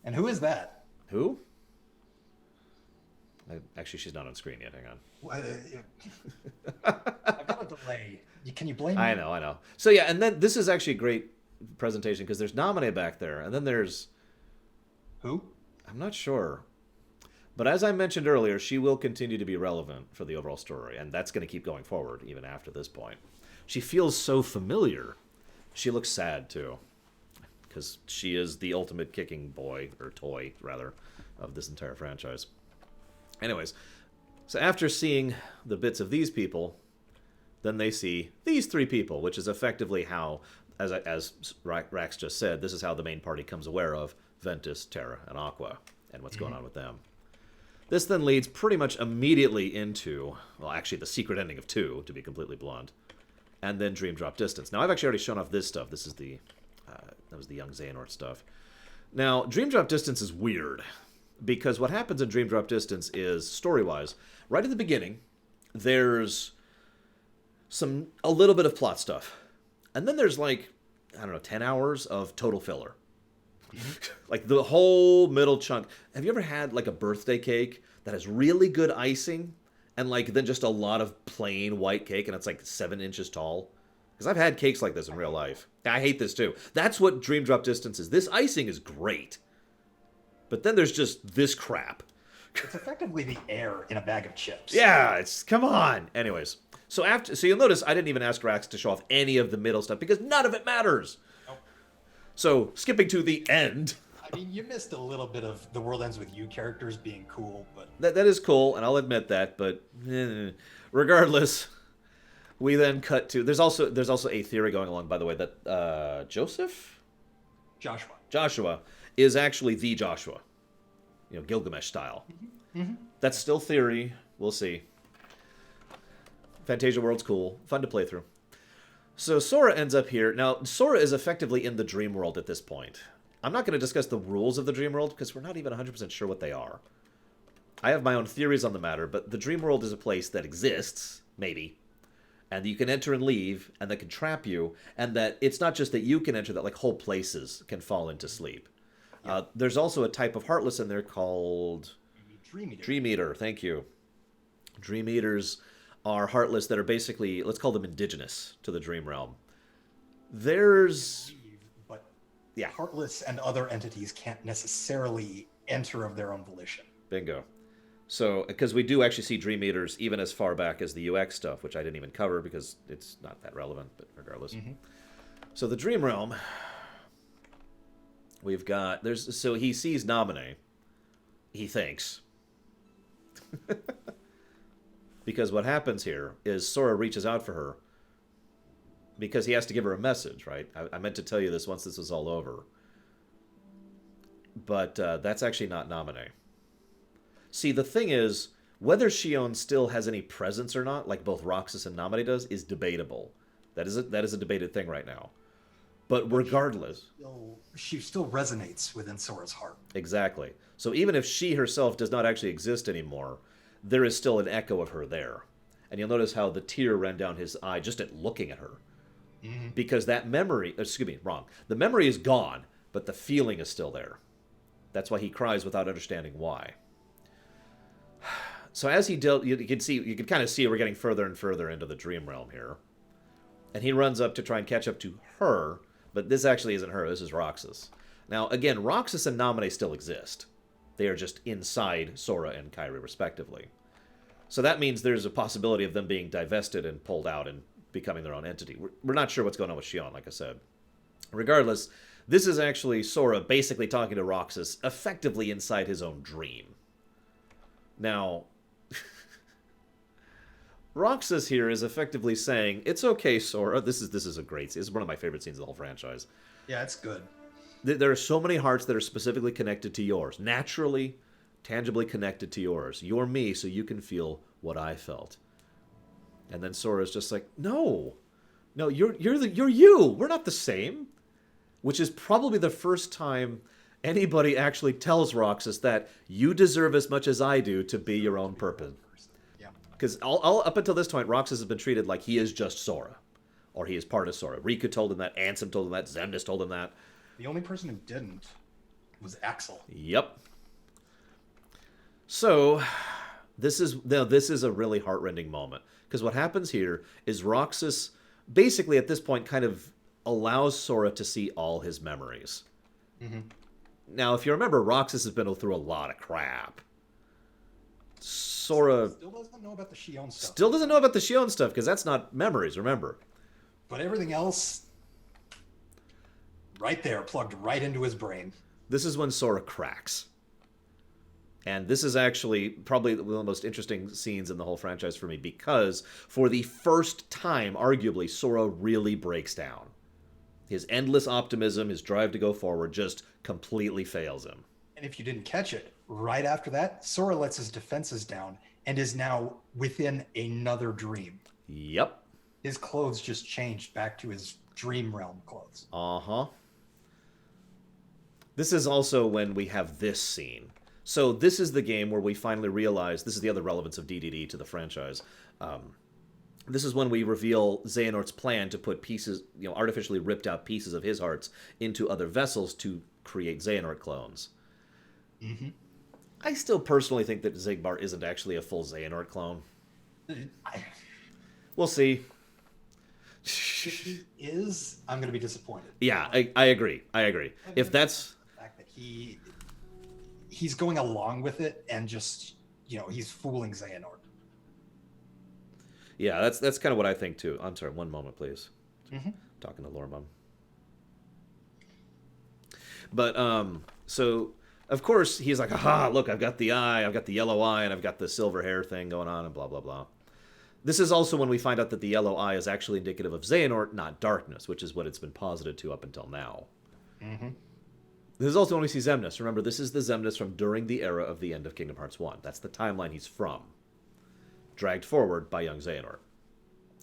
And who is that? Who? Actually, she's not on screen yet. Hang on. I've got a delay. Can you blame me? I know. So yeah, and then this is actually a great presentation because there's Naminé back there, and then there's... Who? I'm not sure. But as I mentioned earlier, she will continue to be relevant for the overall story, and that's going to keep going forward even after this point. She feels so familiar. She looks sad, too, because she is the ultimate kicking boy, or toy, rather, of this entire franchise. Anyways, so after seeing the bits of these people, then they see these three people, which is effectively how, as Rax just said, this is how the main party comes aware of Ventus, Terra, and Aqua, and what's going on with them. This then leads pretty much immediately into, well, actually the secret ending of 2, to be completely blunt, and then Dream Drop Distance. Now, I've actually already shown off this stuff. This is the, that was the young Xehanort stuff. Now, Dream Drop Distance is weird, because what happens in Dream Drop Distance is, story-wise, right at the beginning, there's a little bit of plot stuff. And then there's like, I don't know, 10 hours of total filler. Like the whole middle chunk. Have you ever had like a birthday cake that has really good icing and like then just a lot of plain white cake and it's like 7 inches tall? Because I've had cakes like this in real life. I hate this too. That's what Dream Drop Distance is. This icing is great. But then there's just this crap. It's effectively the air in a bag of chips. Yeah, it's, come on. Anyways, so you'll notice I didn't even ask Rax to show off any of the middle stuff because none of it matters. So, skipping to the end. I mean, you missed a little bit of The World Ends With You characters being cool, but... That is cool, and I'll admit that, but... regardless, we then cut to... There's also a theory going along, by the way, that Joshua is actually the Joshua. You know, Gilgamesh style. That's still theory. We'll see. Fantasia World's cool. Fun to play through. So Sora ends up here. Now, Sora is effectively in the dream world at this point. I'm not going to discuss the rules of the dream world because we're not even 100% sure what they are. I have my own theories on the matter, but the dream world is a place that exists, maybe, and you can enter and leave, and that can trap you, and that it's not just that you can enter, that like whole places can fall into sleep. Yeah. There's also a type of Heartless in there called... Dream Eater. Dream Eater, thank you. Dream Eaters are Heartless that are basically, let's call them indigenous to the Dream Realm. There's... But yeah, Heartless and other entities can't necessarily enter of their own volition. Bingo. So, because we do actually see Dream Eaters even as far back as the UX stuff, which I didn't even cover because it's not that relevant, but regardless. So the Dream Realm, we've got, so he sees Naminé, he thinks. Because what happens here is Sora reaches out for her because he has to give her a message, right? I meant to tell you this once this was all over. But that's actually not Naminé. See, the thing is, whether Xion still has any presence or not, like both Roxas and Naminé does, is debatable. That is a debated thing right now. But regardless... She still resonates within Sora's heart. Exactly. So even if she herself does not actually exist anymore, there is still an echo of her there. And you'll notice how the tear ran down his eye just at looking at her. Because that memory... Excuse me, wrong. The memory is gone, but the feeling is still there. That's why he cries without understanding why. So as he dealt... You can kind of see we're getting further and further into the dream realm here. And he runs up to try and catch up to her, but this actually isn't her, this is Roxas. Now, again, Roxas and Naminé still exist. They are just inside Sora and Kairi, respectively. So that means there's a possibility of them being divested and pulled out and becoming their own entity. We're not sure what's going on with Xion, like I said. Regardless, this is actually Sora basically talking to Roxas, effectively inside his own dream. Now, Roxas here is effectively saying, it's okay, Sora. This is a great scene. This is one of my favorite scenes of the whole franchise. Yeah, it's good. There are so many hearts that are specifically connected to yours. Naturally, tangibly connected to yours. You're me, so you can feel what I felt. And then Sora's just like, no, you're you. We're not the same. Which is probably the first time anybody actually tells Roxas that you deserve as much as I do to be your own person. Yeah. Because all up until this point, Roxas has been treated like he is just Sora, or he is part of Sora. Riku told him that. Ansem told him that. Xemnas told him that. The only person who didn't was Axel. Yep. So, this is a really heartrending moment. Because what happens here is Roxas, basically at this point, kind of allows Sora to see all his memories. Now, if you remember, Roxas has been through a lot of crap. Sora Still doesn't know about the Shion stuff. still doesn't know about the Shion stuff because that's not memories, remember. But everything else, right there, plugged right into his brain. This is when Sora cracks. And this is actually probably one of the most interesting scenes in the whole franchise for me because for the first time, arguably, Sora really breaks down. His endless optimism, his drive to go forward just completely fails him. And if you didn't catch it, right after that, Sora lets his defenses down and is now within another dream. Yep. His clothes just changed back to his dream realm clothes. Uh-huh. This is also when we have this scene. So this is the game where we finally realize, this is the other relevance of DDD to the franchise. This is when we reveal Xehanort's plan to put pieces, artificially ripped out pieces of his hearts into other vessels to create Xehanort clones. Mm-hmm. I still personally think that Xigbar isn't actually a full Xehanort clone. We'll see. If he is, I'm going to be disappointed. Yeah, I agree. I agree. If that's... The fact that he's going along with it and just, he's fooling Xehanort. Yeah, that's kind of what I think too. I'm sorry, one moment, please. Mm-hmm. Talking to Lormum. But so of course he's like, aha, look, I've got the eye, I've got the yellow eye, and I've got the silver hair thing going on, and blah blah blah. This is also when we find out that the yellow eye is actually indicative of Xehanort, not darkness, which is what it's been posited to up until now. Mm-hmm. This is also when we see Xemnas. Remember, this is the Xemnas from during the era of the end of Kingdom Hearts 1. That's the timeline he's from. Dragged forward by young Xehanort.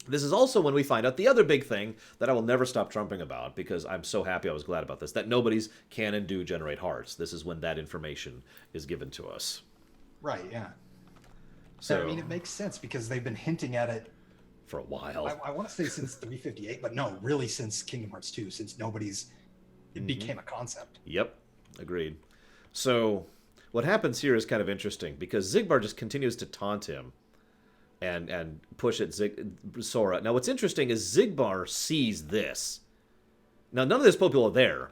This is also when we find out the other big thing that I will never stop trumping about, because I'm so happy I was glad about this, that nobodies can and do generate hearts. This is when that information is given to us. Right, yeah. So, I mean, it makes sense because they've been hinting at it for a while. I want to say since 358, but no, really since Kingdom Hearts 2, since it became a concept. Yep, agreed. So what happens here is kind of interesting, because Xigbar just continues to taunt him and push at Sora. Now what's interesting is Xigbar sees this. Now none of this people are there,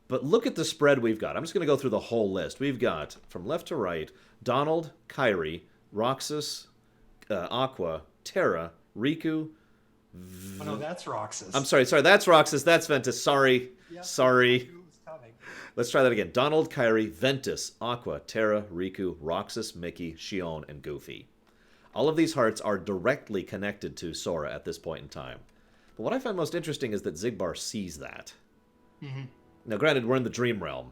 but look at the spread we've got. I'm just going to go through the whole list. We've got, from left to right, Donald, Kairi, Roxas, Aqua, Terra, Riku. Oh no, that's Roxas. I'm sorry, that's Roxas, that's Ventus. Sorry. Let's try that again. Donald, Kairi, Ventus, Aqua, Terra, Riku, Roxas, Mickey, Shion, and Goofy. All of these hearts are directly connected to Sora at this point in time. But what I find most interesting is that Xigbar sees that. Mm-hmm. Now, granted, we're in the Dream Realm.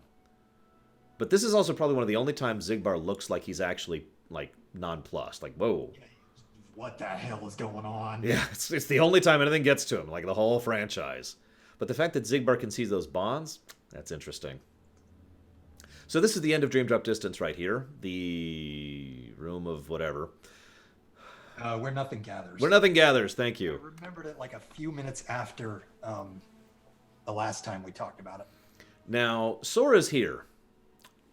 But this is also probably one of the only times Xigbar looks like he's actually, nonplussed. Like, whoa. What the hell is going on? Yeah, it's the only time anything gets to him, like the whole franchise. But the fact that Xigbar can see those bonds, that's interesting. So this is the end of Dream Drop Distance right here. The room of whatever. Where Nothing Gathers. Where Nothing Gathers, thank you. I remembered it like a few minutes after the last time we talked about it. Now, Sora's here.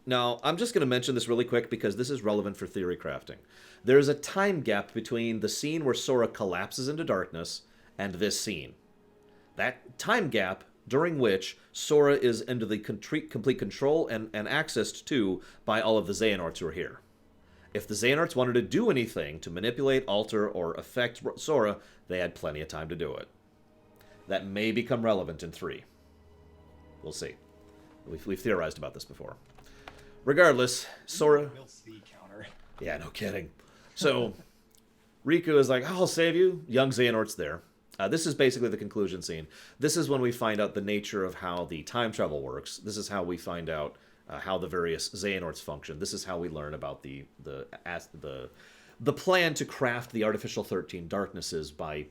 Now, I'm just going to mention this really quick because this is relevant for theory crafting. There's a time gap between the scene where Sora collapses into darkness and this scene. That time gap during which Sora is under the complete control and accessed to by all of the Xehanorts who are here. If the Xehanorts wanted to do anything to manipulate, alter, or affect Sora, they had plenty of time to do it. That may become relevant in 3. We'll see. We've theorized about this before. Regardless, Sora... We'll see counter. Yeah, no kidding. So, Riku is like, I'll save you. Young Xehanort's there. This is basically the conclusion scene. This is when we find out the nature of how the time travel works. This is how we find out how the various Xehanorts function. This is how we learn about the plan to craft the artificial 13 darknesses by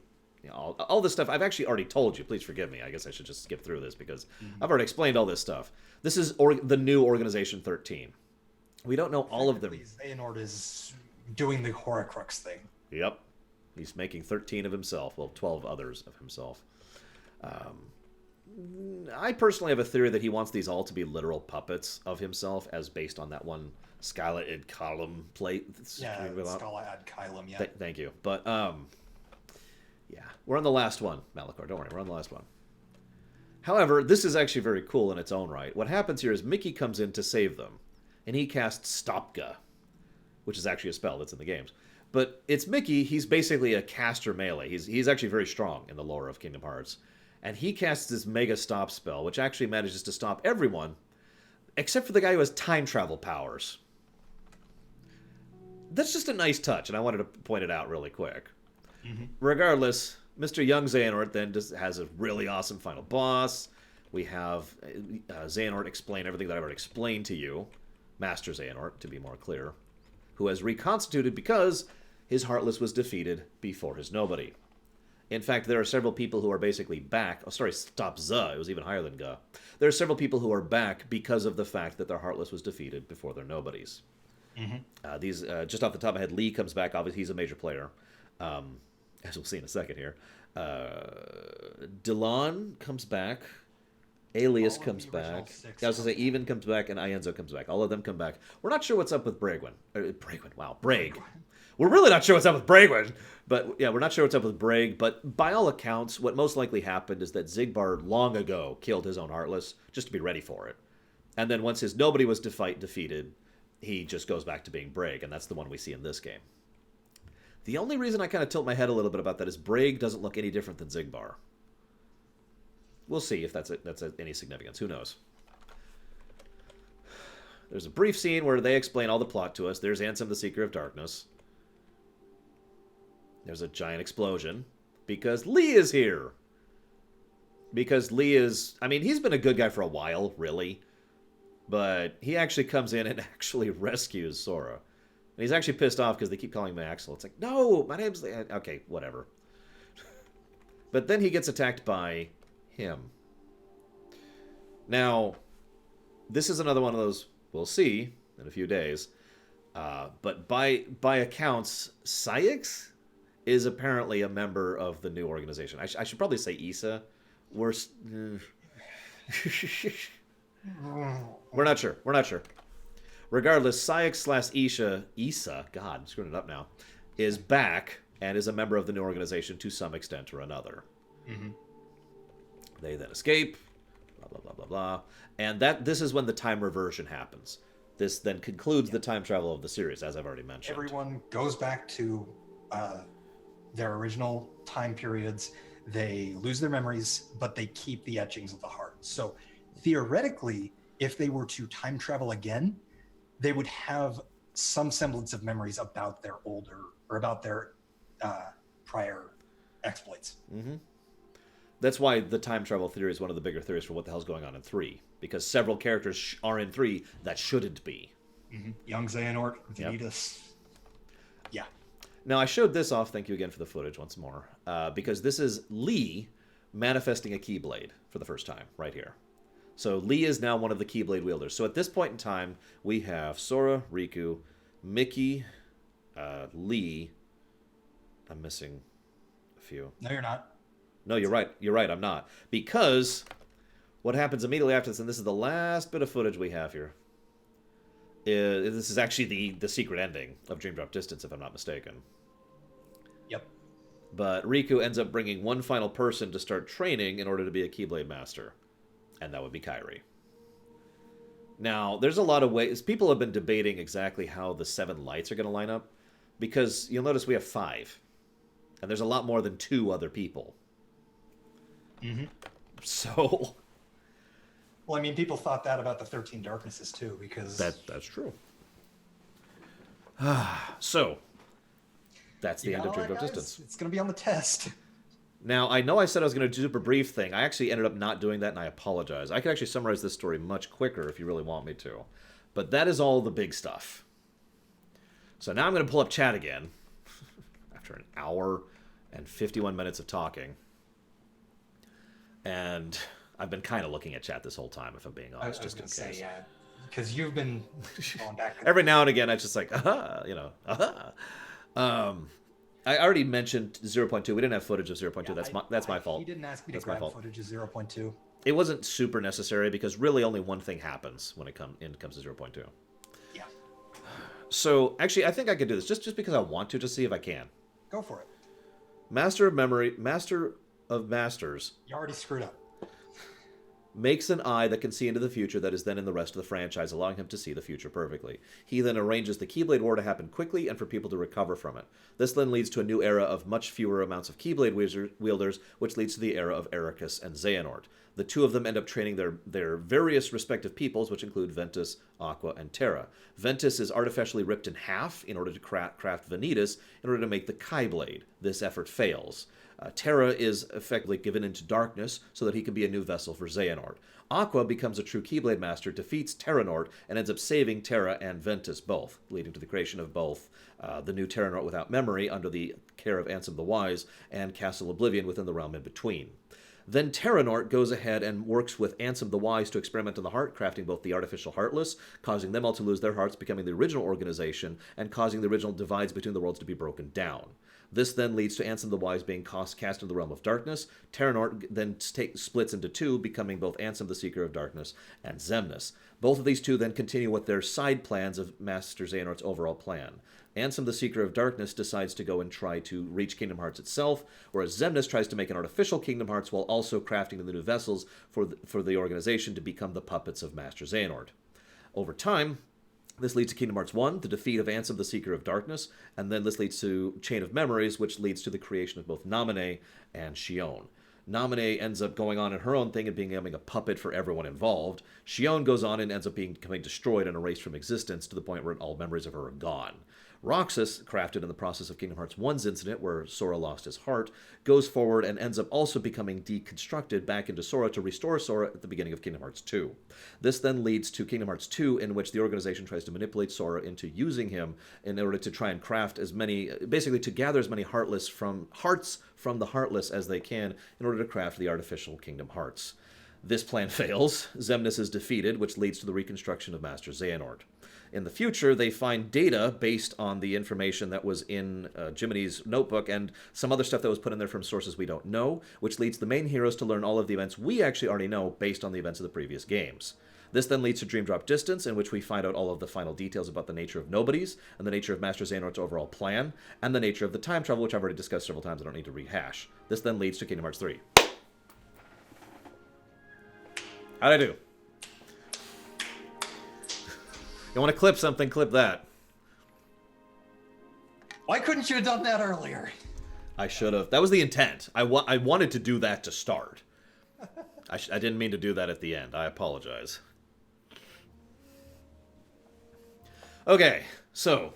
all this stuff. I've actually already told you. Please forgive me. I guess I should just skip through this because I've already explained all this stuff. This is the new Organization 13. We don't know all of them. Xehanort is doing the Horcrux thing. Yep. He's making 13 of himself. Well, 12 others of himself. I personally have a theory that he wants these all to be literal puppets of himself, as based on that one Skyla Id Column plate. Yeah, Skyla Ad Kylum, yeah. Thank you. But, yeah. We're on the last one, Malachor. Don't worry, we're on the last one. However, this is actually very cool in its own right. What happens here is Mickey comes in to save them, and he casts Stopga. which is actually a spell that's in the games. But it's Mickey. He's basically a caster melee. He's actually very strong in the lore of Kingdom Hearts. And he casts this Mega Stop spell, which actually manages to stop everyone, except for the guy who has time travel powers. That's just a nice touch, and I wanted to point it out really quick. Mm-hmm. Regardless, Mr. Young Xehanort then just has a really awesome final boss. We have Xehanort explain everything that I've already explained to you. Master Xehanort, to be more clear, who has reconstituted because his Heartless was defeated before his Nobody. In fact, there are several people who are basically back. Oh, sorry, stop Z. It was even higher than G. There are several people who are back because of the fact that their Heartless was defeated before their Nobodies. Mm-hmm. These just off the top of my head, Lee comes back. Obviously, he's a major player, as we'll see in a second here. Delon comes back. Alias comes back. I was going to say Even comes back, and Ienzo comes back. All of them come back. We're not sure what's up with Bragwin. Wow, Brag. We're really not sure what's up with Bragwin. But yeah, we're not sure what's up with Brag. But by all accounts, what most likely happened is that Xigbar long ago killed his own Heartless just to be ready for it. And then once his Nobody was defeated, he just goes back to being Brag, and that's the one we see in this game. The only reason I kind of tilt my head a little bit about that is Brag doesn't look any different than Xigbar. We'll see if that's any significance. Who knows? There's a brief scene where they explain all the plot to us. There's Ansem, the Seeker of Darkness. There's a giant explosion. Because Lee is here. Because Lee is... I mean, he's been a good guy for a while, really. But he actually comes in and actually rescues Sora. And he's actually pissed off because they keep calling him Axel. It's like, no, my name's... Okay, whatever. But then he gets attacked by... him. Now, this is another one of those we'll see in a few days. But by accounts, Syx is apparently a member of the new organization. I should probably say Issa. We're not sure. We're not sure. Regardless, Syx / Issa, God, I'm screwing it up now, is back and is a member of the new organization to some extent or another. Mm-hmm. They then escape, blah, blah, blah, blah, blah. And this is when the time reversion happens. This then concludes the time travel of the series, as I've already mentioned. Everyone goes back to their original time periods. They lose their memories, but they keep the etchings of the heart. So theoretically, if they were to time travel again, they would have some semblance of memories about their prior exploits. Mm-hmm. That's why the time travel theory is one of the bigger theories for what the hell's going on in 3. Because several characters are in 3 that shouldn't be. Mm-hmm. Young Xehanort, Vanitas. Yep. Yeah. Now, I showed this off, thank you again for the footage once more, because this is Lee manifesting a Keyblade for the first time, right here. So Lee is now one of the Keyblade wielders. So at this point in time, we have Sora, Riku, Mickey, Lee. I'm missing a few. No, you're not. No, you're right. You're right, I'm not. Because what happens immediately after this, and this is the last bit of footage we have here, this is actually the secret ending of Dream Drop Distance, if I'm not mistaken. Yep. But Riku ends up bringing one final person to start training in order to be a Keyblade Master. And that would be Kairi. Now, there's a lot of ways. People have been debating exactly how the 7 lights are going to line up. Because you'll notice we have 5. And there's a lot more than 2 other people. Mm-hmm. So... Well, I mean, people thought that about the 13 Darknesses, too, because... That's true. So, that's the end of Dream Drop Distance. It's going to be on the test. Now, I know I said I was going to do a super brief thing. I actually ended up not doing that, and I apologize. I could actually summarize this story much quicker if you really want me to. But that is all the big stuff. So now I'm going to pull up chat again. After an hour and 51 minutes of talking. And I've been kind of looking at chat this whole time, if I'm being honest, just in case. Say, yeah, because you've been going back. Every now and again, I just like, I already mentioned 0.2. We didn't have footage of 0.2. Yeah, that's my fault. He didn't ask me to grab footage of 0.2. It wasn't super necessary because really only one thing happens when it comes to 0.2. Yeah. So actually, I think I could do this just because I want to see if I can. Go for it. Master of Masters. You already screwed up. makes an eye that can see into the future that is then in the rest of the franchise, allowing him to see the future perfectly. He then arranges the Keyblade War to happen quickly and for people to recover from it. This then leads to a new era of much fewer amounts of Keyblade wielders, which leads to the era of Ericus and Xehanort. The two of them end up training their various respective peoples, which include Ventus, Aqua, and Terra. Ventus is artificially ripped in half in order to craft Vanitas in order to make the Keyblade. This effort fails. Terra is effectively given into darkness so that he can be a new vessel for Xehanort. Aqua becomes a true Keyblade Master, defeats Terranort, and ends up saving Terra and Ventus both, leading to the creation of both the new Terranort without memory under the care of Ansem the Wise and Castle Oblivion within the realm in between. Then Terranort goes ahead and works with Ansem the Wise to experiment on the heart, crafting both the artificial Heartless, causing them all to lose their hearts, becoming the original organization, and causing the original divides between the worlds to be broken down. This then leads to Ansem the Wise being cast into the realm of darkness. Terranort then splits into two, becoming both Ansem the Seeker of Darkness and Xemnas. Both of these two then continue with their side plans of Master Xehanort's overall plan. Ansem the Seeker of Darkness decides to go and try to reach Kingdom Hearts itself, whereas Xemnas tries to make an artificial Kingdom Hearts while also crafting the new vessels for the organization to become the puppets of Master Xehanort. Over time, this leads to Kingdom Hearts 1, the defeat of Ansem the Seeker of Darkness, and then this leads to Chain of Memories, which leads to the creation of both Naminé and Xion. Naminé ends up going on in her own thing and becoming a puppet for everyone involved. Xion goes on and ends up becoming destroyed and erased from existence to the point where all memories of her are gone. Roxas, crafted in the process of Kingdom Hearts 1's incident where Sora lost his heart, goes forward and ends up also becoming deconstructed back into Sora to restore Sora at the beginning of Kingdom Hearts 2. This then leads to Kingdom Hearts 2, in which the organization tries to manipulate Sora into using him in order to try and craft basically to gather as many hearts from the Heartless as they can in order to craft the artificial Kingdom Hearts. This plan fails. Xemnas is defeated, which leads to the reconstruction of Master Xehanort. In the future, they find data based on the information that was in Jiminy's notebook and some other stuff that was put in there from sources we don't know, which leads the main heroes to learn all of the events we actually already know based on the events of the previous games. This then leads to Dream Drop Distance, in which we find out all of the final details about the nature of Nobodies, and the nature of Master Xehanort's overall plan, and the nature of the time travel, which I've already discussed several times, I don't need to rehash. This then leads to Kingdom Hearts 3. How'd I do? You want to clip something, clip that. Why couldn't you have done that earlier? I should have. That was the intent. I wanted to do that to start. I didn't mean to do that at the end. I apologize. Okay, so.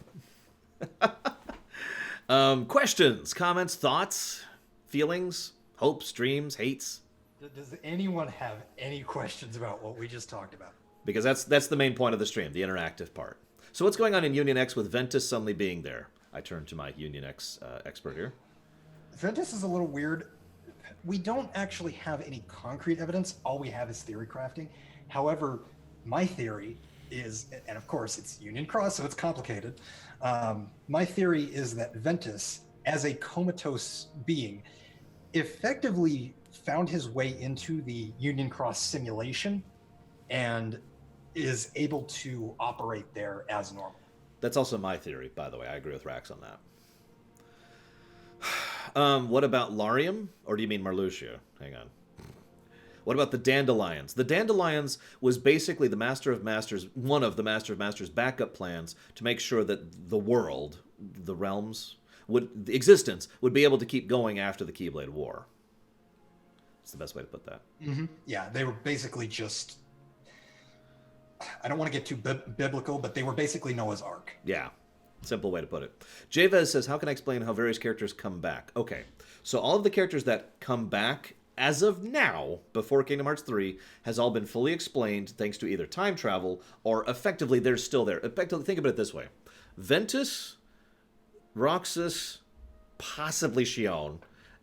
Questions, comments, thoughts, feelings, hopes, dreams, hates? Does anyone have any questions about what we just talked about? Because that's the main point of the stream, the interactive part. So what's going on in Union X with Ventus suddenly being there? I turn to my Union X expert here. Ventus is a little weird. We don't actually have any concrete evidence. All we have is theory crafting. However, my theory is, and of course it's Union Cross, so it's complicated. My theory is that Ventus, as a comatose being, effectively found his way into the Union Cross simulation and is able to operate there as normal. That's also my theory, by the way. I agree with Rax on that. What about Larium? Or do you mean Marluxia? Hang on. What about the Dandelions? The Dandelions was basically the Master of Masters, one of the Master of Masters' backup plans to make sure that the world, the realms, the existence, would be able to keep going after the Keyblade War. That's the best way to put that. Mm-hmm. Yeah, they were basically just... I don't want to get too biblical, but they were basically Noah's Ark. Yeah, simple way to put it. Javez says, how can I explain how various characters come back? Okay, so all of the characters that come back, as of now, before Kingdom Hearts 3, has all been fully explained thanks to either time travel or effectively they're still there. Effectively, think about it this way. Ventus, Roxas, possibly Xion,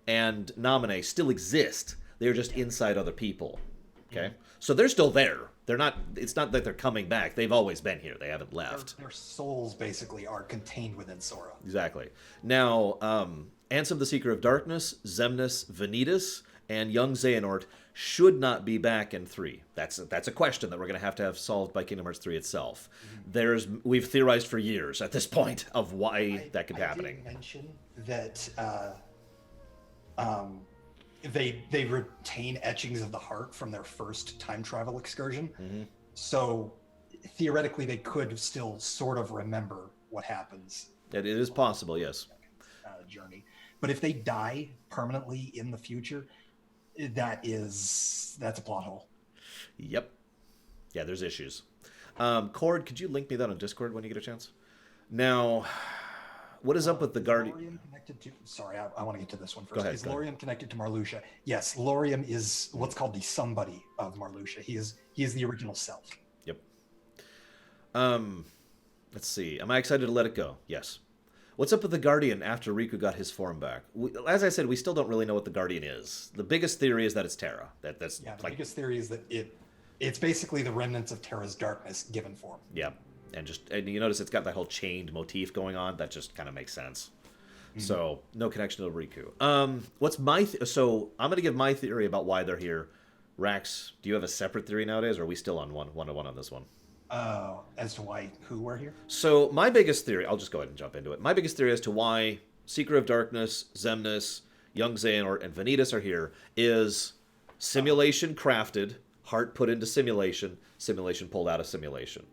and Naminé still exist. They're just inside other people. Okay? So they're still there. They're not. It's not that they're coming back. They've always been here. They haven't left. Their souls basically are contained within Sora. Exactly. Now, Ansem the Seeker of Darkness, Xemnas, Vanitas, and young Xehanort should not be back in 3. That's a question that we're going to have solved by Kingdom Hearts 3 itself. Mm-hmm. We've theorized for years at this point of why that could be happening. I did mention that they retain etchings of the heart from their first time travel excursion. Mm-hmm. So theoretically, they could still sort of remember what happens. It is possible, yes. Journey, but if they die permanently in the future, that's a plot hole. Yep. Yeah, there's issues. Cord, could you link me that on Discord when you get a chance? Now, what is up with the Guardian? Lorium connected to? Sorry, I want to get to this one first. Go ahead, Is go ahead. Lorium connected to Marluxia? Yes, Lorium is what's called the somebody of Marluxia. He is the original self. Yep. Let's see. Am I excited to let it go? Yes. What's up with the Guardian after Riku got his form back? As I said, we still don't really know what the Guardian is. The biggest theory is that it's Terra. That's Yeah, the like, biggest theory is that it's basically the remnants of Terra's darkness given form. yeah, and you notice it's got that whole chained motif going on. That just kind of makes sense. Mm-hmm. So no connection to Riku. What's my so I'm gonna give my theory about why they're here. Rax, do you have a separate theory nowadays, or are we still on one-to-one on this one? As to why who we're here? So my biggest theory, I'll just go ahead and jump into it. My biggest theory as to why Seeker of Darkness, Xemnas, Young Xehanort, and Vanitas are here is simulation crafted, heart put into simulation, simulation pulled out of simulation.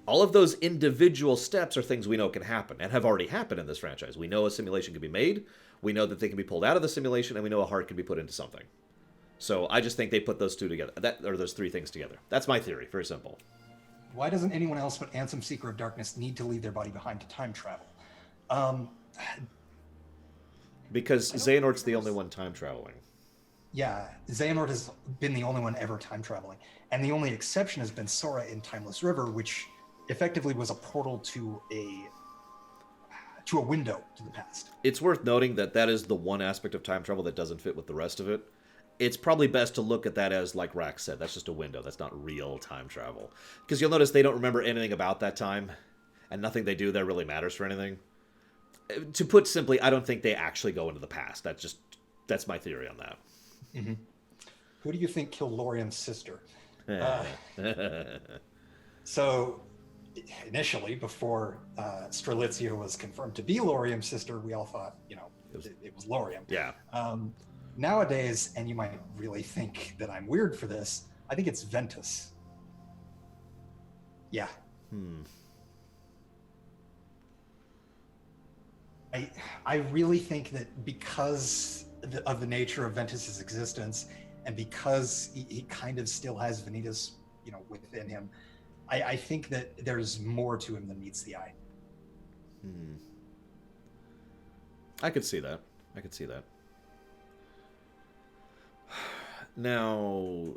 All of those individual steps are things we know can happen and have already happened in this franchise. We know a simulation can be made, we know that they can be pulled out of the simulation, and we know a heart can be put into something. So I just think they put those two together, or those three things together. That's my theory, very simple. Why doesn't anyone else but Ansem, Seeker of Darkness need to leave their body behind to time travel? Because Xehanort's the only one time traveling. Yeah, Xehanort has been the only one ever time traveling, and the only exception has been Sora in Timeless River, which effectively was a portal to a window to the past. It's worth noting that that is the one aspect of time travel that doesn't fit with the rest of it. It's probably best to look at that as, like Rax said, that's just a window. That's not real time travel. Because you'll notice they don't remember anything about that time, and nothing they do there really matters for anything. To put simply, I don't think they actually go into the past. That's my theory on that. Mm-hmm. Who do you think killed Lorium's sister? So, initially, before Strelitzia was confirmed to be Lorium's sister, we all thought, it was Lorium. Yeah. Nowadays, and you might really think that I'm weird for this, I think it's Ventus. Yeah. I really think that because of the nature of Ventus's existence, and because he kind of still has Vanitas, within him, I think that there's more to him than meets the eye. I could see that. Now,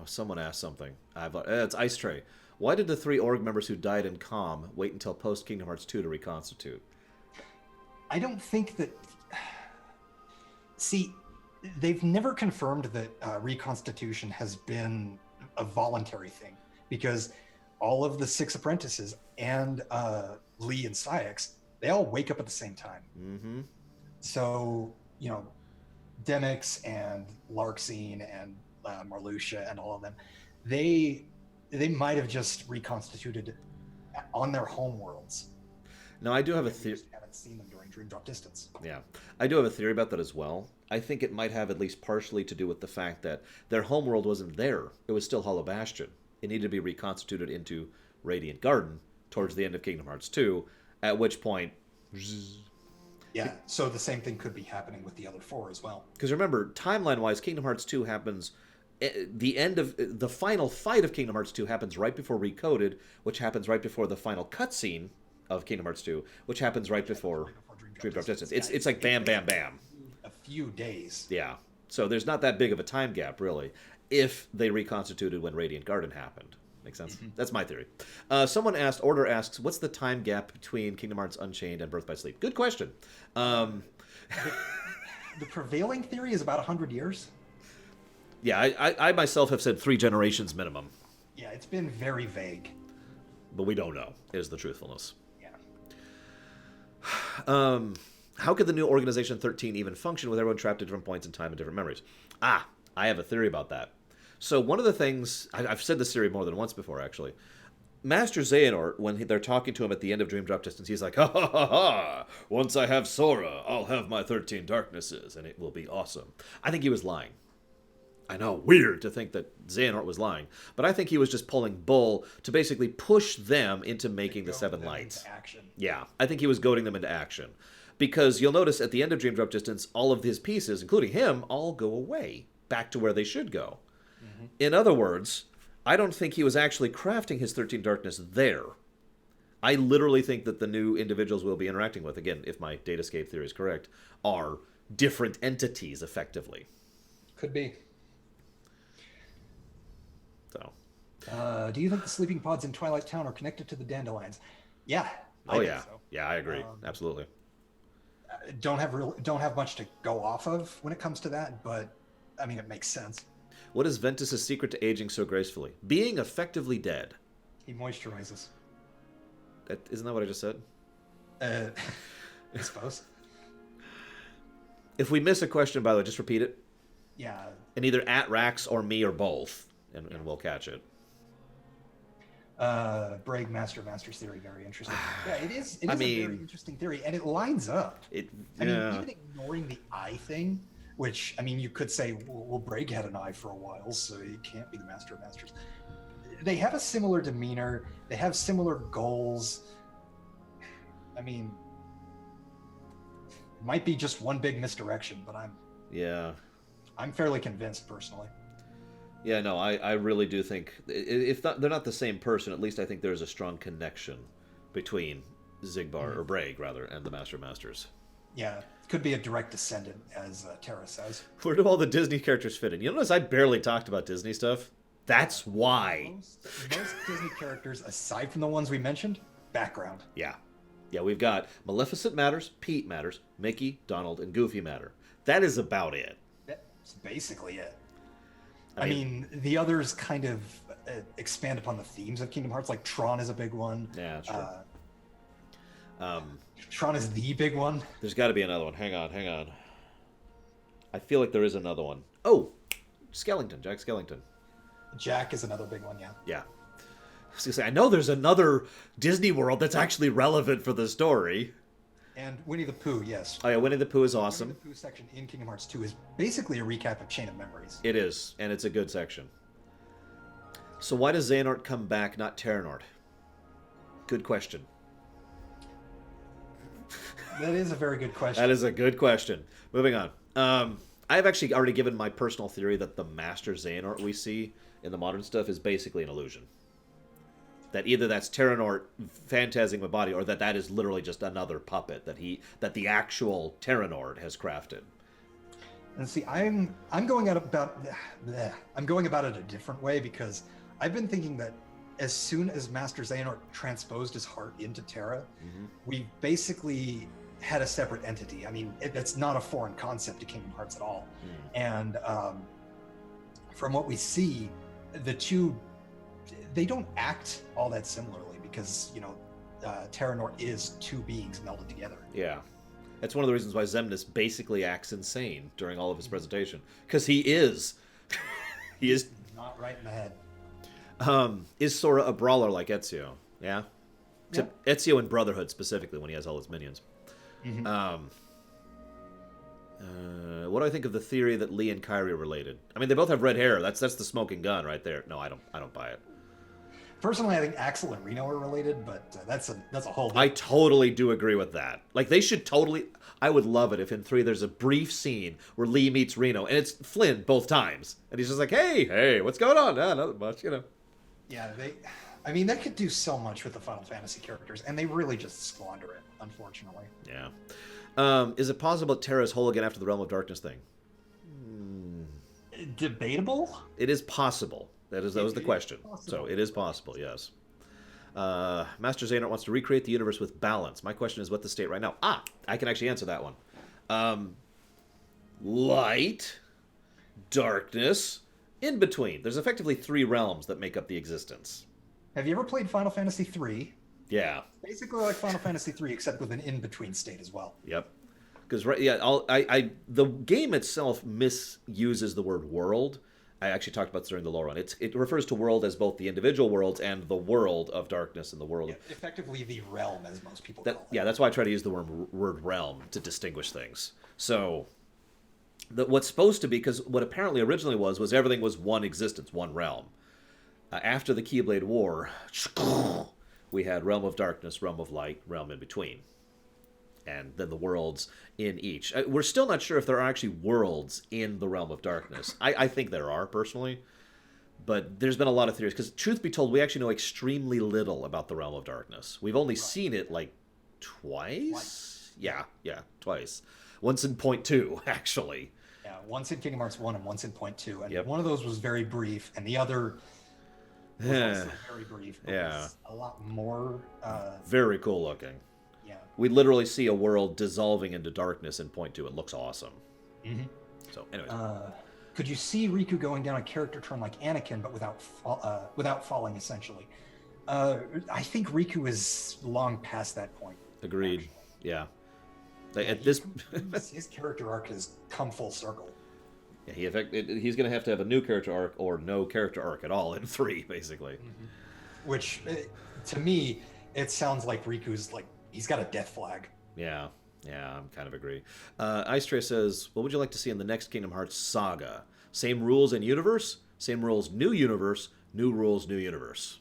someone asked something. It's Ice Tray. Why did the 3 org members who died in Calm wait until post Kingdom Hearts 2 to reconstitute? I don't think that... See, they've never confirmed that reconstitution has been a voluntary thing, because all of the 6 apprentices and Lee and Syx, they all wake up at the same time. Mm-hmm. So, Demix and Larxene and Marluxia and all of them, they might have just reconstituted on their home worlds. Now, I do have a theory. Haven't seen them during Dream Drop Distance. Yeah, I do have a theory about that as well. I think it might have at least partially to do with the fact that their homeworld wasn't there. It was still Hollow Bastion. It needed to be reconstituted into Radiant Garden towards the end of Kingdom Hearts 2, at which point... Yeah, so the same thing could be happening with the other 4 as well. Because remember, timeline-wise, Kingdom Hearts 2 happens... The end of... The final fight of Kingdom Hearts 2 happens right before Recoded, which happens right before the final cutscene of Kingdom Hearts 2, which happens right before Dream Drop Distance. It's like bam, bam, bam. A few days. Yeah. So there's not that big of a time gap, really, if they reconstituted when Radiant Garden happened. Makes sense? Mm-hmm. That's my theory. Someone asked, Order asks, what's the time gap between Kingdom Hearts Unchained and Birth by Sleep? Good question. The prevailing theory is about 100 years. Yeah, I myself have said 3 generations minimum. Yeah, it's been very vague. But we don't know, is the truthfulness. Yeah. How could the new Organization 13 even function with everyone trapped at different points in time and different memories? I have a theory about that. So one of the things, I've said this theory more than once before, actually. Master Xehanort, when they're talking to him at the end of Dream Drop Distance, he's like, ha ha ha ha! Once I have Sora, I'll have my 13 darknesses, and it will be awesome. I think he was lying. I know, weird to think that Xehanort was lying, but I think he was just pulling bull to basically push them into making the Seven Lights. Action. Yeah, I think he was goading them into action. Because you'll notice at the end of Dream Drop Distance, all of his pieces, including him, all go away, back to where they should go. Mm-hmm. In other words, I don't think he was actually crafting his 13 Darkness there. I literally think that the new individuals we'll be interacting with, again, if my datascape theory is correct, are different entities, effectively. Could be. So. Do you think the sleeping pods in Twilight Town are connected to the Dandelions? Yeah. I think so. Yeah, I agree. Absolutely. Don't have much to go off of when it comes to that, but I mean, it makes sense. What is Ventus's secret to aging so gracefully? Being effectively dead. He moisturizes. Isn't that what I just said? I suppose. If we miss a question, by the way, just repeat it. Yeah. And either at Rax or me or both, and we'll catch it. Brague Master's theory, very interesting. Yeah, it is a very interesting theory, and it lines up. I mean, even ignoring the eye thing, which, I mean, you could say, well, Brague had an eye for a while, so he can't be the Master of Masters. They have a similar demeanor. They have similar goals. I mean, it might be just one big misdirection, but I'm fairly convinced personally. Yeah, no, I really do think, if they're not the same person, at least I think there's a strong connection between Xigbar, or Brague, rather, and the Master of Masters. Yeah, could be a direct descendant, as Tara says. Where do all the Disney characters fit in? You notice I barely talked about Disney stuff? That's why. Most Disney characters, aside from the ones we mentioned, background. Yeah. Yeah, we've got Maleficent matters, Pete matters, Mickey, Donald, and Goofy matter. That is about it. That's basically it. I mean, the others kind of expand upon the themes of Kingdom Hearts. Like Tron is a big one. Yeah, that's true. Tron is the big one. There's got to be another one. Hang on. I feel like there is another one. Oh, Jack Skellington. Jack is another big one, yeah. Yeah. I was gonna say, I know there's another Disney World that's actually relevant for the story. And Winnie the Pooh, yes. Oh yeah, Winnie the Pooh is awesome. Winnie the Pooh section in Kingdom Hearts 2 is basically a recap of Chain of Memories. It is, and it's a good section. So why does Xehanort come back, not Terranort? Good question. That is a very good question. That is a good question. Moving on. I've actually already given my personal theory that the Master Xehanort we see in the modern stuff is basically an illusion. That either that's Terranort phantasming the body, or that is literally just another puppet that the actual Terranort has crafted. And see, I'm going about it a different way, because I've been thinking that as soon as Master Xehanort transposed his heart into Terra, we basically had a separate entity. I mean, that's not a foreign concept to Kingdom Hearts at all. And from what we see, the two, they don't act all that similarly, because, you know, Terranort is two beings melded together. Yeah. That's one of the reasons why Xemnas basically acts insane during all of his presentation. Because he is. He is not right in the head. Is Sora a brawler like Ezio? Yeah? Except Ezio in Brotherhood, specifically, when he has all his minions. What do I think of the theory that Lee and Kyrie are related? I mean, they both have red hair. That's the smoking gun right there. No, I don't buy it. Personally, I think Axel and Reno are related, but that's a whole. I totally do agree with that. Like, they should totally. I would love it if in 3 there's a brief scene where Lee meets Reno, and it's Flynn both times, and he's just like, "Hey, what's going on? Nothing much, you know." Yeah, they could do so much with the Final Fantasy characters, and they really just squander it, unfortunately. Yeah. Is it possible that Terra is whole again after the Realm of Darkness thing? Debatable? It is possible. That was the question. So it is possible, yes. Master Xehanort wants to recreate the universe with balance. My question is, what the state right now? I can actually answer that one. Light, darkness, in between. There's effectively 3 realms that make up the existence. Have you ever played Final Fantasy 3? Yeah. Basically like Final Fantasy 3, except with an in-between state as well. Yep. Because the game itself misuses the word world, I actually talked about this during the lore run. It refers to world as both the individual worlds and the world of darkness and the world of... Effectively the realm, as most people call it. Yeah, that's why I try to use the word realm to distinguish things. So, what's supposed to be, because what apparently originally was everything was one existence, one realm. After the Keyblade War, we had Realm of Darkness, Realm of Light, Realm in between. And then the worlds in each. We're still not sure if there are actually worlds in the Realm of Darkness. I think there are, personally. But there's been a lot of theories. Because, truth be told, we actually know extremely little about the Realm of Darkness. We've only seen it, like, twice? Yeah, twice. Once in Point 2, actually. Yeah, once in Kingdom Hearts 1 and once in Point 2. And one of those was very brief, and the other was also very brief. But was a lot more... very cool looking. Yeah. We literally see a world dissolving into darkness in Point 2. It looks awesome. Mm-hmm. So, anyways. Could you see Riku going down a character turn like Anakin, but without falling, essentially? I think Riku is long past that point. Agreed. Actually. Yeah. At this, his character arc has come full circle. Yeah, he's going to have a new character arc or no character arc at all in 3, basically. Mm-hmm. Which, to me, it sounds like Riku's like he's got a death flag. Yeah, I'm kind of agree. Ice Tray says, "What would you like to see in the next Kingdom Hearts saga? Same rules in universe, same rules new universe, new rules new universe."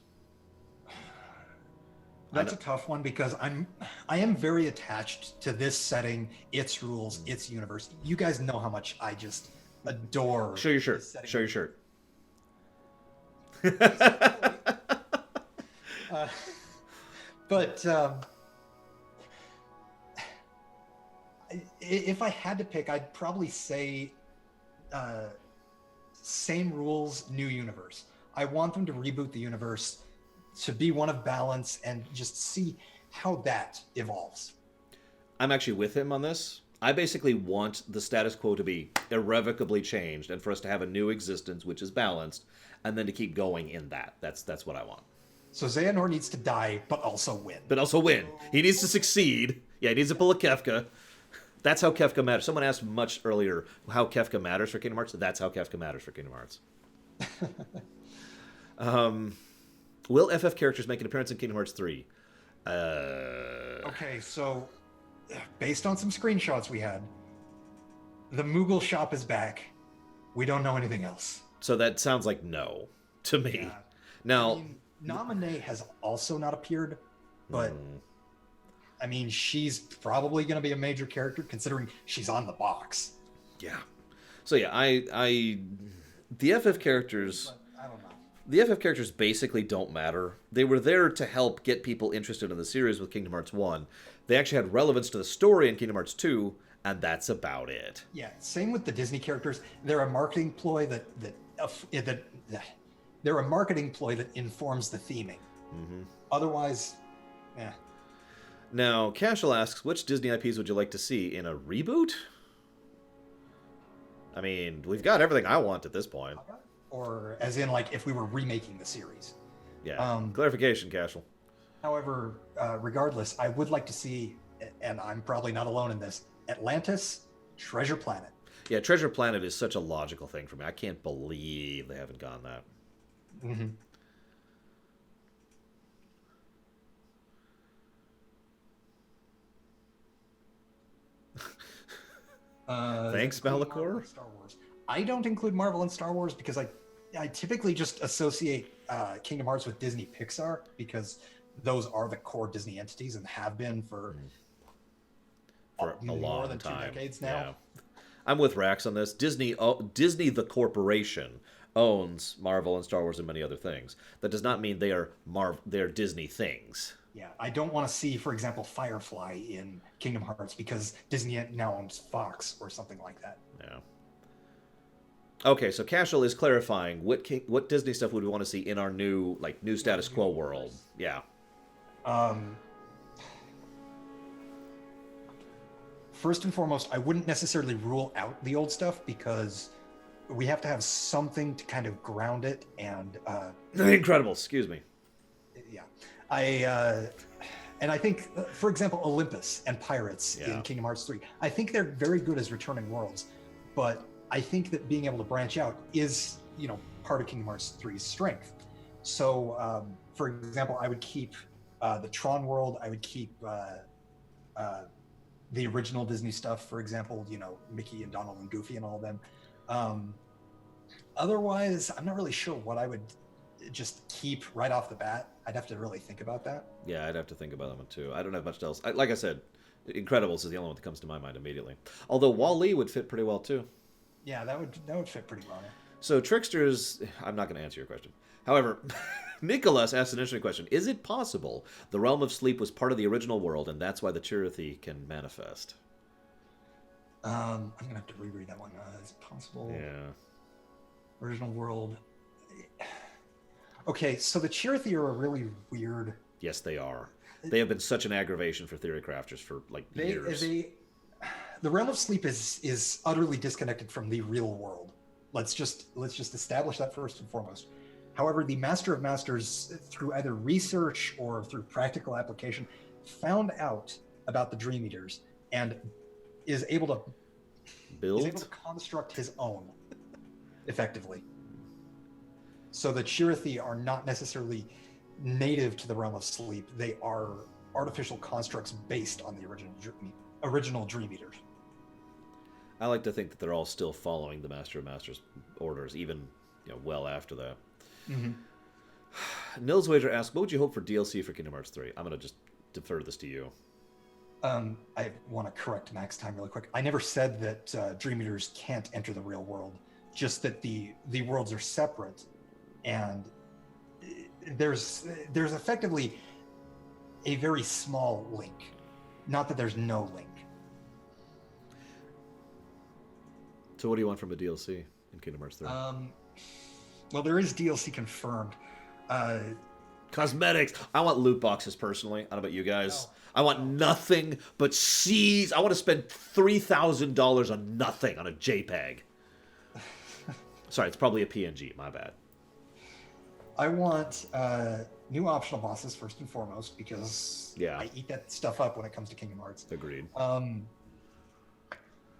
That's a tough one because I am very attached to this setting, its rules, its universe. You guys know how much I just adore. Show your shirt. Show your shirt. But if I had to pick, I'd probably say same rules, new universe. I want them to reboot the universe to be one of balance and just see how that evolves. I'm actually with him on this. I basically want the status quo to be irrevocably changed and for us to have a new existence which is balanced and then to keep going in that. That's what I want. So Xehanort needs to die, but also win. He needs to succeed. Yeah, he needs to pull a Kefka. That's how Kefka matters. Someone asked much earlier how Kefka matters for Kingdom Hearts. That's how Kefka matters for Kingdom Hearts. Will FF characters make an appearance in Kingdom Hearts 3? Okay, so based on some screenshots we had, the Moogle shop is back. We don't know anything else. So that sounds like no to me. Yeah. Now, I mean, Naminé has also not appeared, but I mean, she's probably going to be a major character considering she's on the box. Yeah. So yeah, the FF characters. I don't know. The FF characters basically don't matter. They were there to help get people interested in the series with Kingdom Hearts 1. They actually had relevance to the story in Kingdom Hearts 2, and that's about it. Yeah, same with the Disney characters. They're a marketing ploy that they're a marketing ploy that informs the theming. Mm-hmm. Otherwise, yeah. Now, Cashel asks, which Disney IPs would you like to see in a reboot? I mean, we've got everything I want at this point. Or as in, like, if we were remaking the series. Yeah, clarification, Cashel. However, regardless, I would like to see, and I'm probably not alone in this, Atlantis, Treasure Planet. Yeah, Treasure Planet is such a logical thing for me. I can't believe they haven't gone that. Mm-hmm. Thanks, Malachor. Star Wars. I don't include Marvel and Star Wars because I typically just associate Kingdom Hearts with Disney Pixar because those are the core Disney entities and have been for a more long than time. 2 decades now. Yeah. I'm with Rax on this. Disney the corporation owns Marvel and Star Wars and many other things. That does not mean they are Disney things. Yeah, I don't want to see, for example, Firefly in Kingdom Hearts because Disney now owns Fox or something like that. Yeah. Okay, so Cashel is clarifying what Disney stuff would we want to see in our new status quo world. Yeah. First and foremost, I wouldn't necessarily rule out the old stuff because we have to have something to kind of ground it and The Incredibles, excuse me. Yeah. I think, for example, Olympus and Pirates in Kingdom Hearts 3, I think they're very good as returning worlds, but I think that being able to branch out is part of Kingdom Hearts 3's strength. So, for example, I would keep the Tron world. I would keep the original Disney stuff, for example, Mickey and Donald and Goofy and all of them. Otherwise, I'm not really sure what I would just keep right off the bat. I'd have to really think about that. Yeah, I'd have to think about that one too. I don't have much else. Like I said, Incredibles is the only one that comes to my mind immediately. Although Wall-E would fit pretty well too. Yeah, that would fit pretty well. So Tricksters, I'm not going to answer your question. However, Nicholas asked an interesting question. Is it possible the Realm of Sleep was part of the original world and that's why the Chirithy can manifest? I'm going to have to reread that one. Is it possible? Yeah. Original world. Okay, so the Chirithy are a really weird... Yes, they are. They have been such an aggravation for theory crafters for years. The Realm of Sleep is utterly disconnected from the real world. Let's just establish that first and foremost. However, the Master of Masters, through either research or through practical application, found out about the Dream Eaters and is able to construct his own effectively. So the Chirithy are not necessarily native to the Realm of Sleep. They are artificial constructs based on the original Dream Eaters. I like to think that they're all still following the Master of Masters orders, even well after that. Mm-hmm. Nils Wager asked, what would you hope for DLC for Kingdom Hearts 3? I'm going to just defer this to you. I want to correct Max Time really quick. I never said that Dream Eaters can't enter the real world, just that the worlds are separate, and there's effectively a very small link. Not that there's no link. So what do you want from a DLC in Kingdom Hearts 3? Well, there is DLC confirmed. Cosmetics. I want loot boxes personally. I don't know about you guys. No. I want nothing but C's. I want to spend $3,000 on nothing on a JPEG. Sorry, it's probably a PNG. My bad. I want new optional bosses first and foremost because I eat that stuff up when it comes to Kingdom Hearts. Agreed.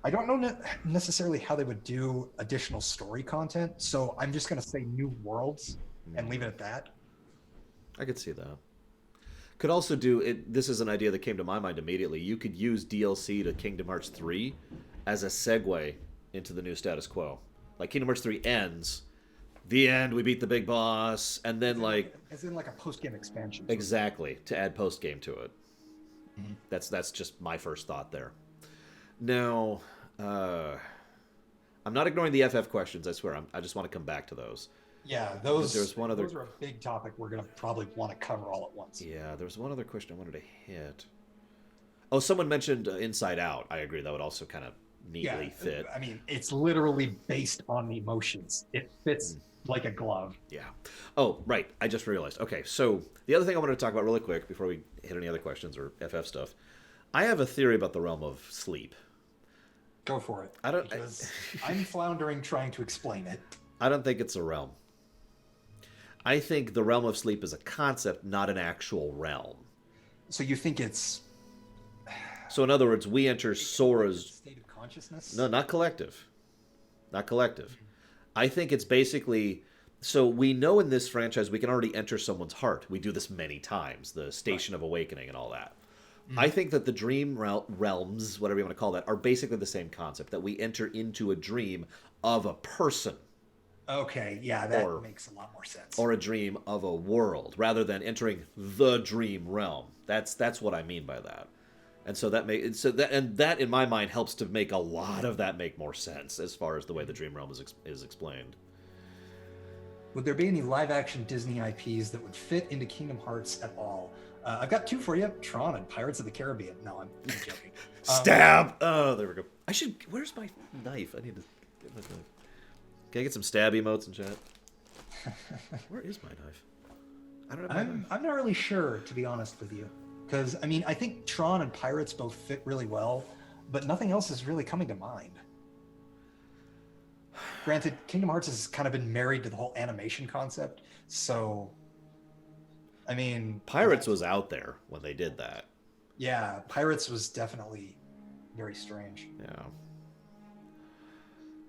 I don't know necessarily how they would do additional story content, so I'm just going to say new worlds and leave it at that. I could see that. Could also do it. This is an idea that came to my mind immediately. You could use DLC to Kingdom Hearts 3 as a segue into the new status quo. Like Kingdom Hearts 3 ends, the end, we beat the big boss, and then as in like a post-game expansion. Exactly, to add post-game to it. Mm-hmm. That's just my first thought there. Now, I'm not ignoring the FF questions, I swear. I just want to come back to those. Yeah, those are a big topic we're going to probably want to cover all at once. Yeah, there was one other question I wanted to hit. Oh, someone mentioned Inside Out. I agree. That would also kind of neatly fit. I mean, it's literally based on the emotions. It fits like a glove. Yeah. Oh, right. I just realized. Okay, so the other thing I wanted to talk about really quick before we hit any other questions or FF stuff. I have a theory about the Realm of Sleep. Go for it. Because I'm floundering trying to explain it. I don't think it's a realm. I think the Realm of Sleep is a concept, not an actual realm. So you think it's... So in other words, we enter Sora's... state of consciousness? No, not collective. Not collective. I think it's basically... So we know in this franchise we can already enter someone's heart. We do this many times, the Station of Awakening and all that. I think that the dream realms, whatever you want to call that, are basically the same concept, that we enter into a dream of a person. Okay, yeah, that makes a lot more sense. Or a dream of a world, rather than entering the dream realm. That's what I mean by that. And so that in my mind helps to make a lot of that make more sense as far as the way the dream realm is explained. Would there be any live-action Disney IPs that would fit into Kingdom Hearts at all? I've got two for you: Tron and Pirates of the Caribbean. No, I'm joking. Stab! Oh, there we go. Where's my knife? I need to get my knife. Can I get some stab emotes in chat? Where is my knife? I don't have my knife. I'm not really sure, to be honest with you, because I mean I think Tron and Pirates both fit really well, but nothing else is really coming to mind. Granted, Kingdom Hearts has kind of been married to the whole animation concept, so I mean... Pirates was out there when they did that. Yeah, Pirates was definitely very strange.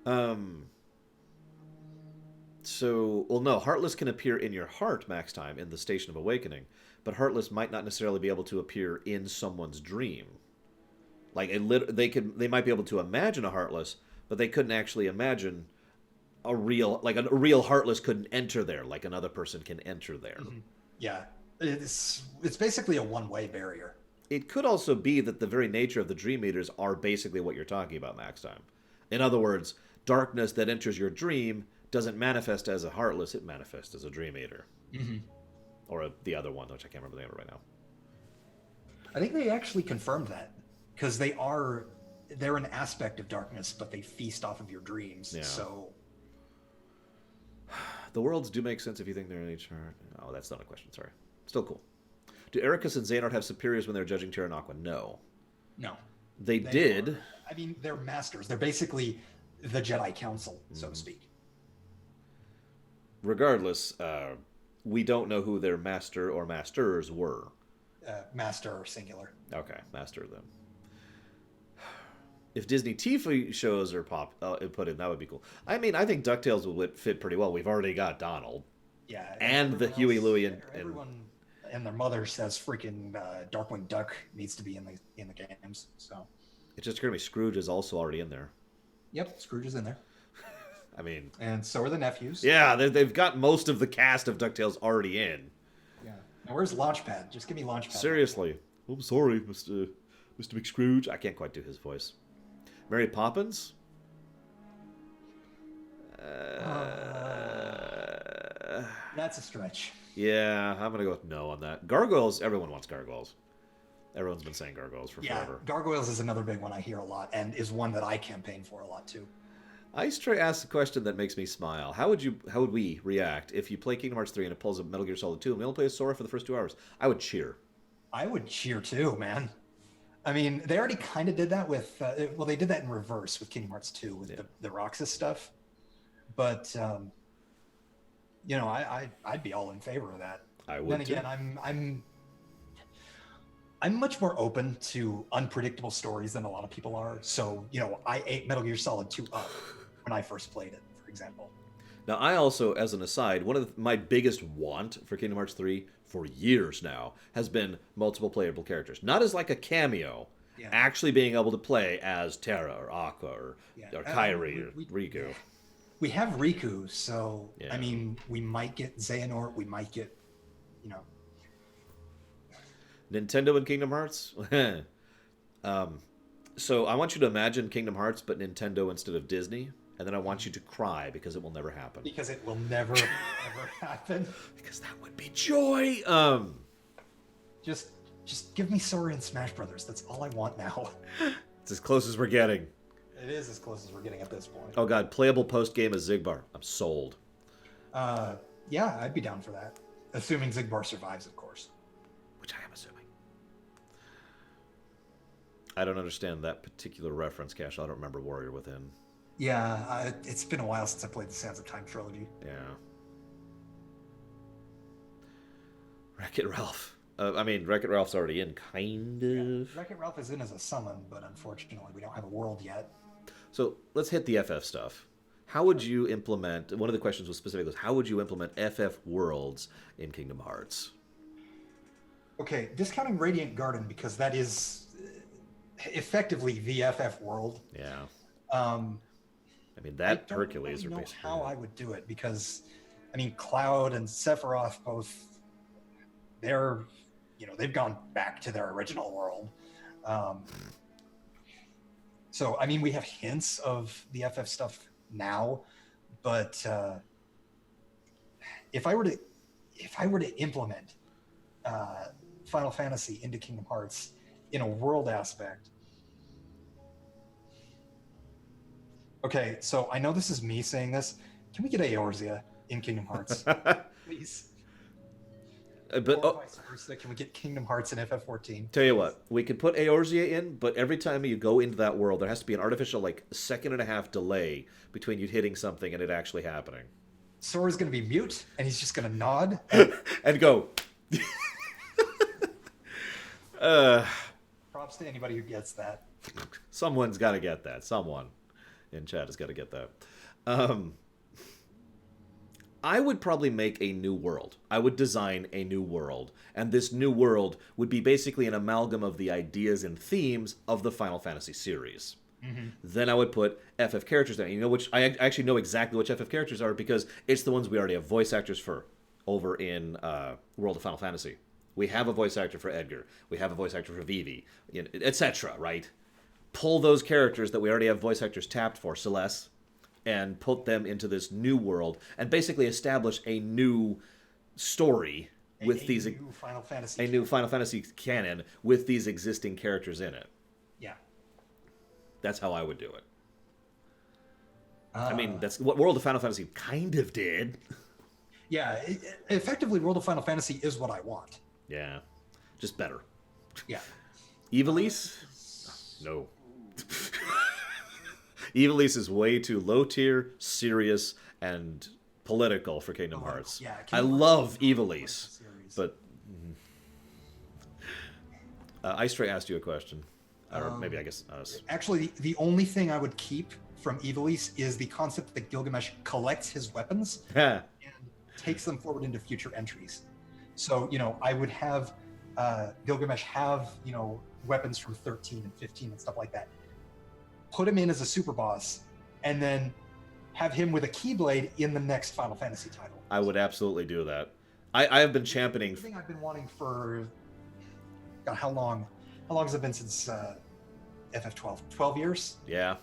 Yeah. So, well, no, Heartless can appear in your heart max time in the Station of Awakening, but Heartless might not necessarily be able to appear in someone's dream. Like they might be able to imagine a Heartless, but they couldn't actually imagine a real Heartless couldn't enter there like another person can enter there. Mhm. Yeah, it's basically a one-way barrier. It could also be that the very nature of the Dream Eaters are basically what you're talking about, Max Time. In other words, darkness that enters your dream doesn't manifest as a Heartless, it manifests as a Dream Eater. Mm-hmm. Or the other one, which I can't remember the name of it right now. I think they actually confirmed that because they're an aspect of darkness, but they feast off of your dreams. Yeah. So The worlds do make sense if you think they're in each chart. Oh, that's not a question, sorry. Still cool. Do Ericus and Xehanort have superiors when they're judging Terra and Aqua? No. no, They did. I mean, they're masters. They're basically the Jedi Council, so to speak. Regardless, we don't know who their master or masters were. Master or singular. Okay, master of them. If Disney TV shows are put in, that would be cool. I mean, I think DuckTales would fit pretty well. We've already got Donald. Yeah. And the Huey, Louie, and everyone and their mother says freaking Darkwing Duck needs to be in the games. So it's just going to be Scrooge is also already in there. Yep, Scrooge is in there. I mean, and so are the nephews. Yeah, they've got most of the cast of DuckTales already in. Yeah. Now where's Launchpad? Just give me Launchpad. Seriously. I'm sorry, Mr. McScrooge. I can't quite do his voice. Mary Poppins? That's a stretch. Yeah, I'm going to go with no on that. Gargoyles, everyone wants gargoyles. Everyone's been saying gargoyles for forever. Gargoyles is another big one I hear a lot, and is one that I campaign for a lot too. Ice Tray asks a question that makes me smile. How would we react if you play Kingdom Hearts 3 and it pulls a Metal Gear Solid 2 and we only play as Sora for the first 2 hours? I would cheer. I would cheer too, man. I mean, they already kind of did that with, they did that in reverse with Kingdom Hearts 2 with the Roxas stuff. But, I'd be all in favor of that. I would. Then again, I'm much more open to unpredictable stories than a lot of people are. So, I ate Metal Gear Solid 2 up when I first played it, for example. Now, I also, as an aside, one of my biggest want for Kingdom Hearts 3 for years now has been multiple playable characters. Not as like a cameo, actually being able to play as Terra or Aqua or Kairi or Riku. We have Riku, so, I mean, we might get Xehanort, we might get, Nintendo and Kingdom Hearts? So I want you to imagine Kingdom Hearts, but Nintendo instead of Disney. And then I want you to cry because it will never happen. Because it will never, ever happen. Because that would be joy. Just give me Sora and Smash Brothers. That's all I want now. It's as close as we're getting. It is as close as we're getting at this point. Oh god, playable post-game as Zigbar. I'm sold. Yeah, I'd be down for that. Assuming Zigbar survives, of course. Which I am assuming. I don't understand that particular reference, Cash. I don't remember Warrior Within. Yeah, it's been a while since I played the Sands of Time trilogy. Yeah. Wreck-It Ralph. Wreck-It Ralph's already in, kind of. Yeah, Wreck-It Ralph is in as a summon, but unfortunately we don't have a world yet. So let's hit the FF stuff. How would you implement, one of the questions was specific, was how would you implement FF worlds in Kingdom Hearts? Okay, discounting Radiant Garden because that is effectively the FF world. Yeah. That Hercules really are know basically how I would do it because, Cloud and Sephiroth both, they've gone back to their original world. So, we have hints of the FF stuff now, but if I were to implement Final Fantasy into Kingdom Hearts in a world aspect. Okay, so I know this is me saying this. Can we get Eorzea in Kingdom Hearts, please? Vice versa, can we get Kingdom Hearts in FF14? Tell you what, we could put Eorzea in, but every time you go into that world, there has to be an artificial, second and a half delay between you hitting something and it actually happening. Sora's going to be mute, and he's just going to nod. And go. Props to anybody who gets that. Someone's got to get that. Someone in chat has got to get that. I would probably make a new world. I would design a new world, and this new world would be basically an amalgam of the ideas and themes of the Final Fantasy series. Mm-hmm. Then I would put FF characters in. You know which I actually know exactly which FF characters are because it's the ones we already have voice actors for over in World of Final Fantasy. We have a voice actor for Edgar. We have a voice actor for Vivi, etc. Right? Pull those characters that we already have voice actors tapped for, Celeste, and put them into this new world and basically establish a new story with these new Final Fantasy a canon. new Final Fantasy canon with these existing characters in it. Yeah. That's how I would do it. Uh, I mean, that's what World of Final Fantasy kind of did. Yeah, effectively, World of Final Fantasy is what I want. Yeah, just better. Yeah. Evilise? No. Evilise is way too low tier, serious, and political for Kingdom Hearts. Yeah, I Kingdom love Hearts is Evilise, series. but Ice Ray asked you a question, or maybe I guess us. Actually, the only thing I would keep from Evilise is the concept that Gilgamesh collects his weapons and takes them forward into future entries. So, I would have Gilgamesh have, weapons from 13 and 15 and stuff like that. Put him in as a super boss, and then have him with a Keyblade in the next Final Fantasy title. I would absolutely do that. I have been championing. The thing I've been wanting for, God, how long? How long has it been since FF12? 12 years? Yeah.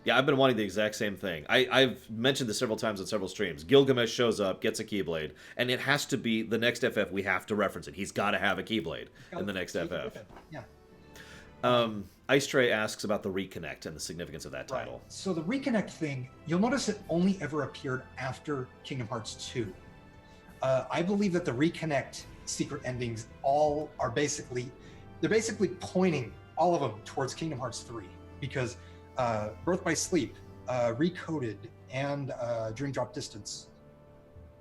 Yeah, I've been wanting the exact same thing. I've mentioned this several times on several streams. Gilgamesh shows up, gets a Keyblade, and it has to be the next FF. We have to reference it. He's got to have a Keyblade in the next FF. Yeah. Ice Tray asks about the Reconnect and the significance of that title. Right. So the Reconnect thing, you'll notice it only ever appeared after Kingdom Hearts 2. I believe that the Reconnect secret endings all are basically pointing all of them towards Kingdom Hearts 3, because Birth by Sleep, Recoded, and Dream Drop Distance,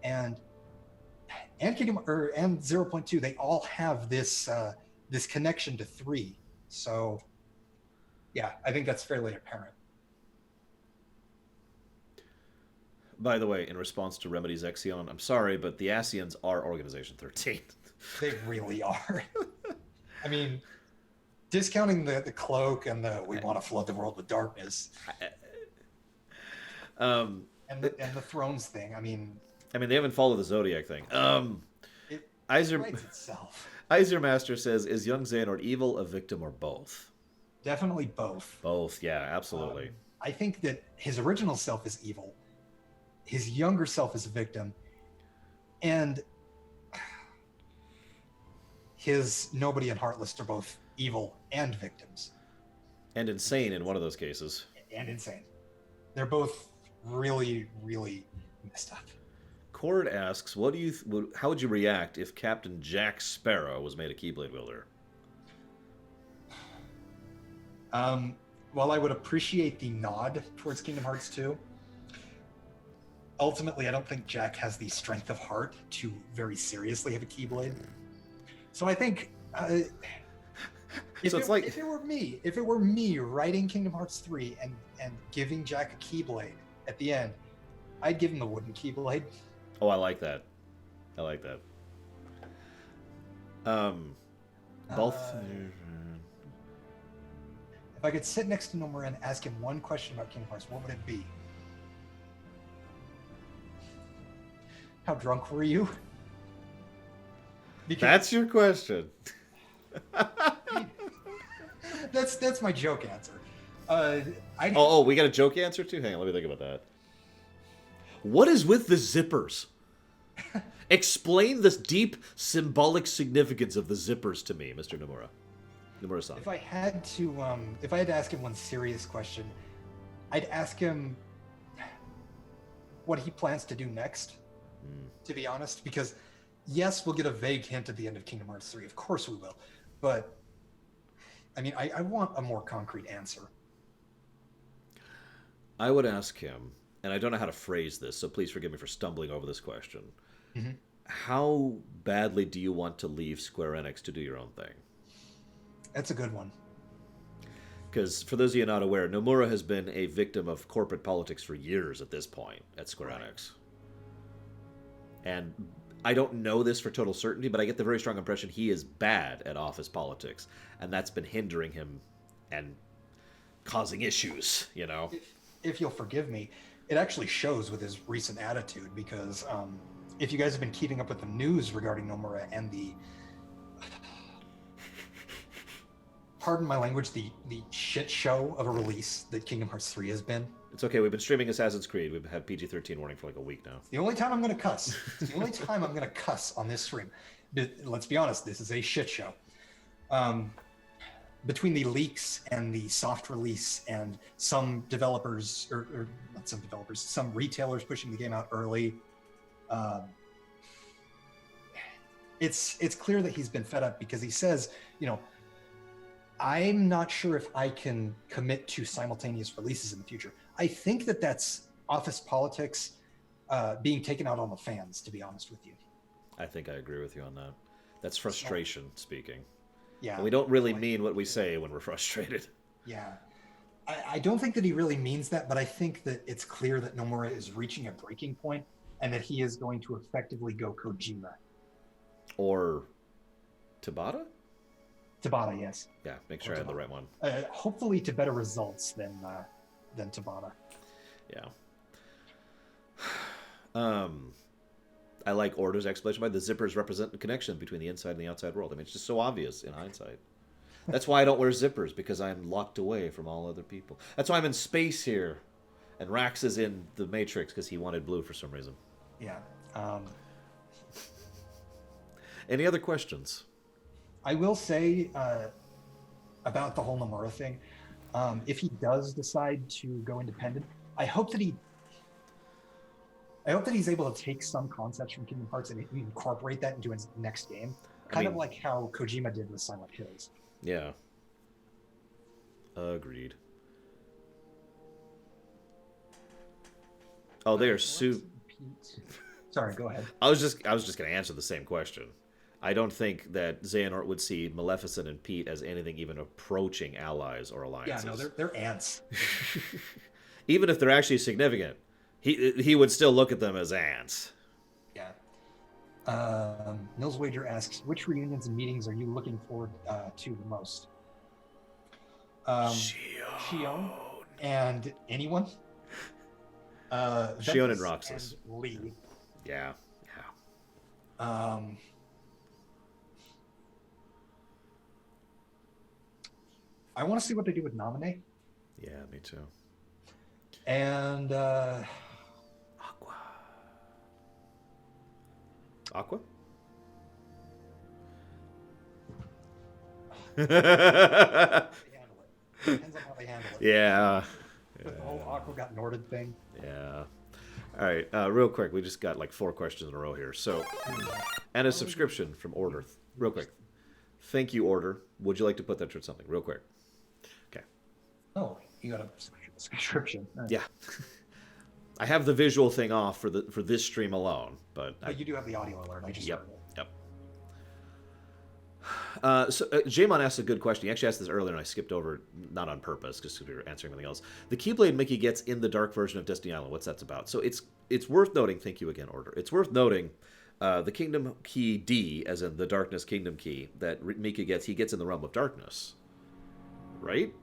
and Kingdom and 0.2, they all have this this connection to 3. So, yeah, I think that's fairly apparent. By the way, in response to Remedy's Exion, I'm sorry, but the Asians are Organization 13. They really are. I mean, discounting the cloak and the we want to flood the world with darkness, and the thrones thing. I mean, they haven't followed the Zodiac thing. it Iser, writes itself. Iser Master says, is young Xehanort evil, a victim, or both? Definitely both. Both, yeah, absolutely. I think that his original self is evil. His younger self is a victim. And his Nobody and Heartless are both evil and victims. And insane in one of those cases. And insane. They're both really, really messed up. Cord asks, how would you react if Captain Jack Sparrow was made a Keyblade wielder? While I would appreciate the nod towards Kingdom Hearts 2, ultimately I don't think Jack has the strength of heart to very seriously have a Keyblade. So I think if it were me writing Kingdom Hearts 3 and giving Jack a Keyblade at the end, I'd give him the wooden Keyblade. Oh, I like that. Both. If I could sit next to Nomura and ask him one question about Kingdom Hearts, what would it be? How drunk were you? Because that's your question. That's my joke answer. We got a joke answer too? Hang on, let me think about that. What is with the zippers? Explain this deep symbolic significance of the zippers to me, Mr. Nomura. Nomura-san. If I had to ask him one serious question, I'd ask him what he plans to do next. To be honest, because yes, we'll get a vague hint at the end of Kingdom Hearts 3. Of course we will. But I mean, I want a more concrete answer. I would ask him, and I don't know how to phrase this, so please forgive me for stumbling over this question. Mm-hmm. How badly do you want to leave Square Enix to do your own thing? That's a good one. Because for those of you not aware, Nomura has been a victim of corporate politics for years at this point at Square Enix. And I don't know this for total certainty, but I get the very strong impression he is bad at office politics, and that's been hindering him and causing issues, you know? If you'll forgive me, it actually shows with his recent attitude because if you guys have been keeping up with the news regarding Nomura and the, pardon my language, the shit show of a release that Kingdom Hearts 3 has been. It's okay. We've been streaming Assassin's Creed. We've had PG-13 warning for like a week now. It's the only time I'm going to cuss. It's the only time I'm going to cuss on this stream. Let's be honest, this is a shit show. Between the leaks and the soft release and some developers, or not some developers, some retailers pushing the game out early, it's clear that he's been fed up because he says, you know, I'm not sure if I can commit to simultaneous releases in the future. I think that that's office politics being taken out on the fans, to be honest with you. I think I agree with you on that. That's frustration speaking. Yeah. And we don't really mean what we say when we're frustrated. Yeah. I don't think that he really means that, but I think that it's clear that Nomura is reaching a breaking point and that he is going to effectively go Kojima. Or Tabata? Tabata, yes. Yeah, make sure I have the right one. Hopefully to better results than Tabata. Yeah. I like Order's explanation by the zippers represent the connection between the inside and the outside world. I mean, it's just so obvious in hindsight. That's why I don't wear zippers, because I'm locked away from all other people. That's why I'm in space here. And Rax is in the Matrix because he wanted blue for some reason. Yeah. Any other questions? I will say about the whole Nomura thing, if he does decide to go independent, I hope that he's able to take some concepts from Kingdom Hearts and incorporate that into his next game. Kind of like how Kojima did with Silent Hills. Yeah. Agreed. Oh, they are Sorry, go ahead. I was just going to answer the same question. I don't think that Xehanort would see Maleficent and Pete as anything even approaching allies or alliances. Yeah, no, they're ants. Even if they're actually significant, he would still look at them as ants. Yeah. Nils Wager asks, which reunions and meetings are you looking forward to the most? Shion and anyone? Shion and Roxas. And Lee. Yeah. I want to see what they do with Nominee. Yeah, me too. And Aqua? Depends on how they handle it. Yeah. The whole Aqua got Norded thing. Yeah. All right, real quick. We just got like 4 questions in a row here. So, and a subscription from Order. Real quick. Thank you, Order. Would you like to put that towards something? Real quick. Okay. Oh, you got a subscription. Yeah. I have the visual thing off for this stream alone, but you do have the audio alert. I just Yep. So Jamon asked a good question. He actually asked this earlier, and I skipped over it, not on purpose, because we were answering something else. The Keyblade Mickey gets in the dark version of Destiny Island. What's that about? So it's worth noting. Thank you again, Order. It's worth noting the Kingdom Key D, as in the Darkness Kingdom Key that Mickey gets. He gets in the realm of darkness, right?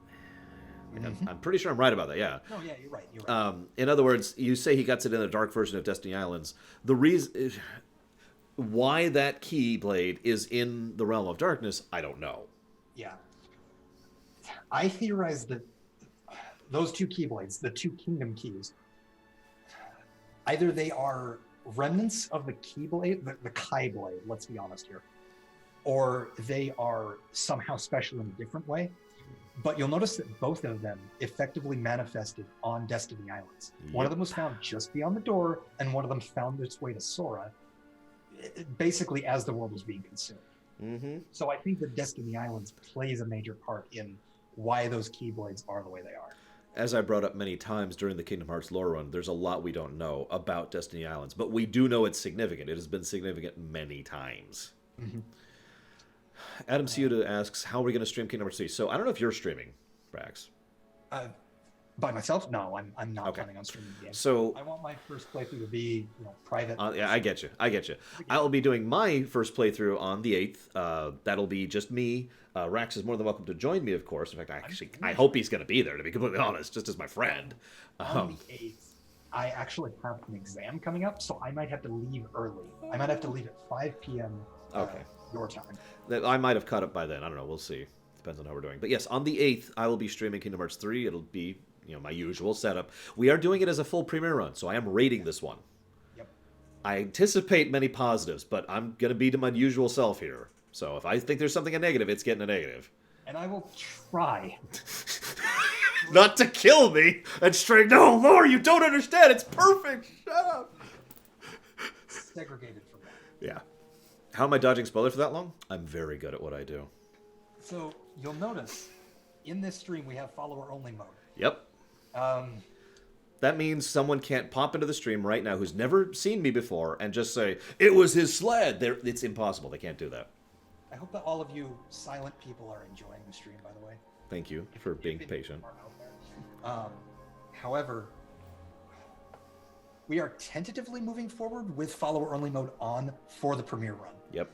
Mm-hmm. I'm pretty sure I'm right about that. Yeah. No, yeah, you're right. You're right. In other words, you say he gets it in the dark version of Destiny Islands. The reason why that Keyblade is in the realm of darkness, I don't know. Yeah. I theorize that those 2 Keyblades, the 2 Kingdom Keys, either they are remnants of the Keyblade, the Kai Blade, let's be honest here, or they are somehow special in a different way. But you'll notice that both of them effectively manifested on Destiny Islands. Yep. One of them was found just beyond the door, and one of them found its way to Sora, basically as the world was being consumed. Mm-hmm. So I think that Destiny Islands plays a major part in why those Keyblades are the way they are. As I brought up many times during the Kingdom Hearts lore run, there's a lot we don't know about Destiny Islands, but we do know it's significant. It has been significant many times. Mm-hmm. Adam Ciuta asks, how are we going to stream Kingdom Hearts 3? So I don't know if you're streaming, Brax. By myself? No, I'm not Okay. planning on streaming the game. So I want my first playthrough to be, private. yeah, I get you. I get you. I will be doing my first playthrough on the 8th. That'll be just me. Rax is more than welcome to join me, of course. In fact, I hope he's going to be there, to be completely honest, just as my friend. On the 8th, I actually have an exam coming up, so I might have to leave early. I might have to leave at 5 p.m. Okay. Your time. I might have caught up by then. I don't know. We'll see. Depends on how we're doing. But yes, on the 8th, I will be streaming Kingdom Hearts 3. It'll be, my usual setup. We are doing it as a full premiere run, so I am rating this one. Yep. I anticipate many positives, but I'm going to be to my usual self here. So if I think there's something a negative, it's getting a negative. And I will try. Not to kill me and straight, no, Laura, you don't understand. It's perfect. Shut up. Segregated from that. Yeah. How am I dodging spoilers for that long? I'm very good at what I do. So you'll notice in this stream we have follower only mode. Yep. That means someone can't pop into the stream right now who's never seen me before and just say, it was his sled. It's impossible. They can't do that. I hope that all of you silent people are enjoying the stream, by the way. Thank you for being patient. However, we are tentatively moving forward with follower only mode on for the premiere run. Yep.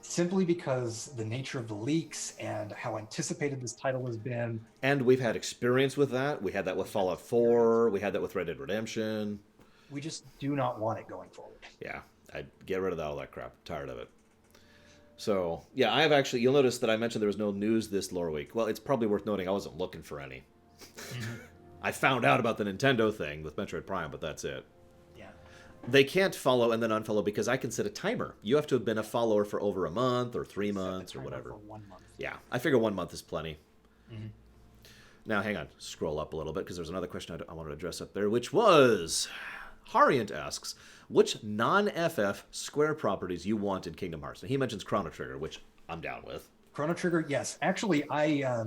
Simply because the nature of the leaks and how anticipated this title has been. And we've had experience with that. We had that with Fallout 4. We had that with Red Dead Redemption. We just do not want it going forward. Yeah, I'd get rid of all that crap. Tired of it. So, yeah, I have actually... You'll notice that I mentioned there was no news this lore week. Well, it's probably worth noting I wasn't looking for any. I found out about the Nintendo thing with Metroid Prime, but that's it. Yeah. They can't follow and then unfollow because I can set a timer. You have to have been a follower for over a month or 3 months or whatever. For 1 month. Yeah, I figure 1 month is plenty. Now, hang on. Scroll up a little bit because there's another question I wanted to address up there, which was... Hariant asks, which non-FF Square properties you want in Kingdom Hearts? And he mentions Chrono Trigger, which I'm down with. Chrono Trigger, yes. Actually, I...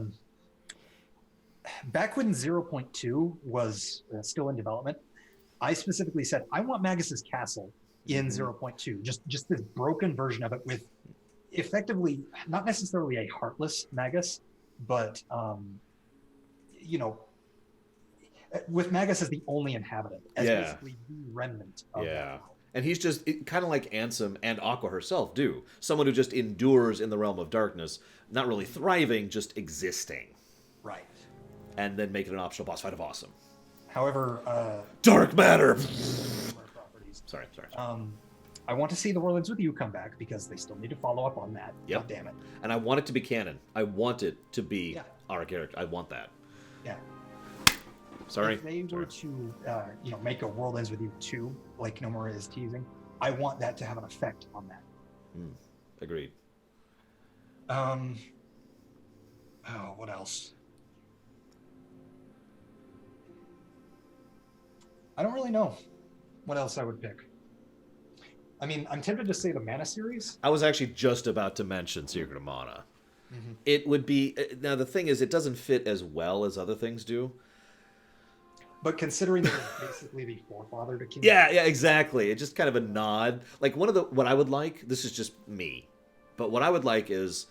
back when 0.2 was still in development, I specifically said, I want Magus's castle in 0.2. Just this broken version of it with effectively, not necessarily a heartless Magus, but, with Magus as the only inhabitant, as basically the remnant of that world. And he's just kind of like Ansem and Aqua herself do. Someone who just endures in the realm of darkness, not really thriving, just existing. Right. And then make it an optional boss fight of awesome. However, Dark matter! Sorry. I want to see the World Ends With You come back because they still need to follow up on that. Yep. God damn it. And I want it to be canon. I want it to be our character. I want that. Yeah. Sorry. If they were to, make a World Ends With You 2, like Nomura is teasing, I want that to have an effect on that. Agreed. What else? I don't really know what else I would pick. I mean, I'm tempted to say the Mana series. I was actually just about to mention Secret of Mana. It would be... Now, the thing is, it doesn't fit as well as other things do. But considering that it's basically the forefather to Kingdom Yeah, exactly. It's just kind of a nod. Like, what I would like... This is just me. But what I would like is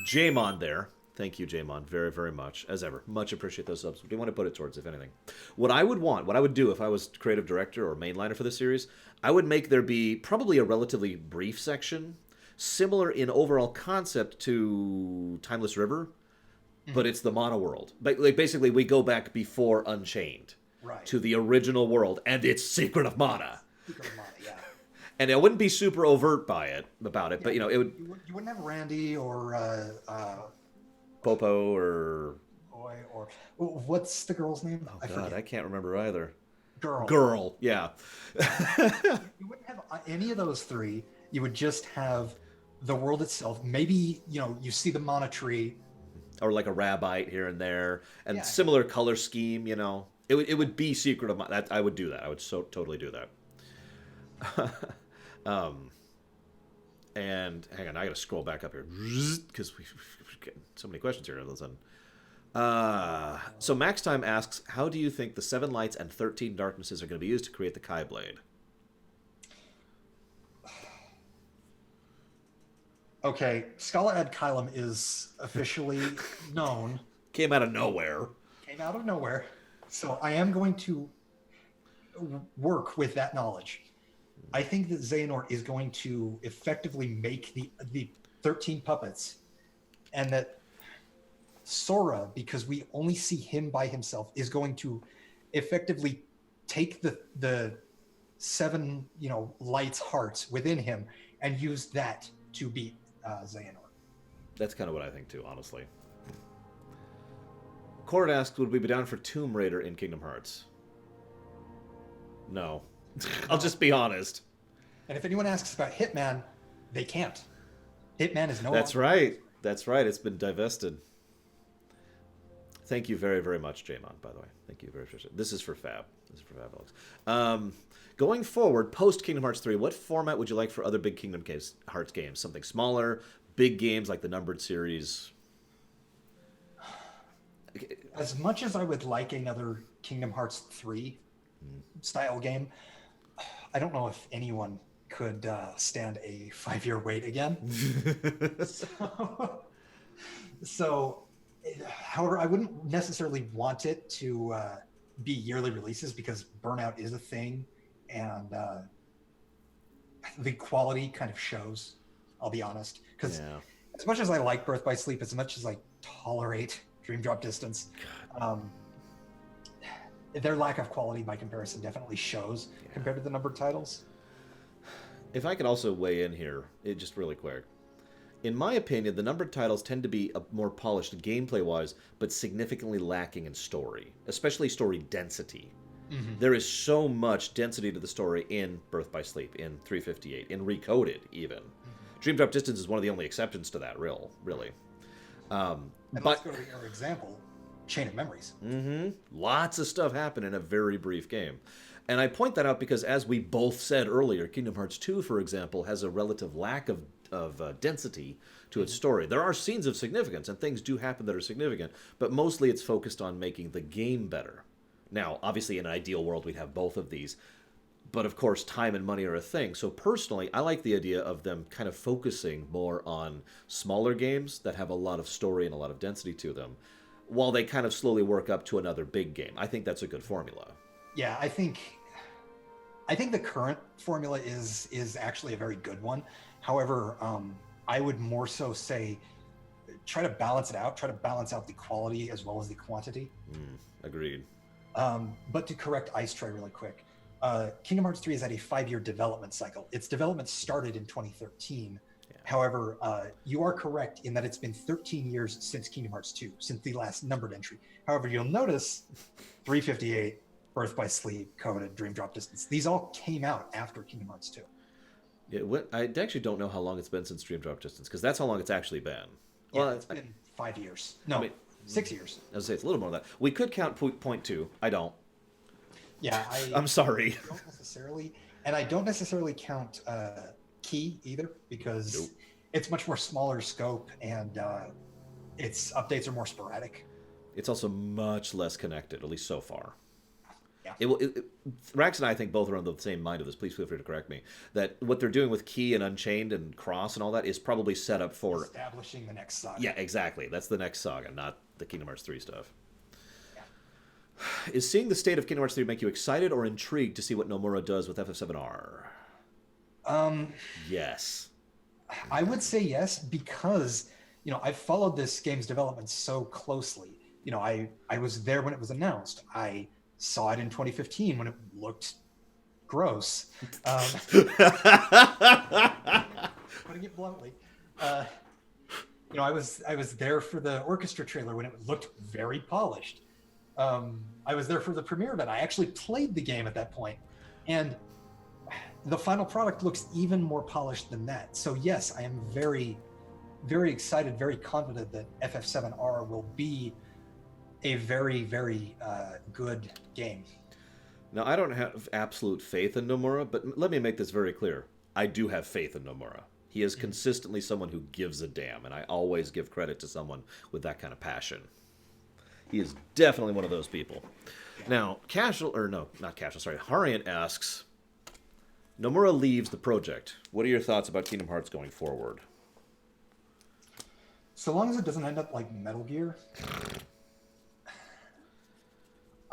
Jaemon there. Thank you, Jaemon, very, very much, as ever. Much appreciate those subs. What do you want to put it towards, if anything? What I would do if I was creative director or mainliner for this series, I would make there be probably a relatively brief section, similar in overall concept to Timeless River, but it's the Mana world. Like, basically, we go back before Unchained to the original world, and it's Secret of Mana. Secret of Mana, yeah. And it wouldn't be super overt about it, but, it would... You wouldn't have Randy or... Popo or what's the girl's name? Oh God, I can't remember either. Girl, yeah. You wouldn't have any of those three. You would just have the world itself. Maybe you see the Mana tree, or like a Rabbite here and there, and similar color scheme. It would be Secret of Mana. I would do that. I would totally do that. And hang on, I gotta scroll back up here because we've getting so many questions here all of a sudden. So Max Time asks, how do you think the 7 lights and 13 darknesses are going to be used to create the Kai Blade? Okay, Scala ad Kylum is officially known. Came out of nowhere. So I am going to work with that knowledge. I think that Xehanort is going to effectively make the 13 puppets, and that Sora, because we only see him by himself, is going to effectively take the seven, lights hearts within him and use that to beat Xehanort. That's kind of what I think too, honestly. Cord asks, would we be down for Tomb Raider in Kingdom Hearts? No. I'll just be honest. And if anyone asks about Hitman, they can't. Hitman is no That's longer. right. That's right. It's been divested. Thank you very, very much, Jamon, by the way. Thank you very much. This is for Fab. This is for Fab, Alex. Going forward, post Kingdom Hearts 3, what format would you like for other big Kingdom Hearts games? Something smaller, big games like the numbered series? As much as I would like another Kingdom Hearts 3 style game, I don't know if anyone could stand a 5-year wait again. So, however, I wouldn't necessarily want it to be yearly releases, because burnout is a thing, and the quality kind of shows. I'll be honest, because as much as I like Birth by Sleep, as much as I tolerate Dream Drop Distance, their lack of quality by comparison definitely shows compared to the numbered titles. If I could also weigh in here, just really quick. In my opinion, the numbered titles tend to be more polished gameplay-wise, but significantly lacking in story, especially story density. Mm-hmm. There is so much density to the story in Birth by Sleep, in 358, in Recoded, even. Mm-hmm. Dream Drop Distance is one of the only exceptions to that, really. And let's go to our example, Chain of Memories. Mm-hmm. Lots of stuff happened in a very brief game. And I point that out because, as we both said earlier, Kingdom Hearts 2, for example, has a relative lack of density to its story. There are scenes of significance, and things do happen that are significant, but mostly it's focused on making the game better. Now, obviously, in an ideal world, we'd have both of these, but of course, time and money are a thing. So personally, I like the idea of them kind of focusing more on smaller games that have a lot of story and a lot of density to them, while they kind of slowly work up to another big game. I think that's a good formula. Yeah, I think the current formula is actually a very good one. However, I would more so say try to balance it out. Try to balance out the quality as well as the quantity. Agreed. But to correct Ice Tray really quick, Kingdom Hearts 3 is at a 5-year development cycle. Its development started in 2013. Yeah. However, you are correct in that it's been 13 years since Kingdom Hearts 2, since the last numbered entry. However, you'll notice 358, Birth by Sleep, Coded, Dream Drop Distance, these all came out after Kingdom Hearts 2. Yeah, I actually don't know how long it's been since Dream Drop Distance, because that's how long it's actually been. Yeah, well, it's been 5 years. No, 6 years. I was say it's a little more than that. We could count point 2. I don't. Yeah, I'm sorry. I don't necessarily, and I don't necessarily count Key either, because it's much more smaller scope, and its updates are more sporadic. It's also much less connected, at least so far. Yeah. Rax and I think both are on the same mind of this. Please feel free to correct me. That what they're doing with Key and Unchained and Cross and all that is probably set up for establishing the next saga. Yeah, exactly. That's the next saga, not the Kingdom Hearts 3 stuff. Yeah. Is seeing the state of Kingdom Hearts 3 make you excited or intrigued to see what Nomura does with FF7R? Yes. I would say yes, because I've followed this game's development so closely. I was there when it was announced. I saw it in 2015 when it looked gross. Putting it bluntly, I was there for the orchestra trailer when it looked very polished. I was there for the premiere event. I actually played the game at that point, and the final product looks even more polished than that. So yes, I am very, very excited, very confident that FF7R will be a very, very good game. Now, I don't have absolute faith in Nomura, but let me make this very clear. I do have faith in Nomura. He is consistently someone who gives a damn, and I always give credit to someone with that kind of passion. He is definitely one of those people. Yeah. Now, Harian asks, Nomura leaves the project. What are your thoughts about Kingdom Hearts going forward? So long as it doesn't end up like Metal Gear,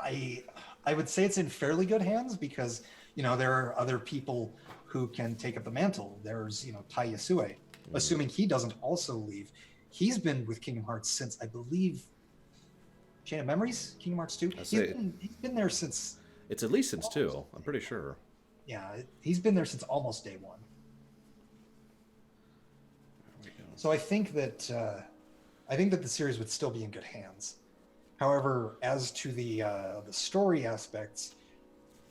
I would say it's in fairly good hands because there are other people who can take up the mantle. There's Tai Yasue, assuming he doesn't also leave. He's been with Kingdom Hearts since I believe Chain of Memories, Kingdom Hearts 2. He's been there since. It's at least since 2. I'm pretty sure. Yeah, he's been there since almost day one. So I think that the series would still be in good hands. However, as to the story aspects,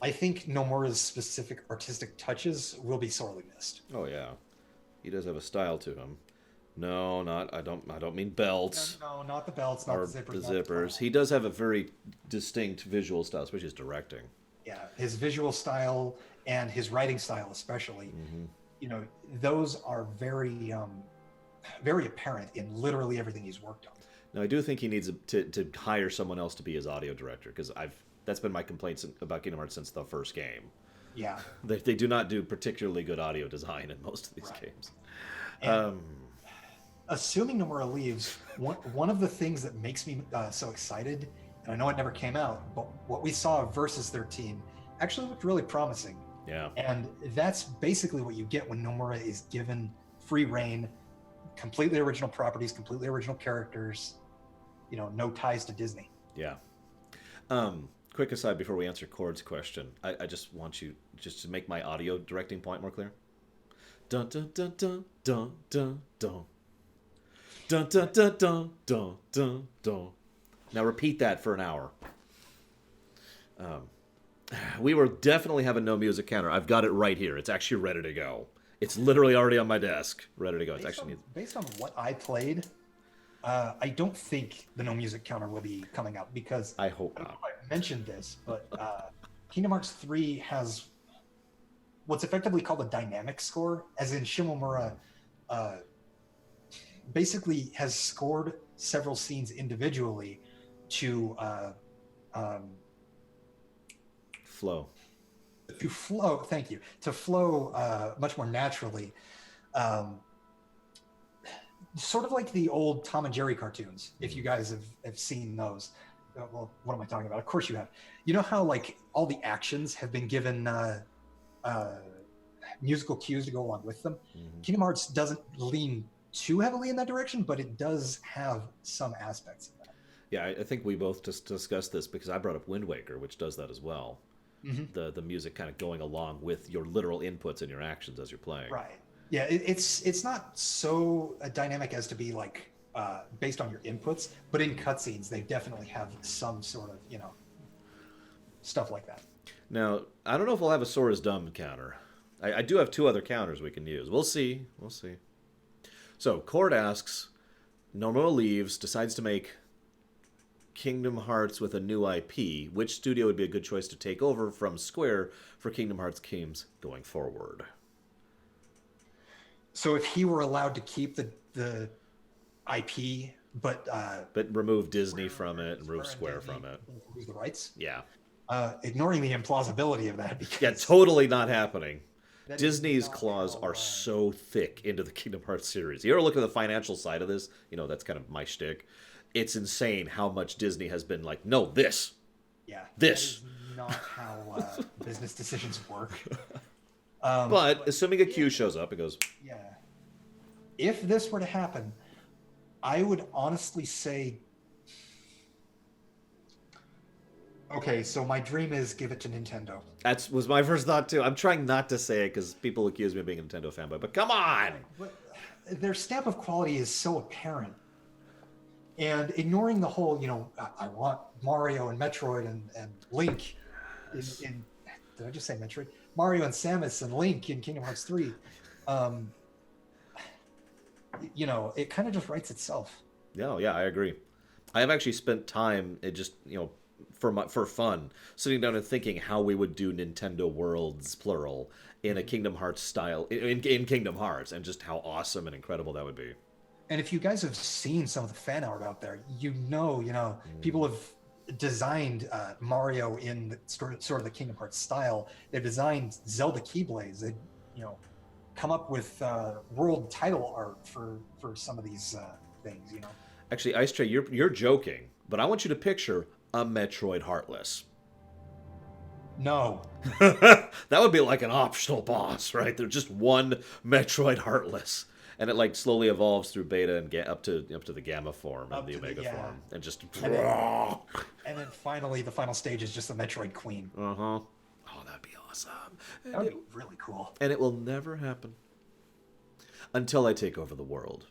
I think Nomura's specific artistic touches will be sorely missed. Oh yeah, he does have a style to him. No, I don't mean belts. No, not the belts, not the zippers. The zippers. He does have a very distinct visual style, especially his directing. Yeah, his visual style and his writing style, especially. Mm-hmm. Those are very, very apparent in literally everything he's worked on. Now, I do think he needs to hire someone else to be his audio director because that's been my complaints about Kingdom Hearts since the first game. Yeah, they do not do particularly good audio design in most of these games. Assuming Nomura leaves, one of the things that makes me so excited, and I know it never came out, but what we saw of Versus 13 actually looked really promising. Yeah. And that's basically what you get when Nomura is given free reign, completely original properties, completely original characters, no ties to Disney. Yeah. Quick aside before we answer Cord's question, I just want you just to make my audio directing point more clear. Dun dun dun dun dun dun dun. Dun dun dun dun dun dun dun. Now repeat that for an hour. We will definitely have a no music counter. I've got it right here. It's actually ready to go. It's literally already on my desk, ready to go. It's based on what I played. I don't think the no music counter will be coming up because I hope don't not. know if I mentioned this, but Kingdom Hearts 3 has what's effectively called a dynamic score, as in Shimomura basically has scored several scenes individually to flow. Thank you. To flow much more naturally. Sort of like the old Tom and Jerry cartoons, if you guys have seen those. Well, what am I talking about? Of course you have. You know how like all the actions have been given musical cues to go along with them? Mm-hmm. Kingdom Hearts doesn't lean too heavily in that direction, but it does have some aspects of that. Yeah, I think we both just discussed this because I brought up Wind Waker, which does that as well. Mm-hmm. The music kind of going along with your literal inputs and your actions as you're playing. Right. Yeah, it's not so dynamic as to be like based on your inputs, but in cutscenes they definitely have some sort of stuff like that. Now I don't know if we'll have a Sora's Dumb counter. I do have 2 other counters we can use. We'll see. So Cord asks, Nomura leaves, decides to make Kingdom Hearts with a new IP. Which studio would be a good choice to take over from Square for Kingdom Hearts games going forward? So if he were allowed to keep the IP, but remove Disney from it and remove Square from it, lose the rights. Yeah. Ignoring the implausibility of that, because totally not happening. Disney's claws are so thick into the Kingdom Hearts series. You ever look at the financial side of this? That's kind of my shtick. It's insane how much Disney has been like, no, this. Yeah. This. That is not how business decisions work. But assuming a Q shows up, it goes. Yeah. If this were to happen, I would honestly say. Okay, so my dream is give it to Nintendo. That was my first thought too. I'm trying not to say it because people accuse me of being a Nintendo fanboy, but come on! But their stamp of quality is so apparent. And ignoring the whole, I want Mario and Metroid and Link in did I just say Metroid? Mario and Samus and Link in Kingdom Hearts 3. It kind of just writes itself. No, yeah, I agree. I have actually spent time for fun sitting down and thinking how we would do Nintendo Worlds plural in a Kingdom Hearts style in Kingdom Hearts, and just how awesome and incredible that would be. And if you guys have seen some of the fan art out there, people have designed Mario in the, sort of the Kingdom Hearts style. They've designed Zelda Keyblades. They, come up with world title art for some of these things. Actually, Ice Tray, you're joking, but I want you to picture a Metroid Heartless. No. That would be like an optional boss, right? There's just one Metroid Heartless, and it like slowly evolves through beta and up to the Gamma form and the Omega form, and just. And then finally, the final stage is just the Metroid Queen. Oh, that'd be awesome. That would be really cool. And it will never happen until I take over the world.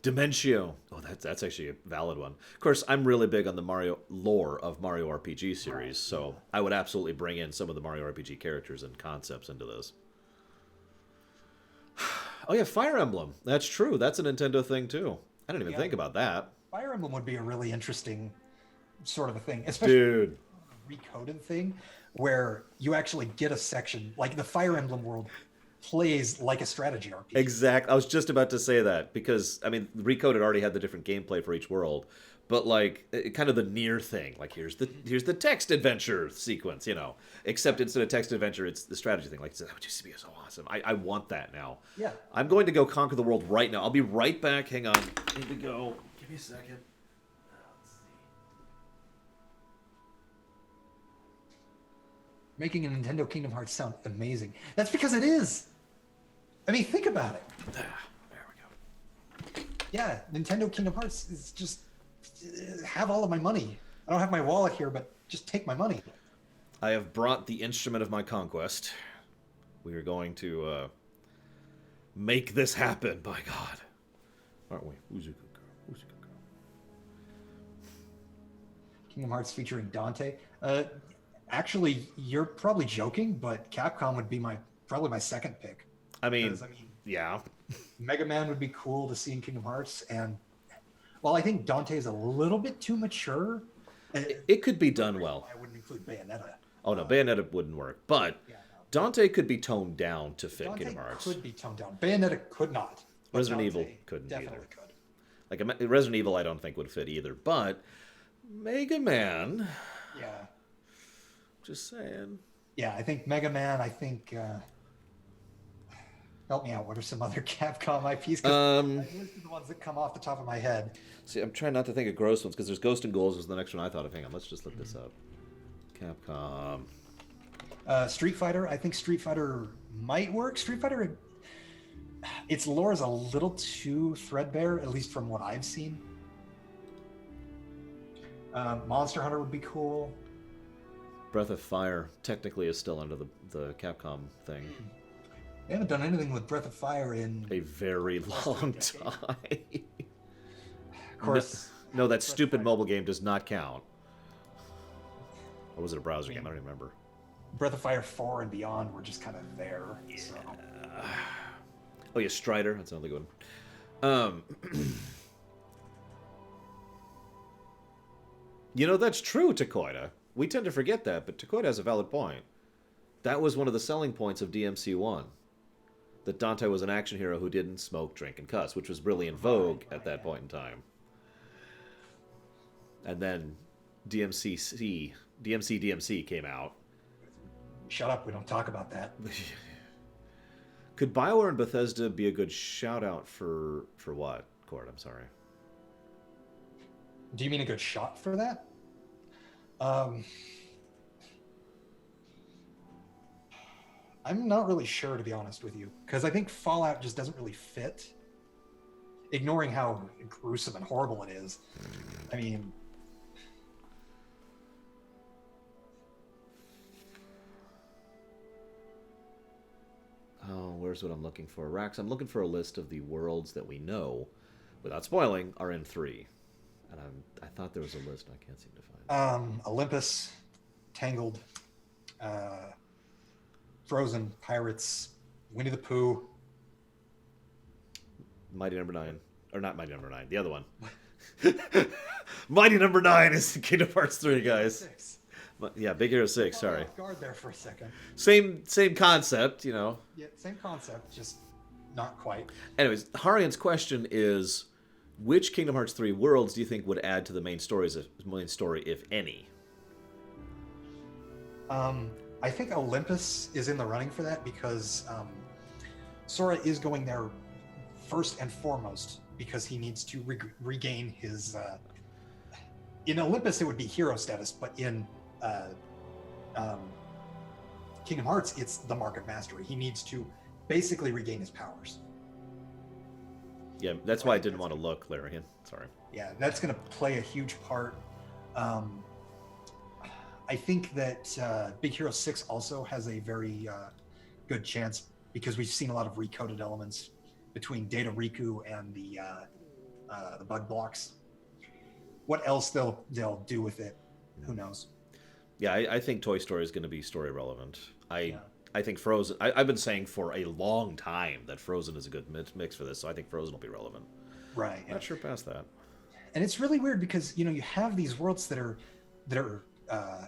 Dimentio. Oh, that's actually a valid one. Of course, I'm really big on the Mario lore of Mario RPG series, so I would absolutely bring in some of the Mario RPG characters and concepts into this. Oh yeah, Fire Emblem. That's true. That's a Nintendo thing too. I didn't even think about that. Fire Emblem would be a really interesting sort of a thing, especially a recoded thing where you actually get a section like the Fire Emblem world plays like a strategy RPG. Exactly. I was just about to say that because I mean, Recoded already had the different gameplay for each world, but like kind of the near thing. Like here's the text adventure sequence, Except instead of text adventure, it's the strategy thing. Like that would just be so awesome. I want that now. Yeah. I'm going to go conquer the world right now. I'll be right back. Hang on. Here we go. Give me a second. Let's see. Making a Nintendo Kingdom Hearts sound amazing. That's because it is. I mean, think about it. There we go. Yeah, Nintendo Kingdom Hearts is just have all of my money. I don't have my wallet here, but just take my money. I have brought the instrument of my conquest. We are going to make this happen, by God. Aren't we? Kingdom Hearts featuring Dante. Actually, you're probably joking, but Capcom would be probably my second pick. I mean, yeah. Mega Man would be cool to see in Kingdom Hearts, and while I think Dante is a little bit too mature, it could be done well. I wouldn't include Bayonetta. Oh no, Bayonetta wouldn't work, but Dante could be toned down to fit Dante Kingdom Hearts. Could be toned down. Bayonetta could not. Resident Evil couldn't definitely either. Could. Like Resident Evil, I don't think would fit either, but Mega Man. Yeah. Just saying. Yeah, I think Mega Man. I think. Help me out. What are some other Capcom IPs? I listed the ones that come off the top of my head. See, I'm trying not to think of gross ones because there's Ghost and Ghouls was the next one I thought of. Hang on, let's just look this up. Capcom. Street Fighter. I think Street Fighter might work. Street Fighter. Its lore is a little too threadbare, at least from what I've seen. Monster Hunter would be cool. Breath of Fire technically is still under the Capcom thing. They haven't done anything with Breath of Fire in a very long time. Of course. No, that stupid mobile game does not count. Or was it a browser game? I don't even remember. Breath of Fire 4 and beyond were just kind of there. Yeah. So. Oh yeah, Strider. That's another good one. That's true, Takoida. We tend to forget that, but Takoida has a valid point. That was one of the selling points of DMC1. That Dante was an action hero who didn't smoke, drink, and cuss, which was really in vogue at that point in time. And then DMC came out. Shut up, we don't talk about that. Could BioWare and Bethesda be a good shout-out for what, Cord? I'm sorry. Do you mean a good shot for that? I'm not really sure, to be honest with you, because I think Fallout just doesn't really fit. Ignoring how gruesome and horrible it is. I mean... Oh, where's what I'm looking for? Rax, I'm looking for a list of the worlds that we know, without spoiling, are in 3. And I thought there was a list, I can't seem to find it. Olympus, Tangled, Frozen, Pirates, Winnie the Pooh. Mighty Number 9. Or not Mighty Number 9, the other one. Mighty Number 9 is Kingdom Hearts 3, guys. 6. Yeah, Big Hero 6, sorry. Off guard there for a second. Same concept, Yeah, same concept, just not quite. Anyways, Harian's question is, which Kingdom Hearts 3 worlds do you think would add to the main story, if any? I think Olympus is in the running for that because Sora is going there first and foremost because he needs to regain his. In Olympus, it would be hero status, but in um, Kingdom Hearts, it's the Mark of Mastery. He needs to basically regain his powers. Yeah, that's why I didn't want to look, Larian. Sorry. Yeah, that's going to play a huge part. I think that Big Hero 6 also has a very good chance because we've seen a lot of recoded elements between Data Riku and the bug blocks. What else they'll do with it, who knows? Yeah, I think Toy Story is going to be story relevant. I think Frozen. I've been saying for a long time that Frozen is a good mix for this, so I think Frozen will be relevant. Right. Not sure past that. And it's really weird because you have these worlds that are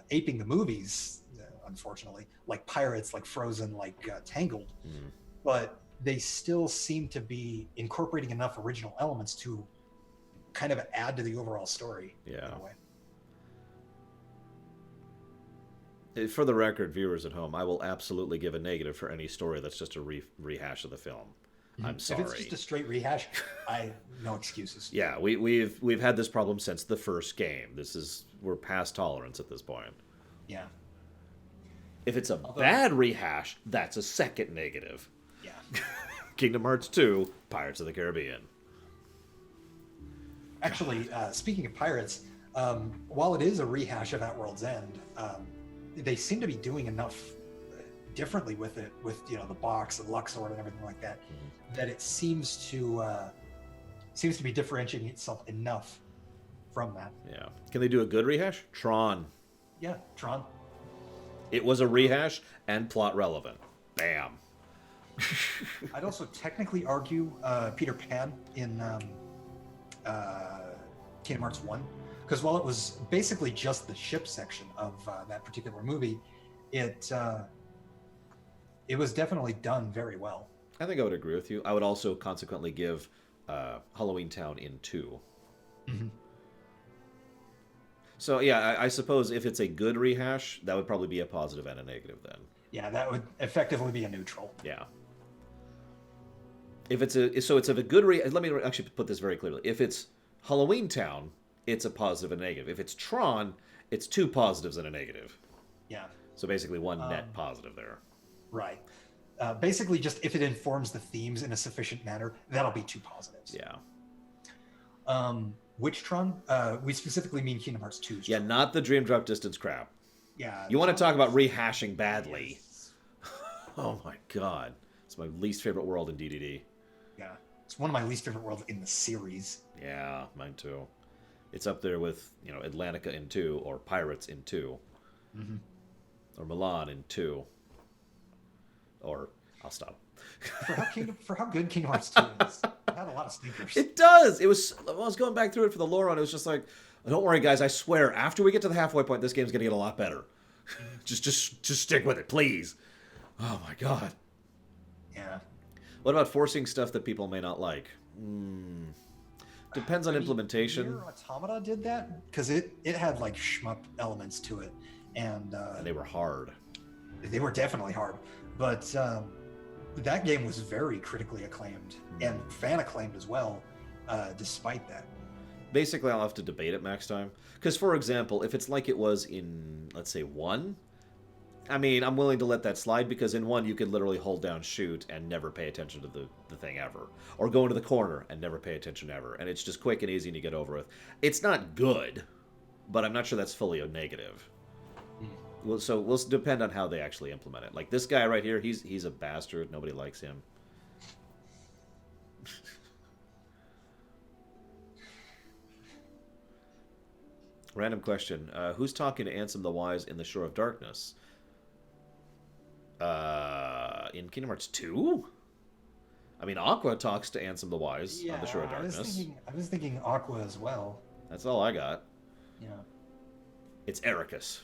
aping the movies, unfortunately, like Pirates, like Frozen, like Tangled, but they still seem to be incorporating enough original elements to kind of add to the overall story. Yeah. In a way. For the record, viewers at home, I will absolutely give a negative for any story that's just a rehash of the film. I'm sorry. If it's just a straight rehash, no excuses. Yeah, we've had this problem since the first game. We're past tolerance at this point. Yeah. If it's a bad rehash, that's a second negative. Yeah. Kingdom Hearts 2, Pirates of the Caribbean. Actually, speaking of Pirates, while it is a rehash of At World's End, they seem to be doing enough differently with it, with the box and Luxord and everything like that, that it seems to be differentiating itself enough from that. Yeah. Can they do a good rehash? Tron. Yeah, Tron. It was a rehash and plot relevant. Bam. I'd also technically argue Peter Pan in Kingdom Hearts 1, because while it was basically just the ship section of that particular movie, it was definitely done very well. I think I would agree with you. I would also consequently give Halloween Town in 2. Mm-hmm. So yeah, I suppose if it's a good rehash, that would probably be a positive and a negative then. Yeah, that would effectively be a neutral. Yeah. If it's a good let me actually put this very clearly. If it's Halloween Town, it's a positive and a negative. If it's Tron, it's 2 positives and a negative. Yeah. So basically one net positive there. Right. Basically, just if it informs the themes in a sufficient manner, that'll be 2 positives. Yeah. Which Tron? We specifically mean Kingdom Hearts 2. Yeah, not the Dream Drop Distance crap. Yeah. You want to talk about rehashing badly. Yes. Oh my god. It's my least favorite world in DDD. Yeah. It's one of my least favorite worlds in the series. Yeah, mine too. It's up there with, Atlantica in 2, or Pirates in 2. Mm-hmm. Or Milan in 2. Or, I'll stop. For how good Kingdom Hearts 2 is, it had a lot of stinkers. It does! I was going back through it for the lore, and it was just like, don't worry guys, I swear, after we get to the halfway point, this game's gonna get a lot better. just stick with it, please. Oh my god. Yeah. What about forcing stuff that people may not like? Depends on implementation. Nier Automata did that because it had like shmup elements to it, and they were hard. They were definitely hard, but that game was very critically acclaimed and fan acclaimed as well, despite that. Basically, I'll have to debate it next time. Because, for example, if it's like it was in, let's say, 1, I mean, I'm willing to let that slide because in 1 you could literally hold down shoot and never pay attention to the thing ever. Or go into the corner and never pay attention ever. And it's just quick and easy and you get over with. It's not good, but I'm not sure that's fully a negative. Well, so we'll depend on how they actually implement it. Like this guy right here, he's a bastard. Nobody likes him. Random question. Who's talking to Ansem the Wise in the Shore of Darkness? In Kingdom Hearts 2? I mean, Aqua talks to Ansem the Wise on the Shore of Darkness. I was thinking Aqua as well. That's all I got. Yeah. It's Ericus.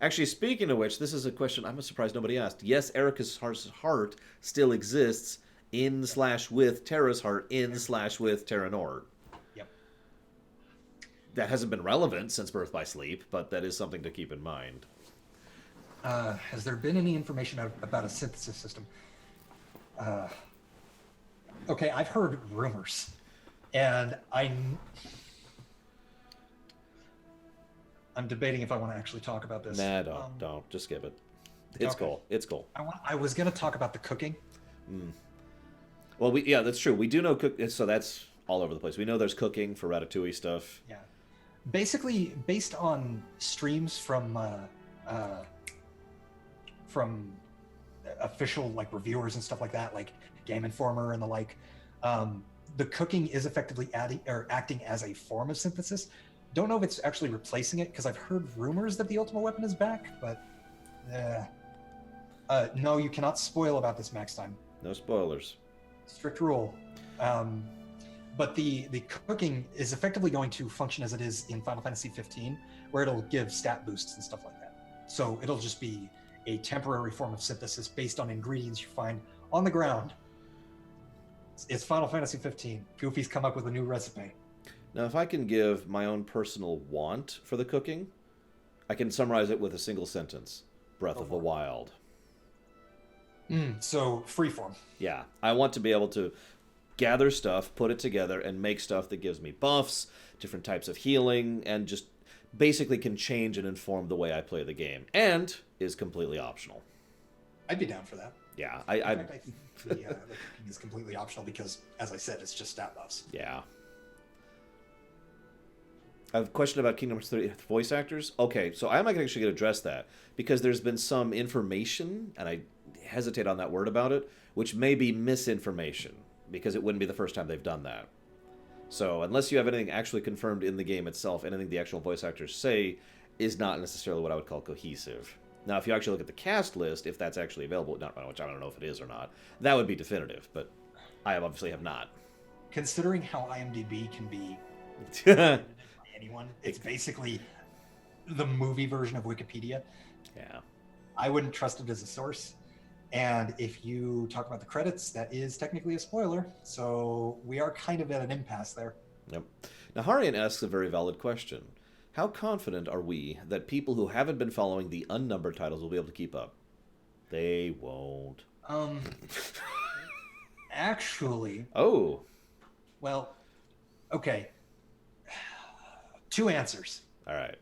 Actually, speaking of which, this is a question I'm surprised nobody asked. Yes, Ericus' heart still exists in/with Terra's heart in/with Terra Nord. Yep. That hasn't been relevant since Birth by Sleep, but that is something to keep in mind. Has there been any information about a synthesis system? Okay, I've heard rumors. And I'm debating if I want to actually talk about this. Nah, don't. Just skip it. It's Okay. cool. It's cool. I was gonna talk about the cooking. Well, yeah, that's true. We do know cook, so that's all over the place. We know there's cooking for Ratatouille stuff. Yeah. Basically, based on streams from official like reviewers and stuff like that, like Game Informer and the like, the cooking is effectively acting as a form of synthesis. Don't know if it's actually replacing it because I've heard rumors that the Ultimate Weapon is back, but no, you cannot spoil about this, Max Time. No spoilers. Strict rule. But the cooking is effectively going to function as it is in Final Fantasy 15, where it'll give stat boosts and stuff like that. So it'll just be a temporary form of synthesis based on ingredients you find on the ground. It's Final Fantasy 15. Goofy's come up with a new recipe. Now, if I can give my own personal want for the cooking, I can summarize it with a single sentence. Breath of the Wild. So, freeform. Yeah. I want to be able to gather stuff, put it together, and make stuff that gives me buffs, different types of healing, and just basically can change and inform the way I play the game. And is completely optional. I'd be down for that. Yeah. In fact, I think the cooking is completely optional because, as I said, it's just stat buffs. Yeah. I have a question about Kingdom Hearts 3 voice actors. Okay, so I'm not actually going to address that because there's been some information, and I hesitate on that word about it, which may be misinformation because it wouldn't be the first time they've done that. So unless you have anything actually confirmed in the game itself, anything the actual voice actors say is not necessarily what I would call cohesive. Now, if you actually look at the cast list, if that's actually available, which I don't know if it is or not, that would be definitive, but I obviously have not. Considering how IMDb can be anyone, it's basically the movie version of Wikipedia. Yeah. I wouldn't trust it as a source. And if you talk about the credits, that is technically a spoiler. So we are kind of at an impasse there. Yep. Now, Harian asks a very valid question. How confident are we that people who haven't been following the unnumbered titles will be able to keep up? They won't. Actually. Oh. Well, okay. Two answers. All right.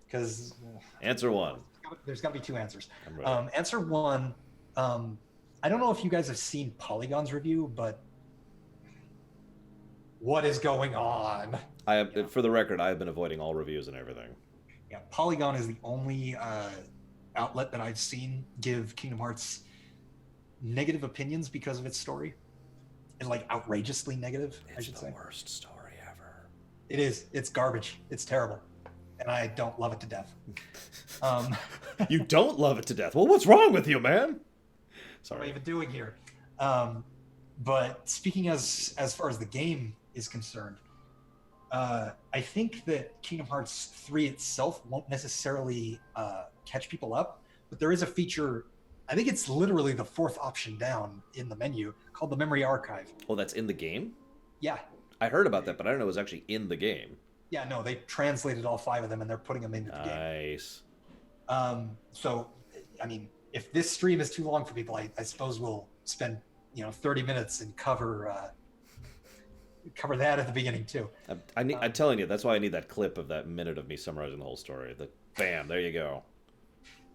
Because answer one. There's got to be two answers. I'm ready. Answer one. I don't know if you guys have seen Polygon's review, but what is going on? I have, for the record, I have been avoiding all reviews and everything. Yeah, Polygon is the only outlet that I've seen give Kingdom Hearts negative opinions because of its story, and like outrageously negative. I should say. It's the worst story ever. It is. It's garbage. It's terrible, and I don't love it to death. You don't love it to death. Well, what's wrong with you, man? Sorry. What am I even doing here? But speaking as far as the game is concerned, I think that Kingdom Hearts 3 itself won't necessarily catch people up, but there is a feature, I think it's literally the fourth option down in the menu, called the Memory Archive. Oh, that's in the game? Yeah. I heard about that, but I don't know it was actually in the game. Yeah, no, they translated all 5 of them and they're putting them into the game. Nice. So, I mean, if this stream is too long for people, I suppose we'll spend 30 minutes and cover that at the beginning too. I'm telling you, that's why I need that clip of that minute of me summarizing the whole story. Bam, there you go.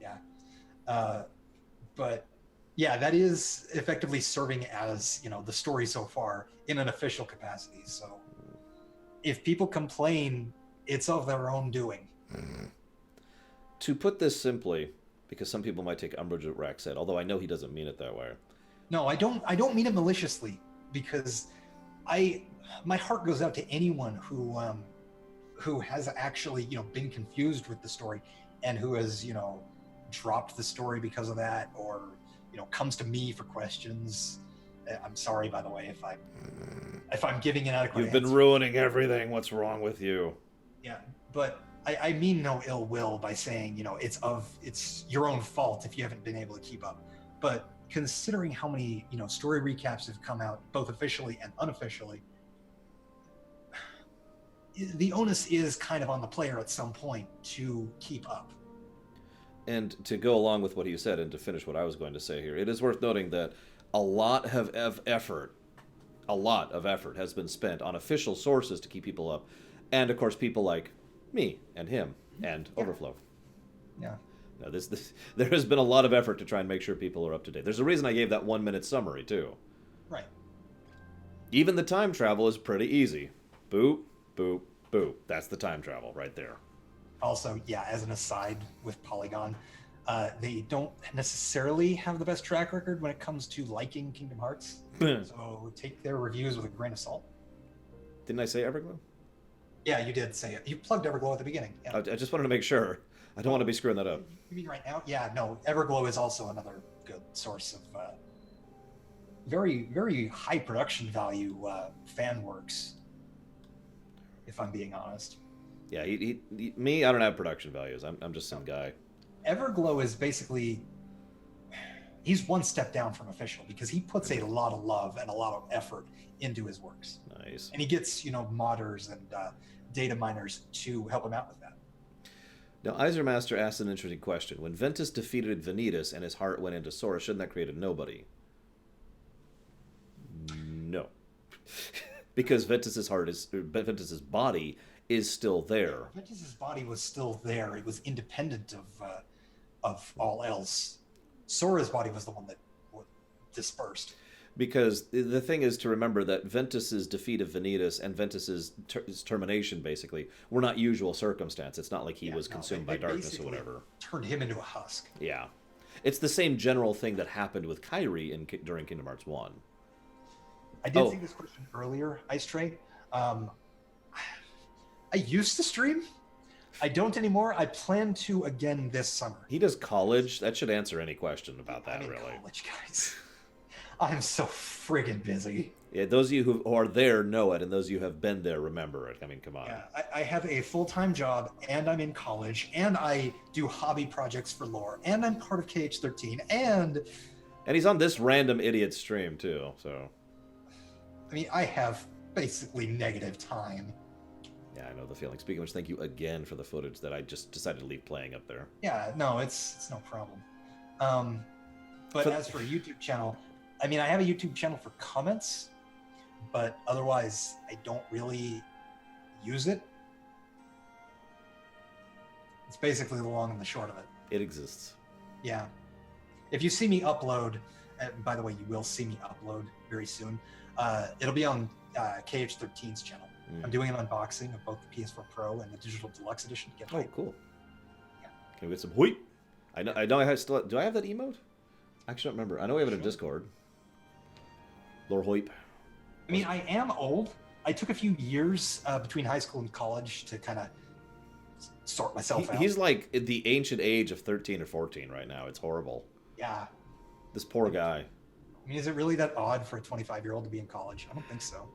Yeah. But yeah, that is effectively serving as, the story so far in an official capacity. So if people complain, it's of their own doing. To put this simply, because some people might take umbrage at what Rack said, although I know he doesn't mean it that way. No, I don't mean it maliciously, because my heart goes out to anyone who has actually been confused with the story and who has dropped the story because of that, or comes to me for questions. I'm sorry, by the way, if I'm giving an adequate You've been ruining everything. What's wrong with you? Yeah, but I mean no ill will by saying it's your own fault if you haven't been able to keep up. But considering how many story recaps have come out both officially and unofficially, the onus is kind of on the player at some point to keep up. And to go along with what he said, and to finish what I was going to say here, it is worth noting that a lot of effort a lot of effort has been spent on official sources to keep people up, and of course people like me and him and Overflow. Yeah. Now, there has been a lot of effort to try and make sure people are up to date. There's a reason I gave that 1-minute summary too. Right. Even the time travel is pretty easy. Boop, boop, boop. That's the time travel right there. Also, yeah, as an aside with Polygon, they don't necessarily have the best track record when it comes to liking Kingdom Hearts. So take their reviews with a grain of salt. Didn't I say Everglow? Yeah, you did say it. You plugged Everglow at the beginning. Yeah. I just wanted to make sure. I don't want to be screwing that up. You mean right now? Yeah, no. Everglow is also another good source of very, very high production value fan works, if I'm being honest. Yeah, me, I don't have production values. I'm just some guy. Everglow is basically, he's one step down from official because he puts a lot of love and a lot of effort into his works. Nice. And he gets, modders and data miners to help him out with that. Now, Isermaster asked an interesting question. When Ventus defeated Vanitas and his heart went into Sora, shouldn't that create a nobody? No. Because Ventus's body is still there. Ventus's body was still there. It was independent of all else. Sora's body was the one that dispersed. Because the thing is to remember that Ventus's defeat of Vanitas and Ventus's termination, basically, were not usual circumstance. It's not like he was consumed by darkness or whatever. Turned him into a husk. Yeah. It's the same general thing that happened with Kairi during Kingdom Hearts 1. I did see this question earlier, Ice Tray. I used to stream. I don't anymore. I plan to again this summer. He does college. That should answer any question about that, I'm in really. College, guys. I'm so friggin' busy. Yeah, those of you who are there know it, and those of you who have been there remember it. I mean, come on. Yeah, I have a full-time job, and I'm in college, and I do hobby projects for lore, and I'm part of KH3, and he's on this random idiot stream, too, so... I mean, I have basically negative time. Yeah, I know the feeling. Speaking of which, thank you again for the footage that I just decided to leave playing up there. Yeah, no, it's no problem. But as for a YouTube channel, I mean, I have a YouTube channel for comments, but otherwise, I don't really use it. It's basically the long and the short of it. It exists. Yeah. If you see me upload, and by the way, you will see me upload very soon, it'll be on KH13's channel. I'm doing an unboxing of both the PS4 Pro and the Digital Deluxe Edition. To get hype. Cool. Yeah. Can we get some hoip? I know I still... Do I have that emote? I actually don't remember. I know we have it in Discord. Lore hoip. I mean, I am old. I took a few years between high school and college to kind of sort myself out. He's like in the ancient age of 13 or 14 right now. It's horrible. Yeah. This poor guy. I mean, is it really that odd for a 25-year-old to be in college? I don't think so.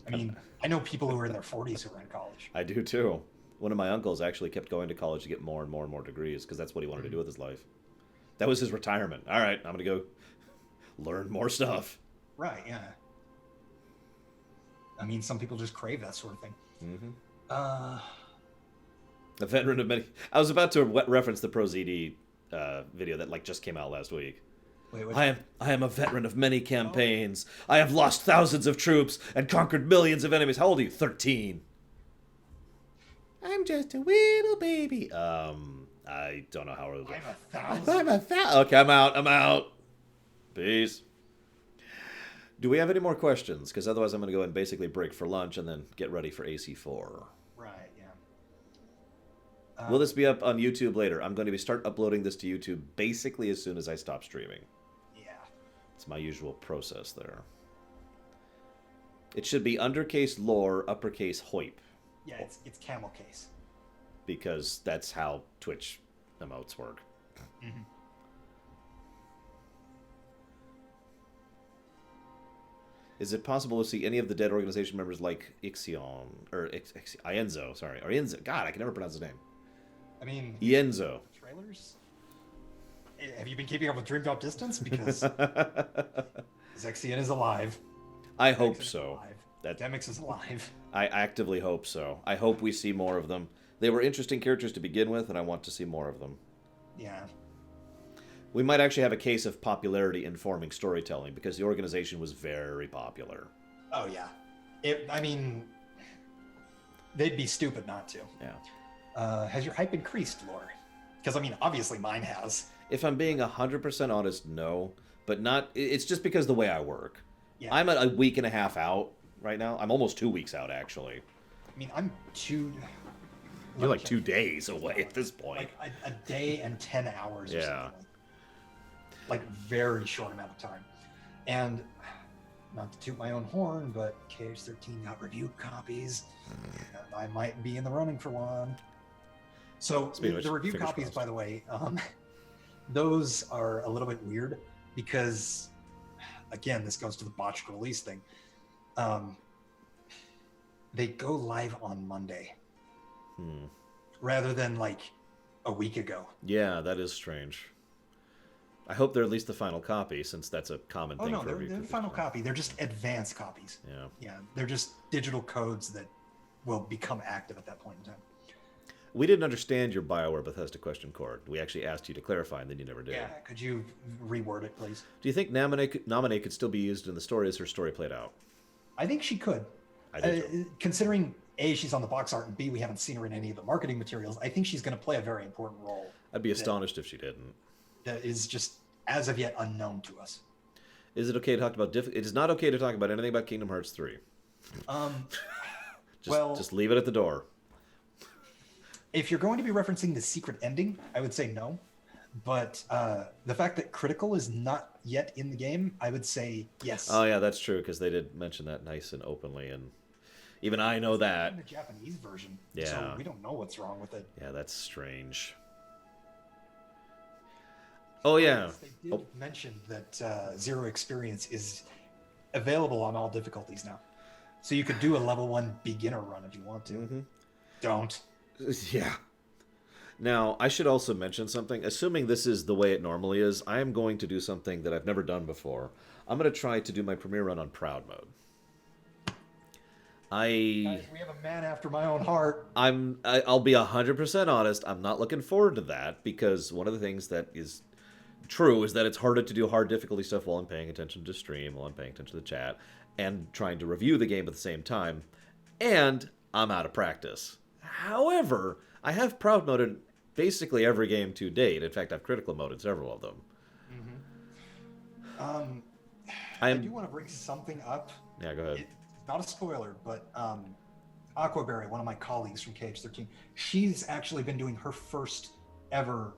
I mean, I know people who are in their 40s who are in college. I do too. One of my uncles actually kept going to college to get more and more and more degrees because that's what he wanted to do with his life. That was his retirement. All right, I'm going to go learn more stuff. Right, yeah. I mean, some people just crave that sort of thing. Mm-hmm. A veteran of many... I was about to reference the ProZD video that just came out last week. Wait, I am a veteran of many campaigns. I have lost thousands of troops and conquered millions of enemies. How old are you? 13. I'm just a little baby. I don't know how old I am. I'm 1,000. Okay, I'm out. Peace. Do we have any more questions? Because otherwise I'm going to go and basically break for lunch and then get ready for AC4. Right, yeah. Will this be up on YouTube later? I'm going to start uploading this to YouTube basically as soon as I stop streaming. Yeah. It's my usual process there. It should be undercase lore, uppercase hoip. Yeah, it's camel case. Because that's how Twitch emotes work. Mm-hmm. Is it possible to see any of the dead organization members like Ixion, or Ienzo, sorry, or Ienzo. God, I can never pronounce his name. I mean... Ienzo. Trailers? Have you been keeping up with Dream Drop Distance? Because Zexion is alive. I hope so. Demix is alive. I actively hope so. I hope we see more of them. They were interesting characters to begin with, and I want to see more of them. Yeah. We might actually have a case of popularity informing storytelling because the organization was very popular. Oh yeah, I mean, they'd be stupid not to. Yeah. Has your hype increased, Lore? Because I mean, obviously mine has. If I'm being 100% honest, no. But not. It's just because the way I work. Yeah. I'm a week and a half out right now. I'm almost 2 weeks out, actually. I mean, I'm two. You're like 2 days away at this point. Like a day and 10 hours. Or Yeah. something. Like very short amount of time. And not to toot my own horn, but KH3 got review copies. And I might be in the running for one. So the review copies, crossed. By the way, those are a little bit weird because, again, this goes to the botched release thing. They go live on Monday rather than like a week ago. Yeah, that is strange. I hope they're at least the final copy, since that's a common thing. Oh no, they're the final copy. They're just advanced copies. Yeah, they're just digital codes that will become active at that point in time. We didn't understand your BioWare Bethesda question, Cord. We actually asked you to clarify, and then you never did. Yeah, could you reword it, please? Do you think Naminé could still be used in the story as her story played out? I think she could. I do. Considering A, she's on the box art, and B, we haven't seen her in any of the marketing materials, I think she's going to play a very important role. I'd be astonished if she didn't. That is just, as of yet, unknown to us. Is it okay to talk about... It is not okay to talk about anything about Kingdom Hearts 3. Just leave it at the door. If you're going to be referencing the secret ending, I would say no. But the fact that Critical is not yet in the game, I would say yes. Oh yeah, that's true, because they did mention that nice and openly, and even I know that. In the Japanese version, yeah. So we don't know what's wrong with it. Yeah, that's strange. Oh yeah. They did mention that Zero Experience is available on all difficulties now, so you could do a level 1 beginner run if you want to. Mm-hmm. Don't. Yeah. Now, I should also mention something. Assuming this is the way it normally is, I am going to do something that I've never done before. I'm going to try to do my premiere run on Proud Mode. Guys, we have a man after my own heart. I'll be 100% honest. I'm not looking forward to that, because one of the things that is true is that it's harder to do hard difficulty stuff while I'm paying attention to stream, while I'm paying attention to the chat, and trying to review the game at the same time. And I'm out of practice. However, I have Proud Moded basically every game to date. In fact, I've critical moded several of them. Mm-hmm. I do want to bring something up. Yeah, go ahead. It's not a spoiler, but Aquaberry, one of my colleagues from KH3, she's actually been doing her first ever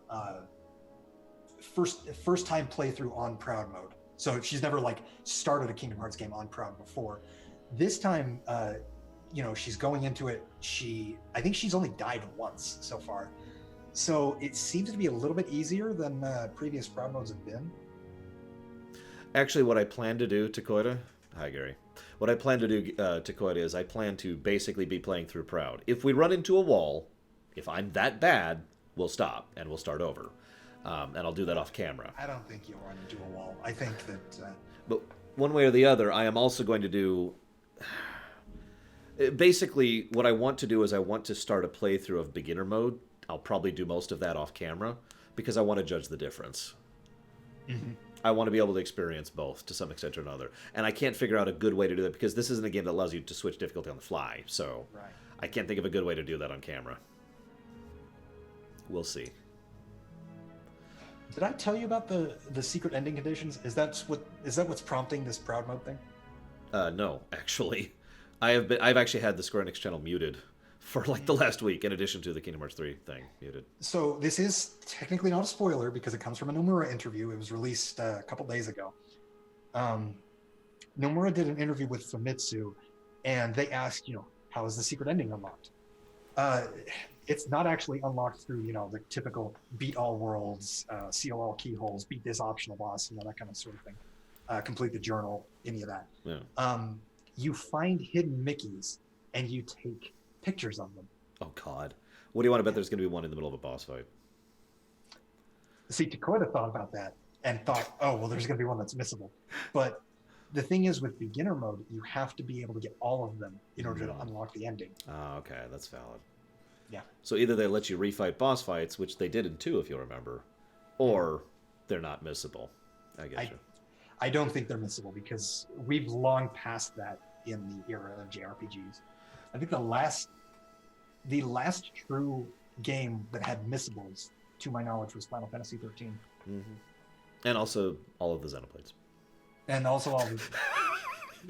first time playthrough on Proud Mode. So she's never like started a Kingdom Hearts game on Proud before. This time, she's going into it. I think she's only died once so far. So it seems to be a little bit easier than previous Proud Modes have been. Actually, what I plan to do, Takoida... Hi, Gary. What I plan to do, Takoida, is I plan to basically be playing through Proud. If we run into a wall, if I'm that bad, we'll stop and we'll start over. And I'll do that off camera. I don't think you'll run into a wall. I think that... But one way or the other, I am also going to do... Basically, what I want to do is I want to start a playthrough of beginner mode. I'll probably do most of that off camera because I want to judge the difference. Mm-hmm. I want to be able to experience both to some extent or another. And I can't figure out a good way to do that because this isn't a game that allows you to switch difficulty on the fly. So right. I can't think of a good way to do that on camera. We'll see. Did I tell you about the secret ending conditions? Is that what's prompting this Proud Mode thing? No, actually. I've actually had the Square Enix channel muted for like the last week, in addition to the Kingdom Hearts 3 thing muted. So this is technically not a spoiler because it comes from a Nomura interview. It was released a couple days ago. Nomura did an interview with Famitsu, and they asked, how is the secret ending unlocked? It's not actually unlocked through, the typical beat all worlds, seal all keyholes, beat this optional boss, that kind of sort of thing. Complete the journal, any of that. Yeah. You find hidden Mickeys, and you take pictures of them. Oh, God. What do you want to bet there's going to be one in the middle of a boss fight? See, Takoida thought about that and thought, oh, well, there's going to be one that's missable. But the thing is, with beginner mode, you have to be able to get all of them in order to unlock the ending. Oh, okay. That's valid. Yeah. So either they let you refight boss fights, which they did in 2, if you'll remember, or they're not missable. I get you. I don't think they're missable because we've long passed that in the era of JRPGs. I think the last true game that had missables, to my knowledge, was Final Fantasy 13. Mm-hmm. And also all of the Xenoblades. And also all the...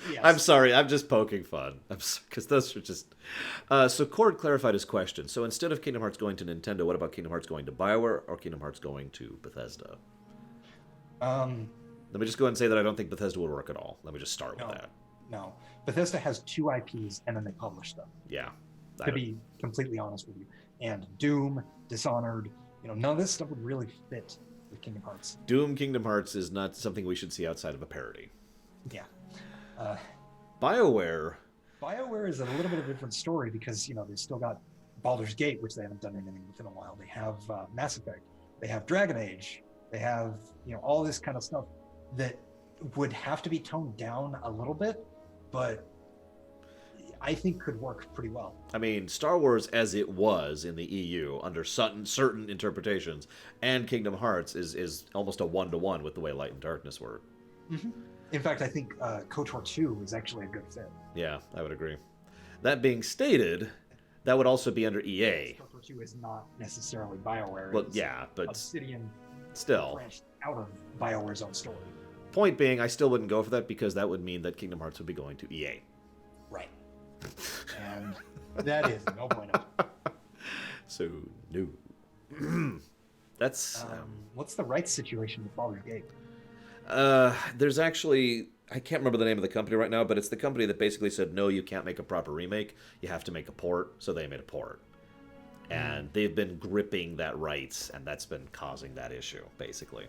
Yes. I'm sorry, I'm just poking fun. Because those are just... so Cord clarified his question. So instead of Kingdom Hearts going to Nintendo, what about Kingdom Hearts going to BioWare or Kingdom Hearts going to Bethesda? Let me just go ahead and say that I don't think Bethesda will work at all. Let me just start with that. No. Bethesda has 2 IPs and then they publish them. Yeah. To be completely honest with you. And Doom, Dishonored, none of this stuff would really fit with Kingdom Hearts. Doom Kingdom Hearts is not something we should see outside of a parody. Yeah. BioWare is a little bit of a different story because, they've still got Baldur's Gate, which they haven't done anything with in a while. They have Mass Effect. They have Dragon Age. They have, all this kind of stuff that would have to be toned down a little bit, but I think could work pretty well. I mean, Star Wars as it was in the EU under certain interpretations, and Kingdom Hearts is almost a one-to-one with the way Light and Darkness were. Mm-hmm. In fact, I think KOTOR 2 is actually a good fit. Yeah, I would agree. That being stated, that would also be under EA. KOTOR 2 is not necessarily BioWare. Well, yeah, but Obsidian still branched out of BioWare's own story. Point being, I still wouldn't go for that because that would mean that Kingdom Hearts would be going to EA. Right. And that is no bueno. So, no. That's... what's the rights situation with Baldur's Gate? There's actually... I can't remember the name of the company right now, but it's the company that basically said, no, you can't make a proper remake. You have to make a port. So they made a port. And they've been gripping that rights, and that's been causing that issue, basically.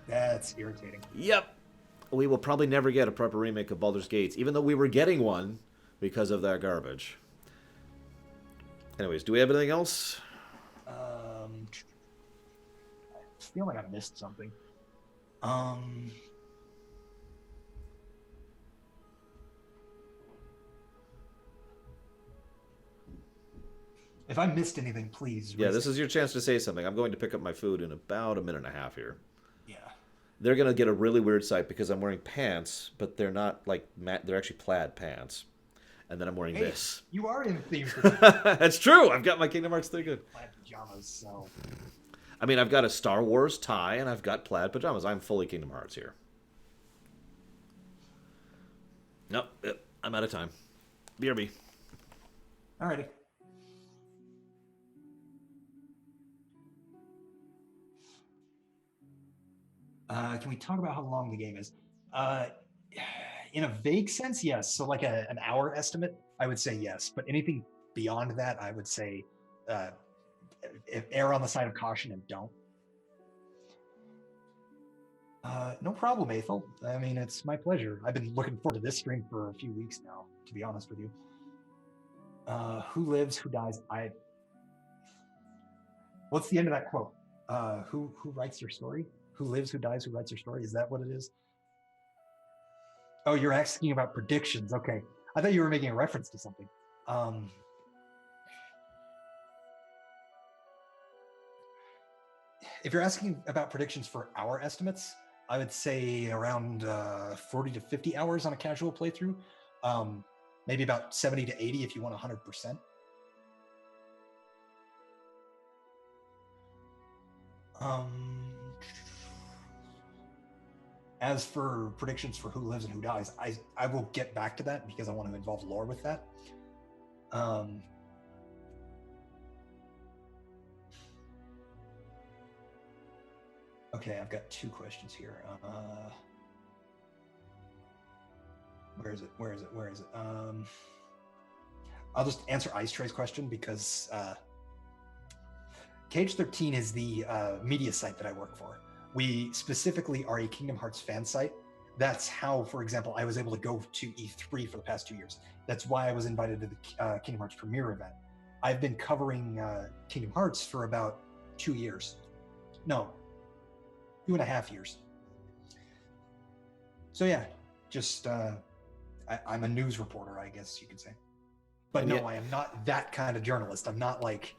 That's irritating. Yep. We will probably never get a proper remake of Baldur's Gate, even though we were getting one because of that garbage. Anyways, do we have anything else? I feel like I missed something. If I missed anything, please. Yeah, this is your chance to say something. I'm going to pick up my food in about a minute and a half here. Yeah. They're going to get a really weird sight because I'm wearing pants, but they're not like they're actually plaid pants. And then I'm wearing this. You are in theme. That's true. I've got my Kingdom Hearts thing good. Plaid pajamas, so. I mean, I've got a Star Wars tie and I've got plaid pajamas. I'm fully Kingdom Hearts here. Nope. Yep, I'm out of time. BRB. Alrighty. Can we talk about how long the game is? In a vague sense, yes. So like an hour estimate, I would say yes. But anything beyond that, I would say err on the side of caution and don't. No problem, Aethel. I mean, it's my pleasure. I've been looking forward to this stream for a few weeks now, to be honest with you. Who lives, who dies? What's the end of that quote? Who writes your story? Who lives, who dies, who writes your story? Is that what it is? Oh, you're asking about predictions. Okay. I thought you were making a reference to something. If you're asking about predictions for our estimates, I would say around 40 to 50 hours on a casual playthrough. Maybe about 70 to 80 if you want 100%. As for predictions for who lives and who dies, I will get back to that because I want to involve lore with that. Okay, I've got 2 questions here. Where is it? I'll just answer Ice Trey's question because KH3 is the media site that I work for. We specifically are a Kingdom Hearts fan site. That's how, for example, I was able to go to E3 for the past 2 years. That's why I was invited to the Kingdom Hearts premiere event. I've been covering Kingdom Hearts for about 2 years. No, 2.5 years. So yeah, just I'm a news reporter, I guess you could say. But no, I am not that kind of journalist. I'm not like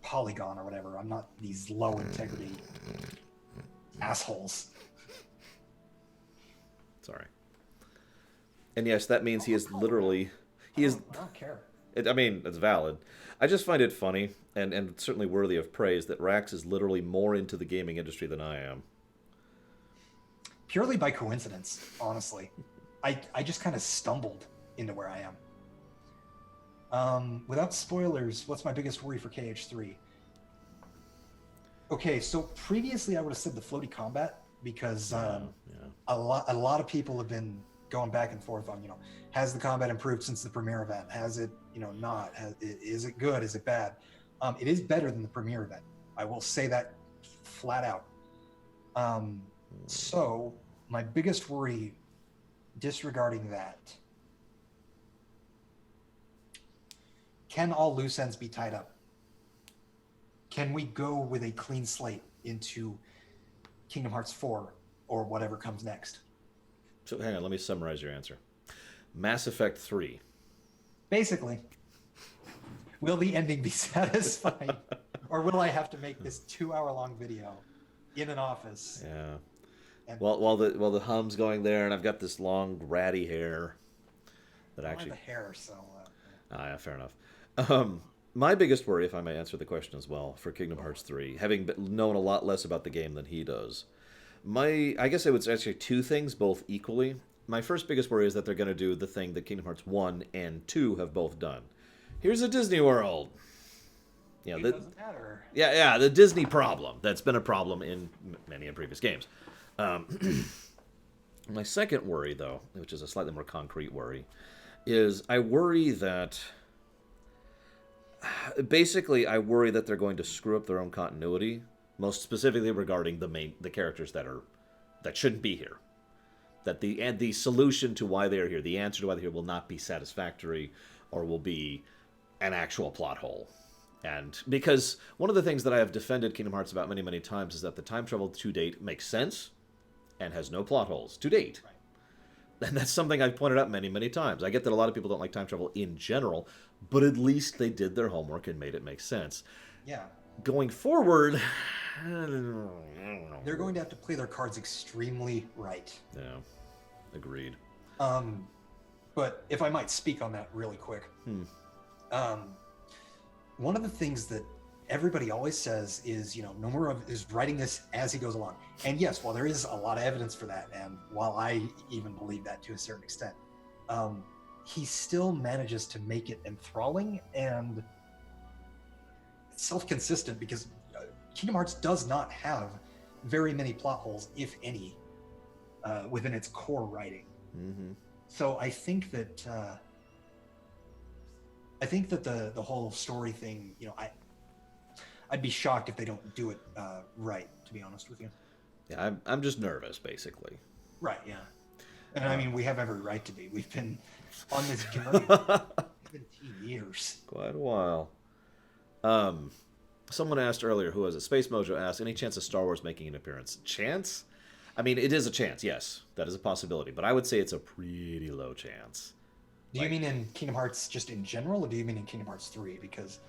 polygon or whatever. I'm not these low integrity assholes. Sorry. And yes, that means he is literally... He is... I don't care. I mean, it's valid. I just find it funny, and certainly worthy of praise, that Rax is literally more into the gaming industry than I am. Purely by coincidence, honestly. I just kind of stumbled into where I am. Without spoilers, what's my biggest worry for KH3? Okay, so previously I would have said the floaty combat, because a lot of people have been going back and forth on, has the combat improved since the premiere event? Has it, not? Is it good? Is it bad? It is better than the premiere event. I will say that flat out. So my biggest worry, disregarding that, can all loose ends be tied up? Can we go with a clean slate into Kingdom Hearts 4 or whatever comes next? So hang on, let me summarize your answer. Mass Effect 3. Basically. Will the ending be satisfying? Or will I have to make this 2-hour-long video in an office? Yeah. And While the hum's going there, and I've got this long ratty hair that I actually... have the hair, so... yeah, fair enough. My biggest worry, if I may answer the question as well, for Kingdom Hearts 3, having known a lot less about the game than he does, I guess it was actually two things, both equally. My first biggest worry is that they're going to do the thing that Kingdom Hearts 1 and 2 have both done. Here's a Disney World. It doesn't matter. Yeah, the Disney problem. That's been a problem in many of previous games. My second worry, though, which is a slightly more concrete worry, is I worry that... Basically, I worry that they're going to screw up their own continuity, most specifically regarding the characters that shouldn't be here. That the solution to why they are here, the answer to why they're here, will not be satisfactory, or will be an actual plot hole. And because one of the things that I have defended Kingdom Hearts about many, many times is that the time travel to date makes sense and has no plot holes to date. Right. And that's something I've pointed out many, many times. I get that a lot of people don't like time travel in general, but at least they did their homework and made it make sense. Yeah. Going forward, I don't know. They're going to have to play their cards extremely right. Yeah, agreed. But if I might speak on that really quick. One of the things that everybody always says is, Nomura is writing this as he goes along. And yes, while there is a lot of evidence for that, and while I even believe that to a certain extent, he still manages to make it enthralling and self-consistent, because Kingdom Hearts does not have very many plot holes, if any, within its core writing. Mm-hmm. So I think that the whole story thing, I'd be shocked if they don't do it right, to be honest with you. Yeah, I'm just nervous, basically. Right, yeah. And I mean, we have every right to be. We've been on this journey for 17 years. Quite a while. Someone asked earlier, who was it? Space Mojo asked, any chance of Star Wars making an appearance? Chance? I mean, it is a chance, yes. That is a possibility. But I would say it's a pretty low chance. Do you mean in Kingdom Hearts just in general, or do you mean in Kingdom Hearts 3? Because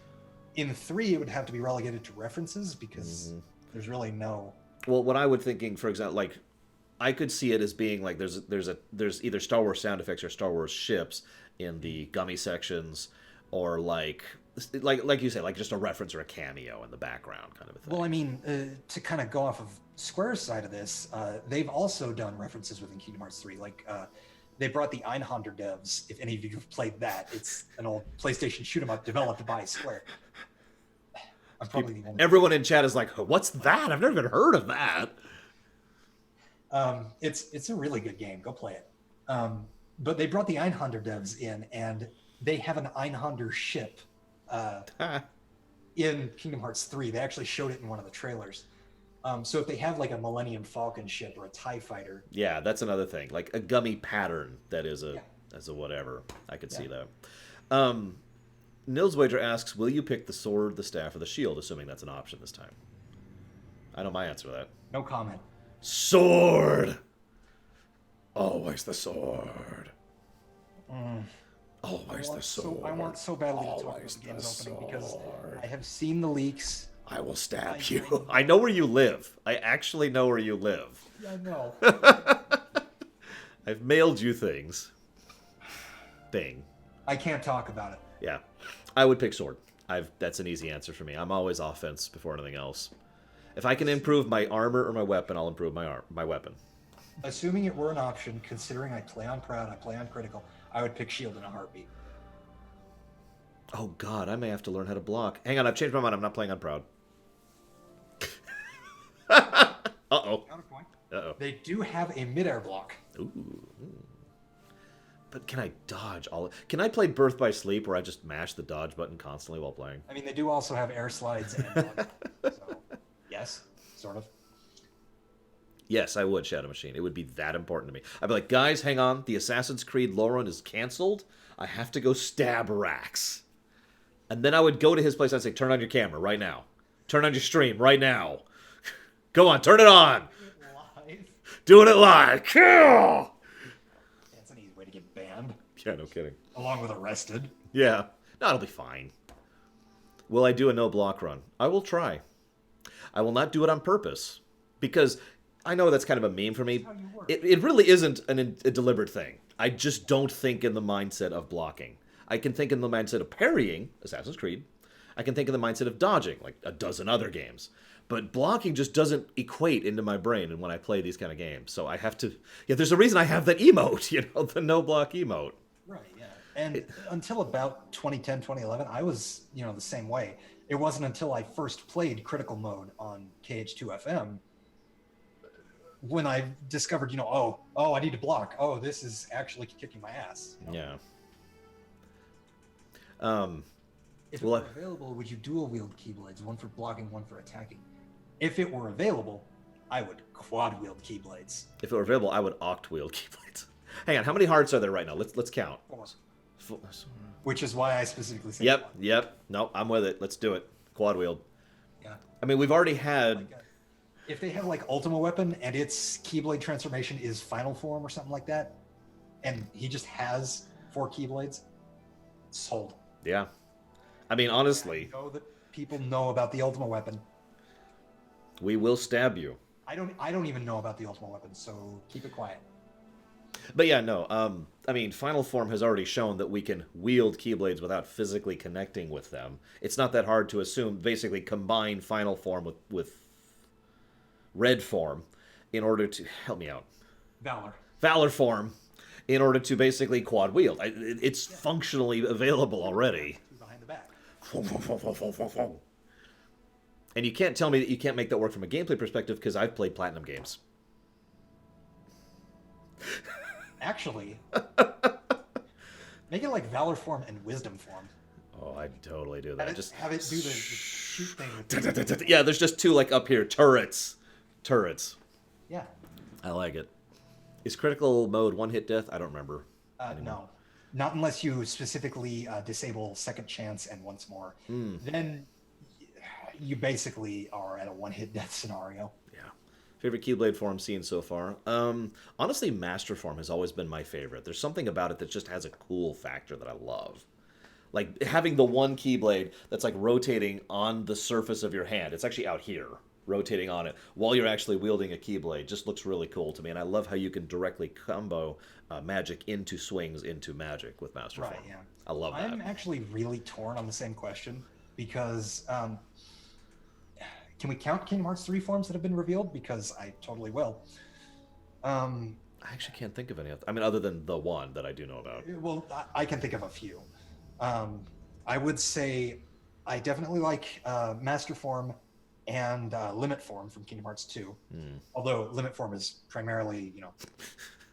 in 3, it would have to be relegated to references, because there's really no... Well, what I would thinking, for example, like, I could see it as being like there's either Star Wars sound effects or Star Wars ships in the gummy sections, or like you say, like just a reference or a cameo in the background kind of a thing. Well, I mean, to kind of go off of Square's side of this, they've also done references within Kingdom Hearts 3. Like, they brought the Einhander devs, if any of you have played that. It's an old PlayStation shoot 'em up developed by Square. I'm probably the only... Everyone in chat is like, what's that? I've never even heard of that. It's a really good game. Go play it. But they brought the Einhander devs in, and they have an Einhander ship in Kingdom Hearts 3. They actually showed it in one of the trailers. So if they have like a Millennium Falcon ship or a TIE fighter... Yeah, that's another thing. Like a gummy pattern that is a whatever. I could see that. Nils Wager asks, will you pick the sword, the staff, or the shield, assuming that's an option this time? I know my answer to that. No comment. Sword! Always the sword. Always the sword. I want so badly to talk about Always the game's the opening because sword. I have seen the leaks. I will stab I you. I know where you live. I actually know where you live. I know. I've mailed you things. Bing. I can't talk about it. Yeah. I would pick sword. That's an easy answer for me. I'm always offense before anything else. If I can improve my armor or my weapon, I'll improve my weapon. Assuming it were an option, considering I play on proud, I play on critical, I would pick shield in a heartbeat. Oh god, I may have to learn how to block. Hang on, I've changed my mind. I'm not playing on proud. Uh-oh. Counterpoint. Uh-oh. They do have a mid-air block. Ooh. But can I dodge all? Can I play Birth by Sleep where I just mash the dodge button constantly while playing? I mean, they do also have air slides and dodge, so yes, sort of. Yes, I would, Shadow Machine. It would be that important to me. I'd be like, guys, hang on. The Assassin's Creed lore run is canceled. I have to go stab Rax. And then I would go to his place and I'd say, turn on your camera right now. Turn on your stream right now. Go on, turn it on. Doing it live. Kill! That's an easy way to get banned. Yeah, no kidding. Along with arrested. Yeah. No, it'll be fine. Will I do a no block run? I will try. I will not do it on purpose. Because I know that's kind of a meme for me. It really isn't a deliberate thing. I just don't think in the mindset of blocking. I can think in the mindset of parrying, Assassin's Creed. I can think in the mindset of dodging, like a dozen other games. But blocking just doesn't equate into my brain and when I play these kind of games. So I have to... Yeah, there's a reason I have that emote, the no-block emote. Right, yeah. And until about 2010, 2011, I was, the same way. It wasn't until I first played critical mode on KH2 FM when I discovered, I need to block. Oh, this is actually kicking my ass. Yeah. If it were available, would you dual wield keyblades, one for blocking, one for attacking? If it were available, I would quad wield keyblades. If it were available, I would oct wield keyblades. Hang on, how many hearts are there right now? Let's count. Four. Which is why I specifically said Yep. Nope, I'm with it. Let's do it. Quad wield. Yeah. I mean, we've already had... If they have like Ultima Weapon and its Keyblade transformation is Final Form or something like that, and he just has 4 Keyblades, sold. Yeah. I mean, honestly... I know that people know about the Ultima Weapon. We will stab you. I don't even know about the Ultima Weapon, so keep it quiet. But yeah, no. I mean, Final Form has already shown that we can wield Keyblades without physically connecting with them. It's not that hard to assume, basically combine Final Form with Red Form in order to... Help me out. Valor Form in order to basically quad wield. It's functionally available already. Behind the back. And you can't tell me that you can't make that work from a gameplay perspective because I've played Platinum games. Actually, make it like Valor Form and Wisdom Form. Oh, I'd totally do that. Just have it do the shoot thing. Yeah, there's just 2 up here. Turrets. Yeah. I like it. Is critical mode 1-hit death? I don't remember. No. Not unless you specifically disable Second Chance and Once More. Then you basically are at a 1-hit death scenario. Yeah. Favorite Keyblade form seen so far? Honestly, Master Form has always been my favorite. There's something about it that just has a cool factor that I love. Like having the one Keyblade that's like rotating on the surface of your hand. It's actually out here, rotating on it, while you're actually wielding a Keyblade. Just looks really cool to me. And I love how you can directly combo magic into swings into magic with Master Form. Yeah. I love that. I'm actually really torn on the same question because... can we count Kingdom Hearts 3 forms that have been revealed? Because I totally will. I actually can't think of any. I mean, other than the one that I do know about. Well, I can think of a few. I would say I definitely like Master Form and Limit Form from Kingdom Hearts 2. Although Limit Form is primarily,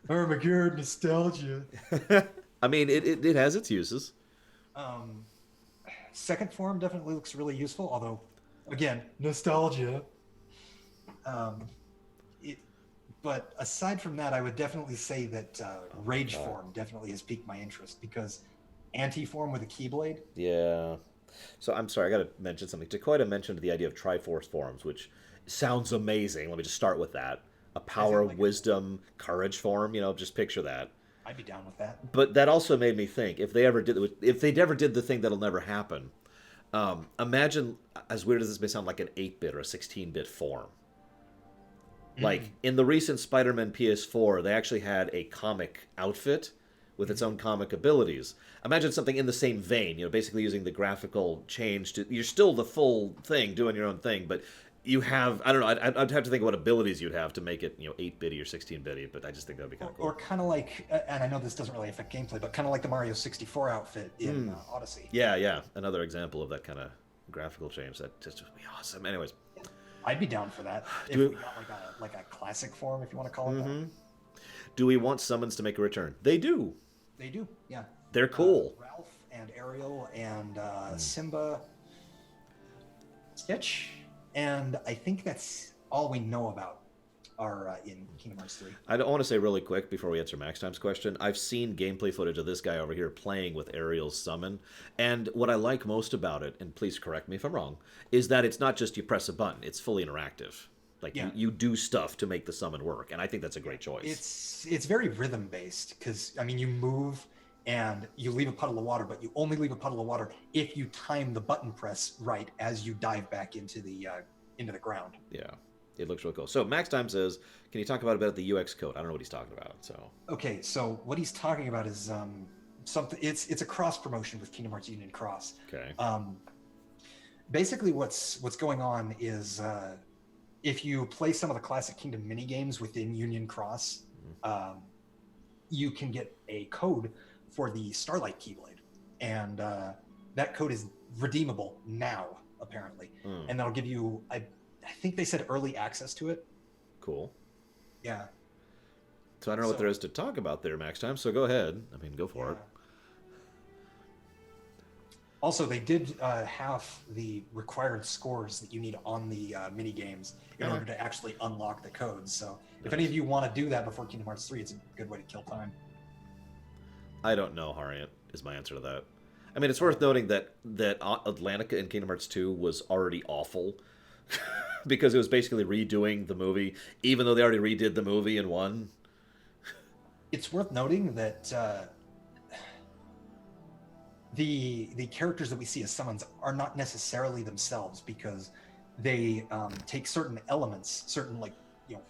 oh my god, nostalgia. I mean, it has its uses. Second Form definitely looks really useful, although... Again, nostalgia. But aside from that, I would definitely say that Rage Form definitely has piqued my interest because Anti-Form with a Keyblade. Yeah. So I'm sorry, I got to mention something. Dakota mentioned the idea of Triforce forms, which sounds amazing. Let me just start with that. A power, wisdom, courage form. Just picture that. I'd be down with that. But that also made me think if they ever did the thing that'll never happen. Imagine, as weird as this may sound, like an 8-bit or a 16-bit form. Like in the recent Spider-Man PS4, they actually had a comic outfit with its own comic abilities. Imagine something in the same vein, basically using the graphical change to. You're still the full thing, doing your own thing, but you have. I don't know. I'd have to think of what abilities you'd have to make it, 8-bitty or 16-bitty. But I just think that'd be kind of cool. Or kind of like, and I know this doesn't really affect gameplay, but kind of like the Mario 64 outfit in Odyssey. Yeah. Another example of that kind of graphical change. That just would be awesome. Anyways. I'd be down for that. If we got like a classic form, if you want to call it that. Do we want summons to make a return? They do. They do, yeah. They're cool. Ralph and Ariel and Simba, Stitch, and I think that's all we know about are in Kingdom Hearts 3. I want to say really quick before we answer Max Time's question, I've seen gameplay footage of this guy over here playing with Ariel's summon, and what I like most about it, and please correct me if I'm wrong, is that it's not just you press a button, it's fully interactive. Like, you do stuff to make the summon work, and I think that's a great choice. It's very rhythm-based, because, I mean, you move and you leave a puddle of water, but you only leave a puddle of water if you time the button press right as you dive back into the ground. Yeah. It looks really cool. So Max Time says, can you talk about a bit of the UX code? I don't know what he's talking about. So okay, so what he's talking about is something. It's a cross promotion with Kingdom Hearts Union Cross. Okay. Basically, what's going on is if you play some of the classic Kingdom mini games within Union Cross, you can get a code for the Starlight Keyblade, and that code is redeemable now, apparently, and that'll give you I think they said early access to it. Cool. Yeah. So I don't know what there is to talk about there, Max Time, so go ahead. I mean, go for it. Also, they did have the required scores that you need on the mini games in order to actually unlock the codes. So if any of you want to do that before Kingdom Hearts 3, it's a good way to kill time. I don't know, Harriet, is my answer to that. I mean, it's worth noting that Atlantica in Kingdom Hearts 2 was already awful. Because it was basically redoing the movie, even though they already redid the movie in 1. It's worth noting that the characters that we see as summons are not necessarily themselves, because they take certain elements, certain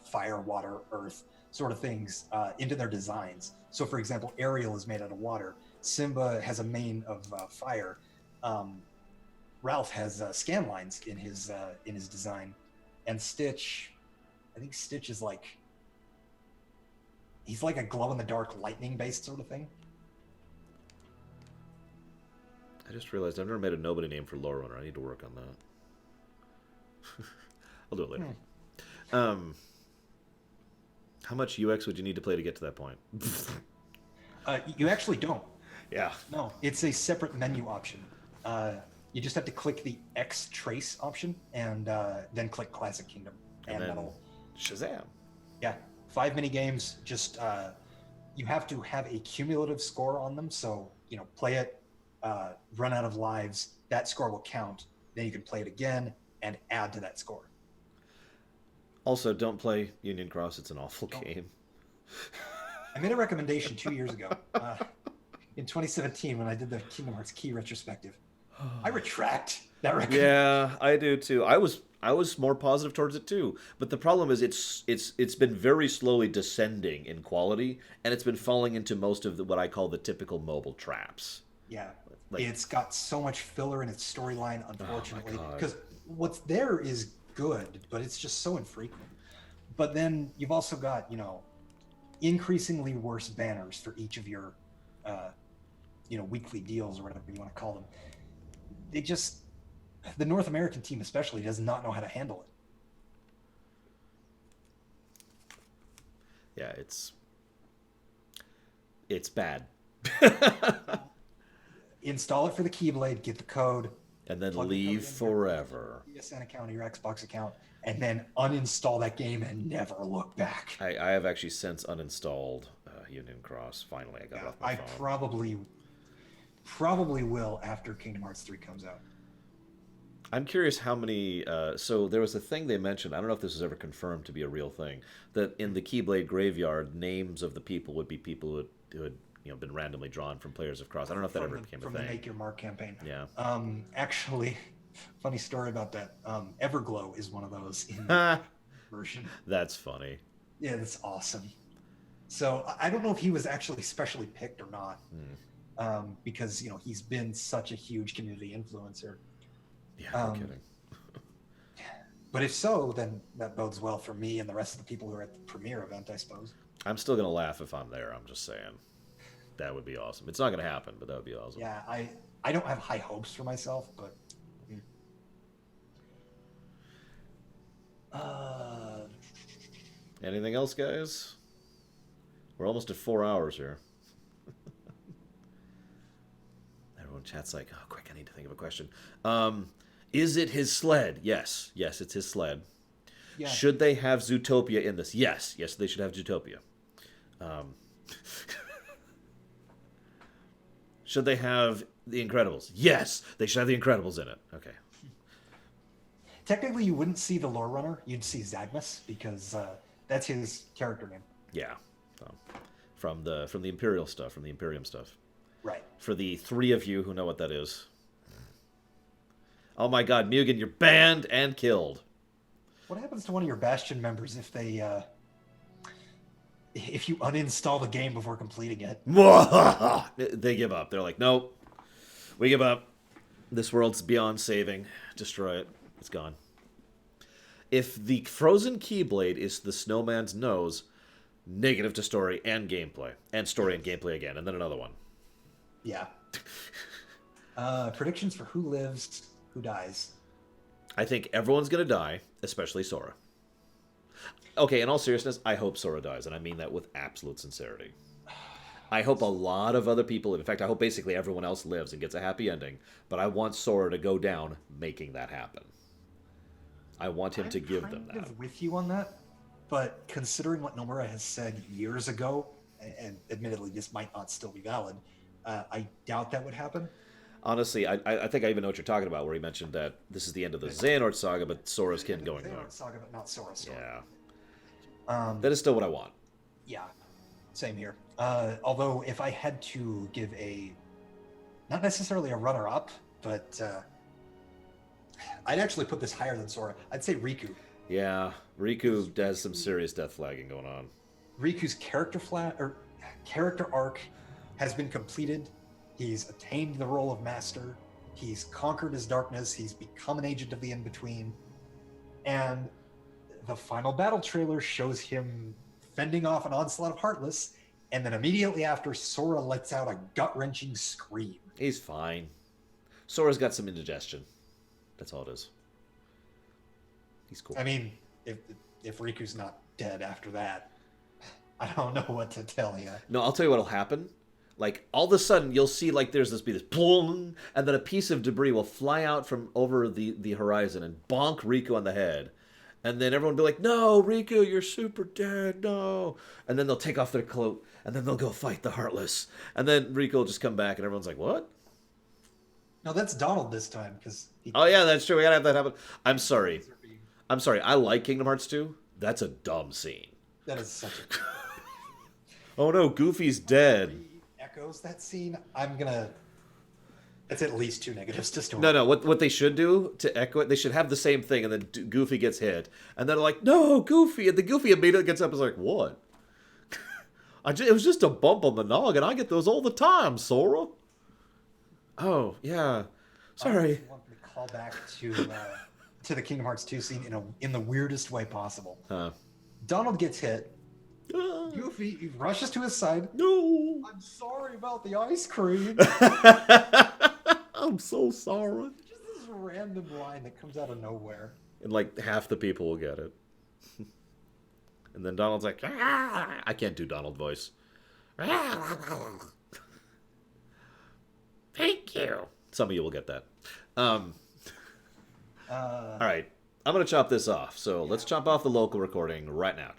fire, water, earth sort of things into their designs. So, for example, Ariel is made out of water. Simba has a mane of fire. Ralph has scan lines in his design, and Stitch, I think Stitch is he's like a glow in the dark lightning based sort of thing. I just realized I've never made a nobody name for Lore Runner. I need to work on that. I'll do it later. How much UX would you need to play to get to that point? You actually don't. Yeah. No, it's a separate menu option. You just have to click the X trace option and then click Classic Kingdom. And then that'll... Shazam. Yeah. 5 mini games. Just you have to have a cumulative score on them. So, play it, run out of lives. That score will count. Then you can play it again and add to that score. Also, don't play Union Cross. It's an awful game. I made a recommendation 2 years ago in 2017 when I did the Kingdom Hearts Key retrospective. I retract that recommendation. Yeah, I do too. I was more positive towards it too. But the problem is it's been very slowly descending in quality, and it's been falling into most of what I call the typical mobile traps. Yeah. It's got so much filler in its storyline, unfortunately. Because what's there is good, but it's just so infrequent. But then you've also got, increasingly worse banners for each of your weekly deals or whatever you want to call them. The North American team especially does not know how to handle it. Yeah, it's bad. Install it for the Keyblade, get the code, and then leave forever. Your PSN account or your Xbox account, and then uninstall that game and never look back. I have actually since uninstalled Union Cross. Finally, I got it off my phone. I probably will after Kingdom Hearts 3 comes out. I'm curious how many... so there was a thing they mentioned, I don't know if this was ever confirmed to be a real thing, that in the Keyblade graveyard, names of the people would be people been randomly drawn from players of Cross. I don't know if that ever became a thing. From the Make Your Mark campaign. Yeah. Actually, funny story about that. Everglow is one of those in the version. That's funny. Yeah, that's awesome. So I don't know if he was actually specially picked or not, because he's been such a huge community influencer. Yeah, no kidding. But if so, then that bodes well for me and the rest of the people who are at the premiere event, I suppose. I'm still gonna laugh if I'm there. I'm just saying, that would be awesome. It's not gonna happen, but that would be awesome. Yeah, I don't have high hopes for myself, but. Anything else, guys? We're almost at 4 hours here. Everyone chat's like, oh, quick, I need to think of a question. Is it his sled? Yes. Yes, it's his sled. Yeah. Should they have Zootopia in this? Yes. Yes, they should have Zootopia. Should they have The Incredibles? Yes, they should have The Incredibles in it. Okay. Technically, you wouldn't see the Lore Runner. You'd see Zagmus, because that's his character name. Yeah. From the Imperial stuff, from the Imperium stuff. Right. For the 3 of you who know what that is. Oh my god, Mugen, you're banned and killed. What happens to one of your Bastion members if you uninstall the game before completing it? They give up. They're like, nope, we give up. This world's beyond saving. Destroy it. It's gone. If the frozen Keyblade is the snowman's nose, negative to story and gameplay. And story and gameplay again, and then another one. Yeah. Predictions for who lives, who dies. I think everyone's going to die, especially Sora. Okay, in all seriousness, I hope Sora dies, and I mean that with absolute sincerity. I hope a lot of other people, in fact, I hope basically everyone else lives and gets a happy ending, but I want Sora to go down making that happen. I want him to give them that. I'm with you on that, but considering what Nomura has said years ago, and admittedly this might not still be valid, I doubt that would happen. Honestly, I think I even know what you're talking about, where he mentioned that this is the end of the Xehanort saga, but Sora's kin going on. Xehanort saga, but not Sora's story. Yeah. That is still what I want. Yeah, same here. Although, if I had to give not necessarily a runner-up, but I'd actually put this higher than Sora. I'd say Riku. Yeah, Riku has some serious death flagging going on. Riku's character arc has been completed. He's attained the role of master. He's conquered his darkness. He's become an agent of the in-between. And the final battle trailer shows him fending off an onslaught of Heartless, and then immediately after, Sora lets out a gut-wrenching scream. He's fine. Sora's got some indigestion. That's all it is. He's cool. I mean, if Riku's not dead after that, I don't know what to tell you. No, I'll tell you what'll happen. Like, all of a sudden, you'll see, like, there's this boom, and then a piece of debris will fly out from over the horizon and bonk Riku on the head. And then everyone will be like, no, Riku, you're super dead, no. And then they'll take off their cloak, and then they'll go fight the Heartless. And then Riku will just come back, and everyone's like, what? No, that's Donald this time, because... Oh, yeah, that's true. We gotta have that happen. I'm sorry. I like Kingdom Hearts 2. That's a dumb scene. That is such a... Oh, no, Goofy's dead. Echoes that scene. It's at least 2 negatives to story. No. What they should do to echo it, they should have the same thing, and then Goofy gets hit, and then they're like, "No, Goofy!" And the Goofy immediately gets up and is like, "What? It was just a bump on the noggin. I get those all the time, Sora." Oh yeah, sorry. I want to call back to the Kingdom Hearts 2 scene in the weirdest way possible. Huh. Donald gets hit. Goofy rushes to his side. No, I'm sorry about the ice cream. I'm so sorry. Just this random line that comes out of nowhere. And like half the people will get it. And then Donald's like, ah! I can't do Donald voice. Thank you. Some of you will get that. All right. I'm going to chop this off. So let's chop off the local recording right now.